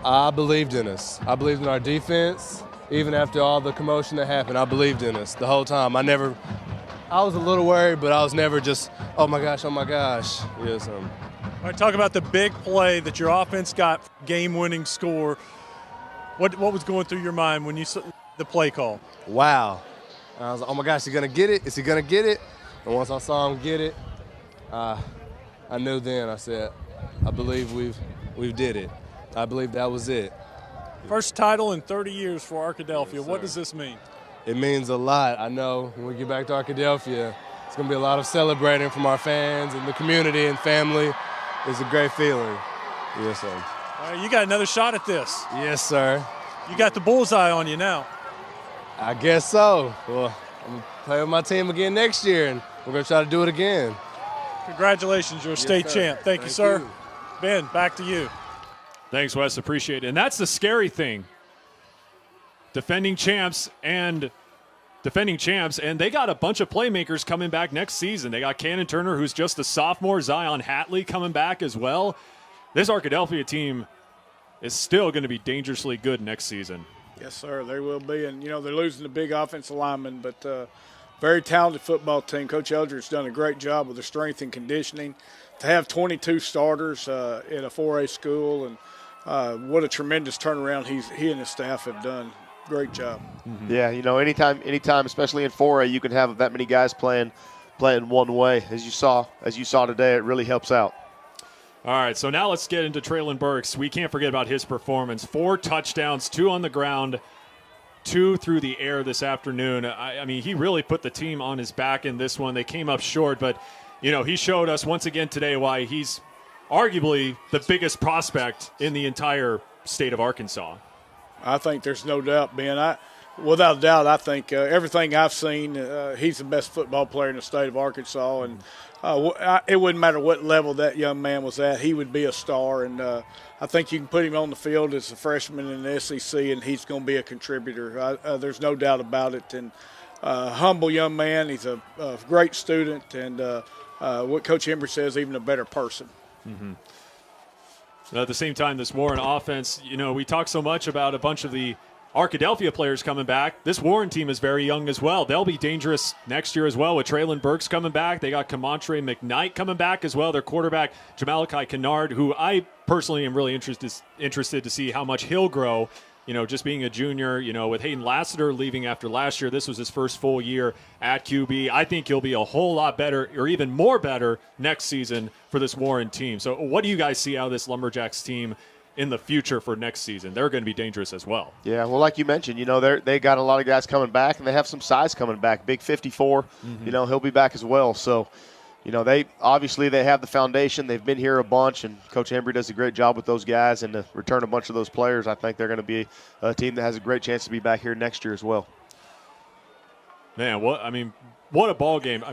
I believed in us. I believed in our defense. Even after all the commotion that happened, I believed in us the whole time. I was a little worried, but I was never just, oh my gosh. Yes,
All right, talk about the big play that your offense got, game-winning score. What was going through your mind when you saw the play call?
Wow. I was like, oh my gosh, is he going to get it? Is he going to get it? And once I saw him get it, I knew then. I said, I believe we've did it. I believe that was it.
First title in 30 years for Arkadelphia.
Yes,
what does this mean?
It means a lot. I know when we get back to Arkadelphia, it's going to be a lot of celebrating from our fans and the community and family. It's a great feeling. Yes, sir.
All right, you got another shot at this.
Yes, sir.
You got the bullseye on you now.
I guess so. Well, I'm going to play with my team again next year, and we're going to try to do it again.
Congratulations, you're a state champ. Thank you, sir. Ben, back to you.
Thanks, Wes. Appreciate it. And that's the scary thing. Defending champs, and they got a bunch of playmakers coming back next season. They got Cannon Turner, who's just a sophomore, Zion Hatley coming back as well. This Arkadelphia team is still going to be dangerously good next season.
Yes, sir, they will be. And, they're losing the big offensive lineman, but very talented football team. Coach Eldridge has done a great job with the strength and conditioning. To have 22 starters in a 4A school, and what a tremendous turnaround he and his staff have done. Great job.
Mm-hmm. Yeah, anytime, especially in 4A, you can have that many guys playing one way. As you saw today, it really helps out.
All right, so now let's get into Traylon Burks. We can't forget about his performance. 4 touchdowns, 2 on the ground, 2 through the air this afternoon. I mean, he really put the team on his back in this one. They came up short, but, he showed us once again today why he's arguably the biggest prospect in the entire state of Arkansas.
I think there's no doubt, Ben. Without a doubt, I think everything I've seen, he's the best football player in the state of Arkansas. And it wouldn't matter what level that young man was at. He would be a star. And I think you can put him on the field as a freshman in the SEC, and he's going to be a contributor. There's no doubt about it. And humble young man. He's a great student. And what Coach Embry says, even a better person.
Mm-hmm. At the same time, this Warren offense, we talk so much about a bunch of the Arkadelphia players coming back. This Warren team is very young as well. They'll be dangerous next year as well with Traylon Burks coming back. They got Kamontre McKnight coming back as well. Their quarterback, Jamalachi Kennard, who I personally am really interested to see how much he'll grow. Just being a junior, with Hayden Lassiter leaving after last year, this was his first full year at QB. I think he'll be a whole lot better, or even more better, next season for this Warren team. So what do you guys see out of this Lumberjacks team in the future for next season? They're going to be dangerous as well.
Yeah, well, like you mentioned, they got a lot of guys coming back, and they have some size coming back. Big 54, he'll be back as well. So, they have the foundation. They've been here a bunch, and Coach Embry does a great job with those guys. And to return a bunch of those players, I think they're going to be a team that has a great chance to be back here next year as well.
Man, what a ball game!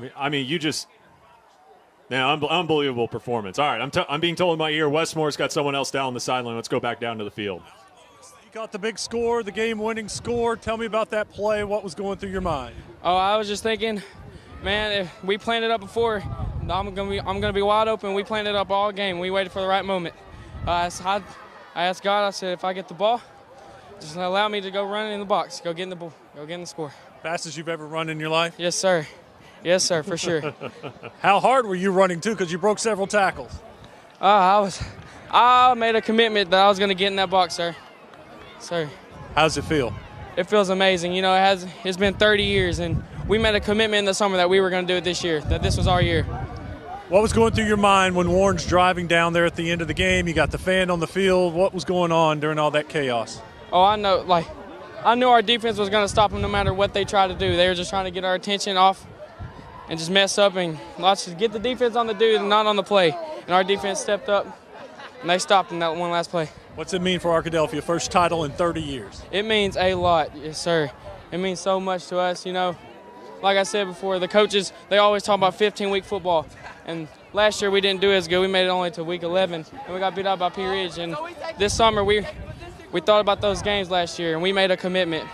Unbelievable performance. All right, I'm being told in my ear, Westmore's got someone else down the sideline. Let's go back down to the field.
You got the big score, the game-winning score. Tell me about that play. What was going through your mind?
Oh, I was just thinking, man, if we planned it up before, I'm gonna be wide open. We planned it up all game. We waited for the right moment. I asked God. I said, if I get the ball, just allow me to go run in the box, go get in the ball, go get in the score.
Fastest you've ever run in your life?
Yes, sir. Yes, sir, for sure.
How hard were you running too? Because you broke several tackles.
I made a commitment that I was gonna get in that box, sir. Sir.
How's it feel?
It feels amazing. It's been 30 years, and we made a commitment in the summer that we were going to do it this year, that this was our year.
What was going through your mind when Warren's driving down there at the end of the game? You got the fan on the field. What was going on during all that chaos?
Oh, I knew our defense was going to stop them no matter what they tried to do. They were just trying to get our attention off and just mess up and get the defense on the dude and not on the play. And our defense stepped up, and they stopped in that one last play.
What's it mean for Arkadelphia? First title in 30 years.
It means a lot, yes, sir. It means so much to us, Like I said before, the coaches, they always talk about 15-week football. And last year we didn't do as good. We made it only to week 11, and we got beat out by P. Ridge. And this summer we thought about those games last year, and we made a commitment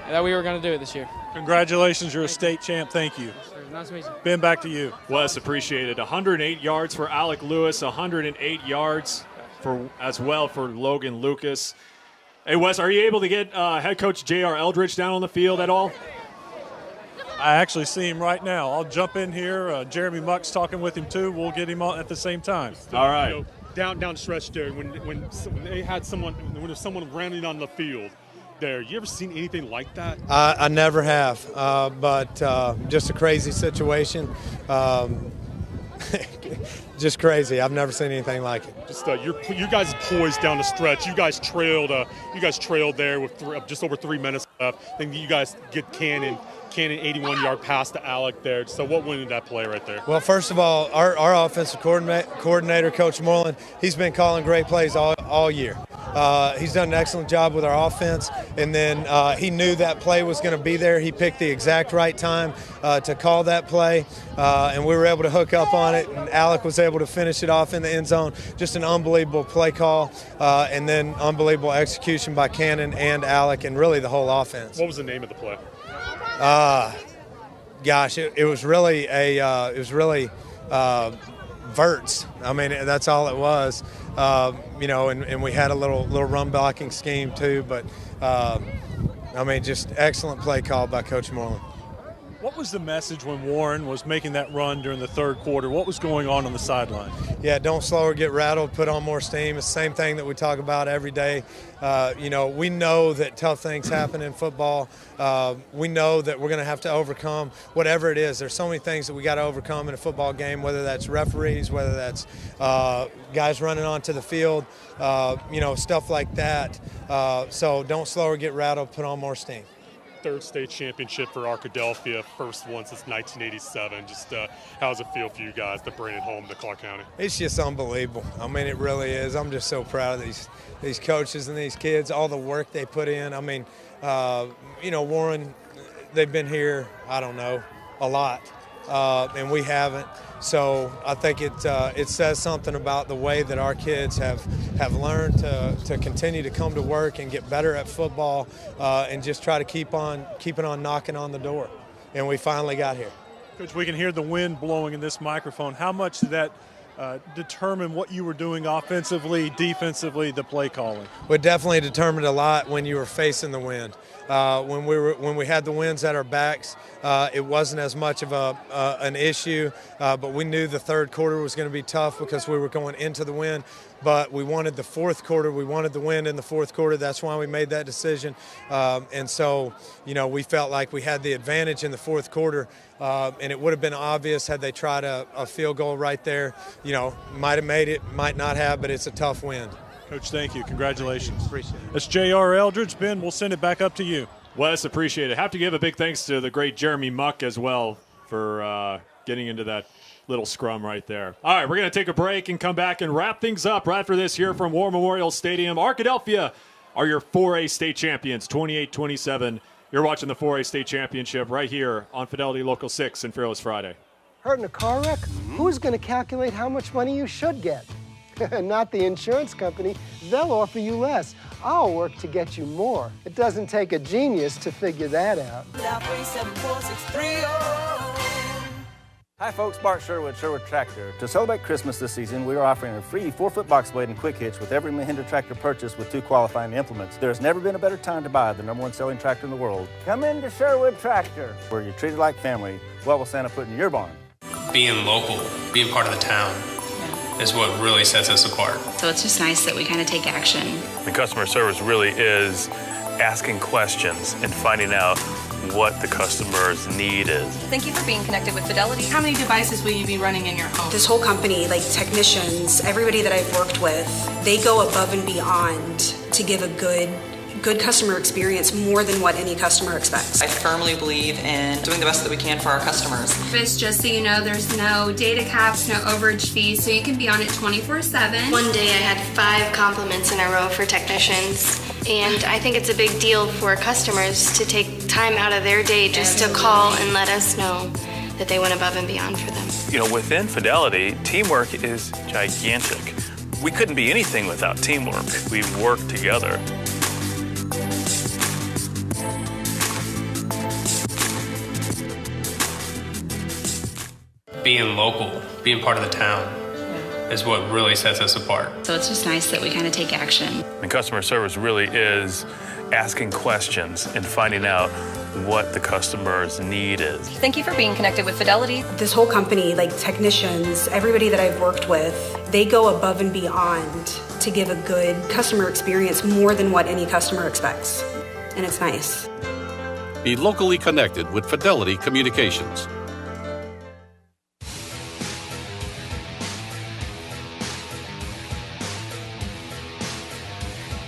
that we were going to do it this year.
Congratulations. You're a state champ. Thank you.
Yes, sir. Nice to meet you.
Ben, back to you.
Wes, appreciated. 108 yards for Alec Lewis, 108 yards as well for Logan Lucas. Hey, Wes, are you able to get head coach JR Eldridge down on the field at all?
I actually see him right now. I'll jump in here. Jeremy Muck's talking with him too. We'll get him on at the same time.
All right.
Down the stretch there, when they had someone running on the field there, you ever seen anything like that?
I never have, but just a crazy situation. Just crazy. I've never seen anything like it.
Just you guys poised down the stretch. You guys trailed there with just over 3 minutes left. Then you guys get Cannon 81-yard pass to Alec there. So what went into that play right there?
Well, first of all, our offensive coordinator, Coach Moreland, he's been calling great plays all year. He's done an excellent job with our offense, and then he knew that play was going to be there. He picked the exact right time to call that play, and we were able to hook up on it, and Alec was able to finish it off in the end zone. Just an unbelievable play call, and then unbelievable execution by Cannon and Alec, and really the whole offense.
What was the name of the play?
Gosh, it was really verts. I mean, that's all it was. And we had a little run blocking scheme too, but just excellent play call by Coach Moreland.
What was the message when Warren was making that run during the third quarter? What was going on the sideline?
Yeah, don't slow or get rattled, put on more steam. It's the same thing that we talk about every day. We know that tough things happen in football. We know that we're going to have to overcome whatever it is. There's so many things that we got to overcome in a football game, whether that's referees, whether that's guys running onto the field, stuff like that. So don't slow or get rattled, put on more steam.
Third state championship for Arkadelphia, first one since 1987. Just how does it feel for you guys to bring it home to Clark County?
It's just unbelievable. I mean, it really is. I'm just so proud of these coaches and these kids, all the work they put in. I mean, Warren, they've been here, I don't know, a lot, and we haven't. So I think it says something about the way that our kids have learned to continue to come to work and get better at football and just try to keep on knocking on the door. And we finally got here.
Coach, we can hear the wind blowing in this microphone. How much did that determine what you were doing offensively, defensively, the play calling?
Well, it definitely determined a lot when you were facing the wind. When we had the winds at our backs, it wasn't as much of an issue, but we knew the third quarter was going to be tough because we were going into the wind. But we wanted the fourth quarter. We wanted the wind in the fourth quarter. That's why we made that decision. And so, we felt like we had the advantage in the fourth quarter, and it would have been obvious had they tried a field goal right there. Might have made it, might not have, but it's a tough wind.
Coach, thank you. Congratulations.
Appreciate it.
That's JR Eldridge. Ben, we'll send it back up to you.
Wes, appreciate it. Have to give a big thanks to the great Jeremy Muck as well for getting into that little scrum right there. All right, we're going to take a break and come back and wrap things up right after this here from War Memorial Stadium. Arkadelphia are your 4A state champions, 28-27. You're watching the 4A state championship right here on Fidelity Local 6 and Fearless Friday.
Hurt in a car wreck? Who's going to calculate how much money you should get? Not the insurance company. They'll offer you less. I'll work to get you more. It doesn't take a genius to figure that out.
Hi folks, Bart Sherwood, Sherwood Tractor. To celebrate Christmas this season, we are offering a free 4-foot box blade and quick hitch with every Mahindra tractor purchase with 2 qualifying implements. There has never been a better time to buy the #1 selling tractor in the world. Come into Sherwood Tractor, where you're treated like family. What will Santa put in your barn?
Being local, being part of the town is what really sets us apart.
So it's just nice that we kind of take action.
The customer service really is asking questions and finding out what the customer's need is.
Thank you for being connected with Fidelity. How many devices will you be running in your home?
This whole company, like technicians, everybody that I've worked with, they go above and beyond to give a good customer experience, more than what any customer expects.
I firmly believe in doing the best that we can for our customers.
Just so you know, there's no data caps, no overage fees, so you can be on it 24/7. One day I had 5 compliments in a row for technicians, and I think it's a big deal for customers to take time out of their day just to call and let us know that they went above and beyond for them.
Within Fidelity, teamwork is gigantic. We couldn't be anything without teamwork. We work together.
Being local, being part of the town is what really sets us apart.
So it's just nice that we kind of take action.
And customer service really is asking questions and finding out what the customer's need is.
Thank you for being connected with Fidelity.
This whole company, like technicians, everybody that I've worked with, they go above and beyond to give a good customer experience, more than what any customer expects. And it's nice.
Be locally connected with Fidelity Communications.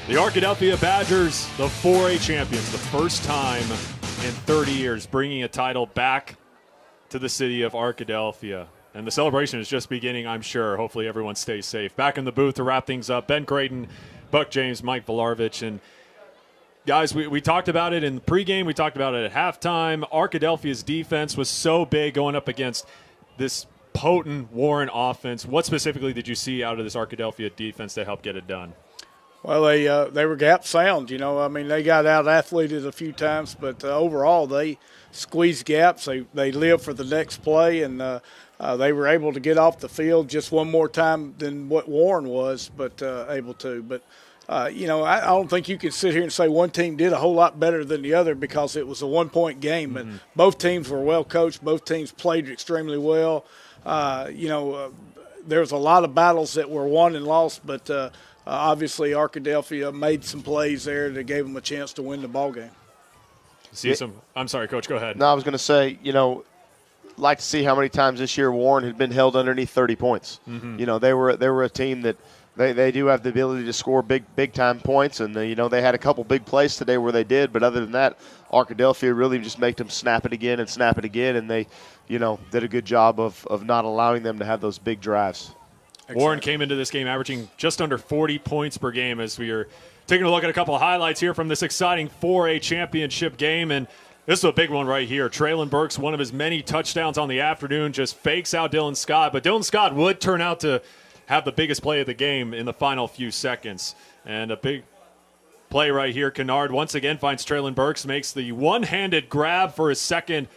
The Arkadelphia Badgers, the 4A champions, the first time in 30 years, bringing a title back to the city of Arkadelphia. And the celebration is just beginning, I'm sure. Hopefully everyone stays safe. Back in the booth to wrap things up, Ben Creighton, Buck James, Mike Volarovich, and guys, we talked about it in the pregame. We talked about it at halftime. Arkadelphia's defense was so big going up against this potent Warren offense. What specifically did you see out of this Arkadelphia defense that helped get it done?
Well, they were gap sound, you know. I mean, they got out-athleted a few times, but overall they squeezed gaps. They lived for the next play, and they were able to get off the field just one more time than what Warren was, but able to. But, you know, I don't think you can sit here and say one team did a whole lot better than the other because it was a one-point game. But both teams were well coached. Both teams played extremely well. You know, there was a lot of battles that were won and lost, but obviously Arkadelphia made some plays there that gave them a chance to win the ball game.
I'm sorry, Coach, go ahead.
No, I was going to say, you know, like to see how many times this year Warren had been held underneath 30 points. You know, they were a team that they do have the ability to score big time points, and you know, they had a couple big plays today where they did, but other than that, Arkadelphia really just made them snap it again, and they, you know, did a good job of not allowing them to have those big drives.
Warren came into this game averaging just under 40 points per game as we are taking a look at a couple of highlights here from this exciting 4A championship game. And this is a big one right here. Traylon Burks, one of his many touchdowns on the afternoon, just fakes out Dylan Scott. But Dylan Scott would turn out to have the biggest play of the game in the final few seconds. And a big play right here. Kennard once again finds Traylon Burks, makes the one-handed grab for his second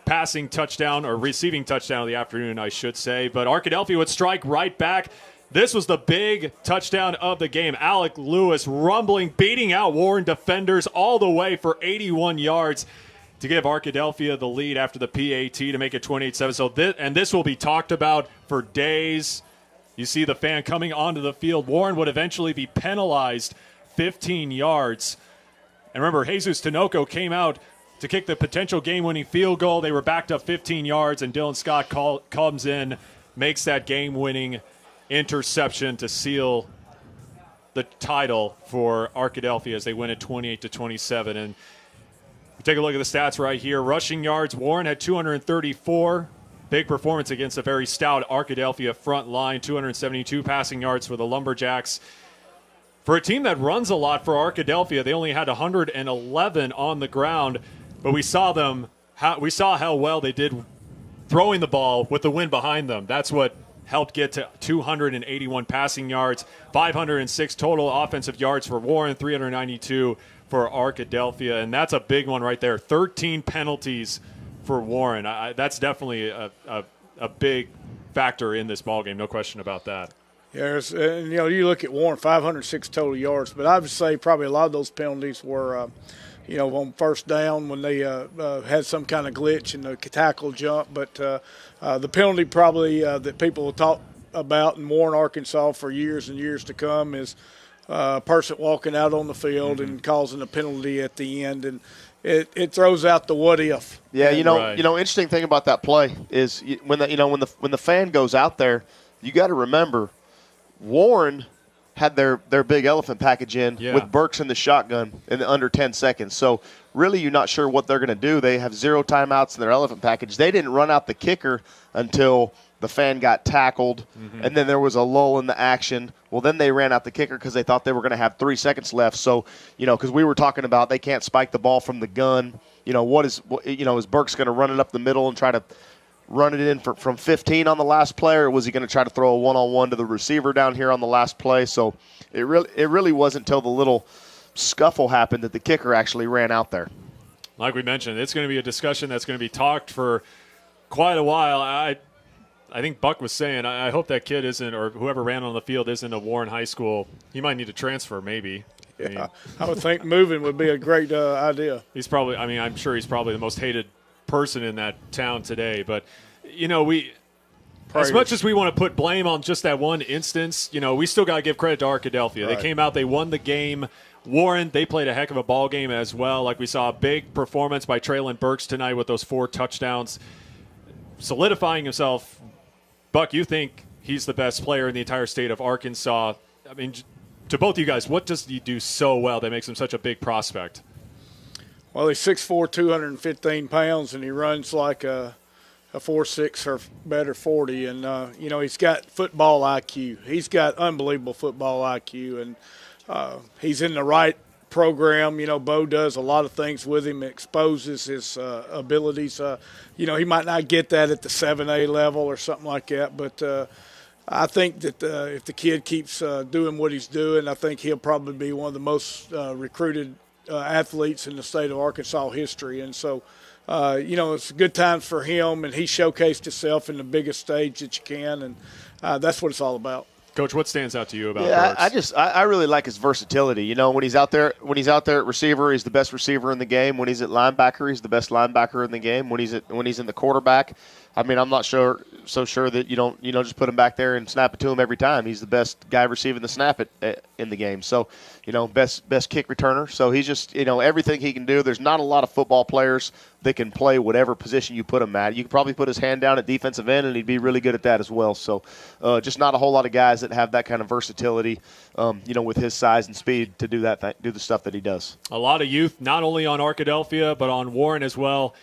passing touchdown, or receiving touchdown of the afternoon, I should say. But Arkadelphia would strike right back. This was the big touchdown of the game. Alec Lewis rumbling, beating out Warren defenders all the way for 81 yards to give Arkadelphia the lead after the PAT to make it 28-7. So this will be talked about for days. You see the fan coming onto the field. Warren would eventually be penalized 15 yards. And remember, Jesus Tinoco came out to kick the potential game-winning field goal. They were backed up 15 yards, and Dylan Scott comes in, makes that game-winning interception to seal the title for Arkadelphia as they win it 28-27. And we take a look at the stats right here. Rushing yards, Warren had 234. Big performance against a very stout Arkadelphia front line. 272 passing yards for the Lumberjacks. For a team that runs a lot for Arkadelphia, they only had 111 on the ground. But we saw how well they did throwing the ball with the wind behind them. That's what helped get to 281 passing yards, 506 total offensive yards for Warren, 392 for Arkadelphia. And that's a big one right there. 13 penalties for Warren. That's definitely a big factor in this ballgame, no question about that.
Yeah, you know, you look at Warren, 506 total yards, but I would say probably a lot of those penalties were you know, on first down when they had some kind of glitch in the tackle jump. But the penalty probably that people will talk about in Warren, Arkansas for years and years to come is a person walking out on the field and causing a penalty at the end. And it throws out the what if.
Yeah, you know, interesting thing about that play is when the fan goes out there, you got to remember Warren had their big elephant package in with Burks in the shotgun in under 10 seconds. So really you're not sure what they're going to do. They have 0 timeouts in their elephant package. They didn't run out the kicker until the fan got tackled, and then there was a lull in the action. Well, then they ran out the kicker because they thought they were going to have 3 seconds left. So, you know, because we were talking about they can't spike the ball from the gun. You know, is Burks going to run it up the middle and try to run it in from 15 on the last play, or was he going to try to throw a one-on-one to the receiver down here on the last play? So it really wasn't until the little scuffle happened that the kicker actually ran out there.
Like we mentioned, it's going to be a discussion that's going to be talked for quite a while. I think Buck was saying, I hope that kid isn't, or whoever ran on the field isn't a Warren High School. He might need to transfer, maybe.
Yeah, I would think moving would be a great idea.
He's probably, I'm sure he's probably the most hated person in that town today. But, you know, as much as we want to put blame on just that one instance, you know, we still got to give credit to Arkadelphia. Right. They came out, they won the game. Warren, they played a heck of a ball game as well. Like we saw a big performance by Traylon Burks tonight with those 4 touchdowns, solidifying himself. Buck, you think he's the best player in the entire state of Arkansas. I mean, to both of you guys, what does he do so well that makes him such a big prospect?
Well, he's 6'4", 215 pounds, and he runs like a 4.6 or better 40. And, you know, he's got football IQ. He's got unbelievable football IQ. And, he's in the right program. You know, Bo does a lot of things with him, exposes his abilities. You know, he might not get that at the 7A level or something like that, but I think that if the kid keeps doing what he's doing, I think he'll probably be one of the most recruited athletes in the state of Arkansas history. And so, you know, it's a good time for him, and he showcased himself in the biggest stage that you can, and that's what it's all about.
Coach, what stands out to you about
Burks? I really like his versatility. You know, when he's out there at receiver, he's the best receiver in the game. When he's at linebacker, he's the best linebacker in the game. When he's in the quarterback, I mean, I'm not so sure that you don't just put him back there and snap it to him every time. He's the best guy receiving the snap in the game. So, you know, best kick returner. So he's just, you know, everything he can do. There's not a lot of football players that can play whatever position you put him at. You could probably put his hand down at defensive end, and he'd be really good at that as well. So just not a whole lot of guys that have that kind of versatility, you know, with his size and speed to do the stuff that he does.
A lot of youth, not only on Arkadelphia, but on Warren as well.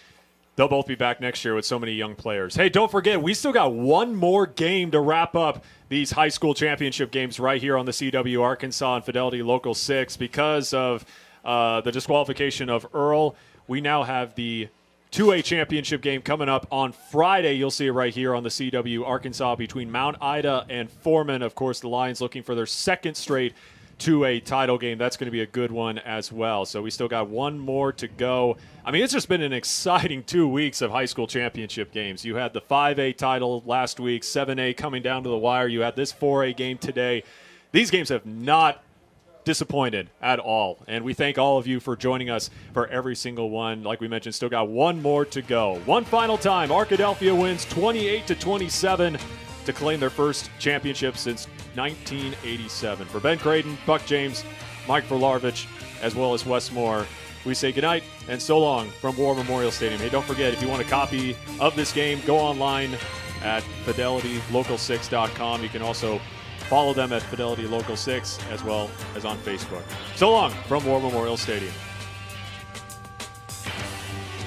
They'll both be back next year with so many young players. Hey, don't forget, we still got one more game to wrap up these high school championship games right here on the CW Arkansas and Fidelity Local 6. Because of the disqualification of Earl, we now have the 2A championship game coming up on Friday. You'll see it right here on the CW Arkansas between Mount Ida and Foreman. Of course, the Lions looking for their second straight 2A title game. That's going to be a good one as well. So we still got one more to go. I mean, it's just been an exciting 2 weeks of high school championship games. You had the 5A title last week, 7A coming down to the wire. You had this 4A game today. These games have not disappointed at all. And we thank all of you for joining us for every single one. Like we mentioned, still got one more to go. One final time, Arkadelphia wins 28-27 to claim their first championship since 1987. For Ben Creighton, Buck James, Mike Verlarvich, as well as Wes Moore, we say goodnight and so long from War Memorial Stadium. Hey, don't forget, if you want a copy of this game, go online at FidelityLocal6.com. You can also follow them at Fidelity Local 6 as well as on Facebook. So long from War Memorial Stadium.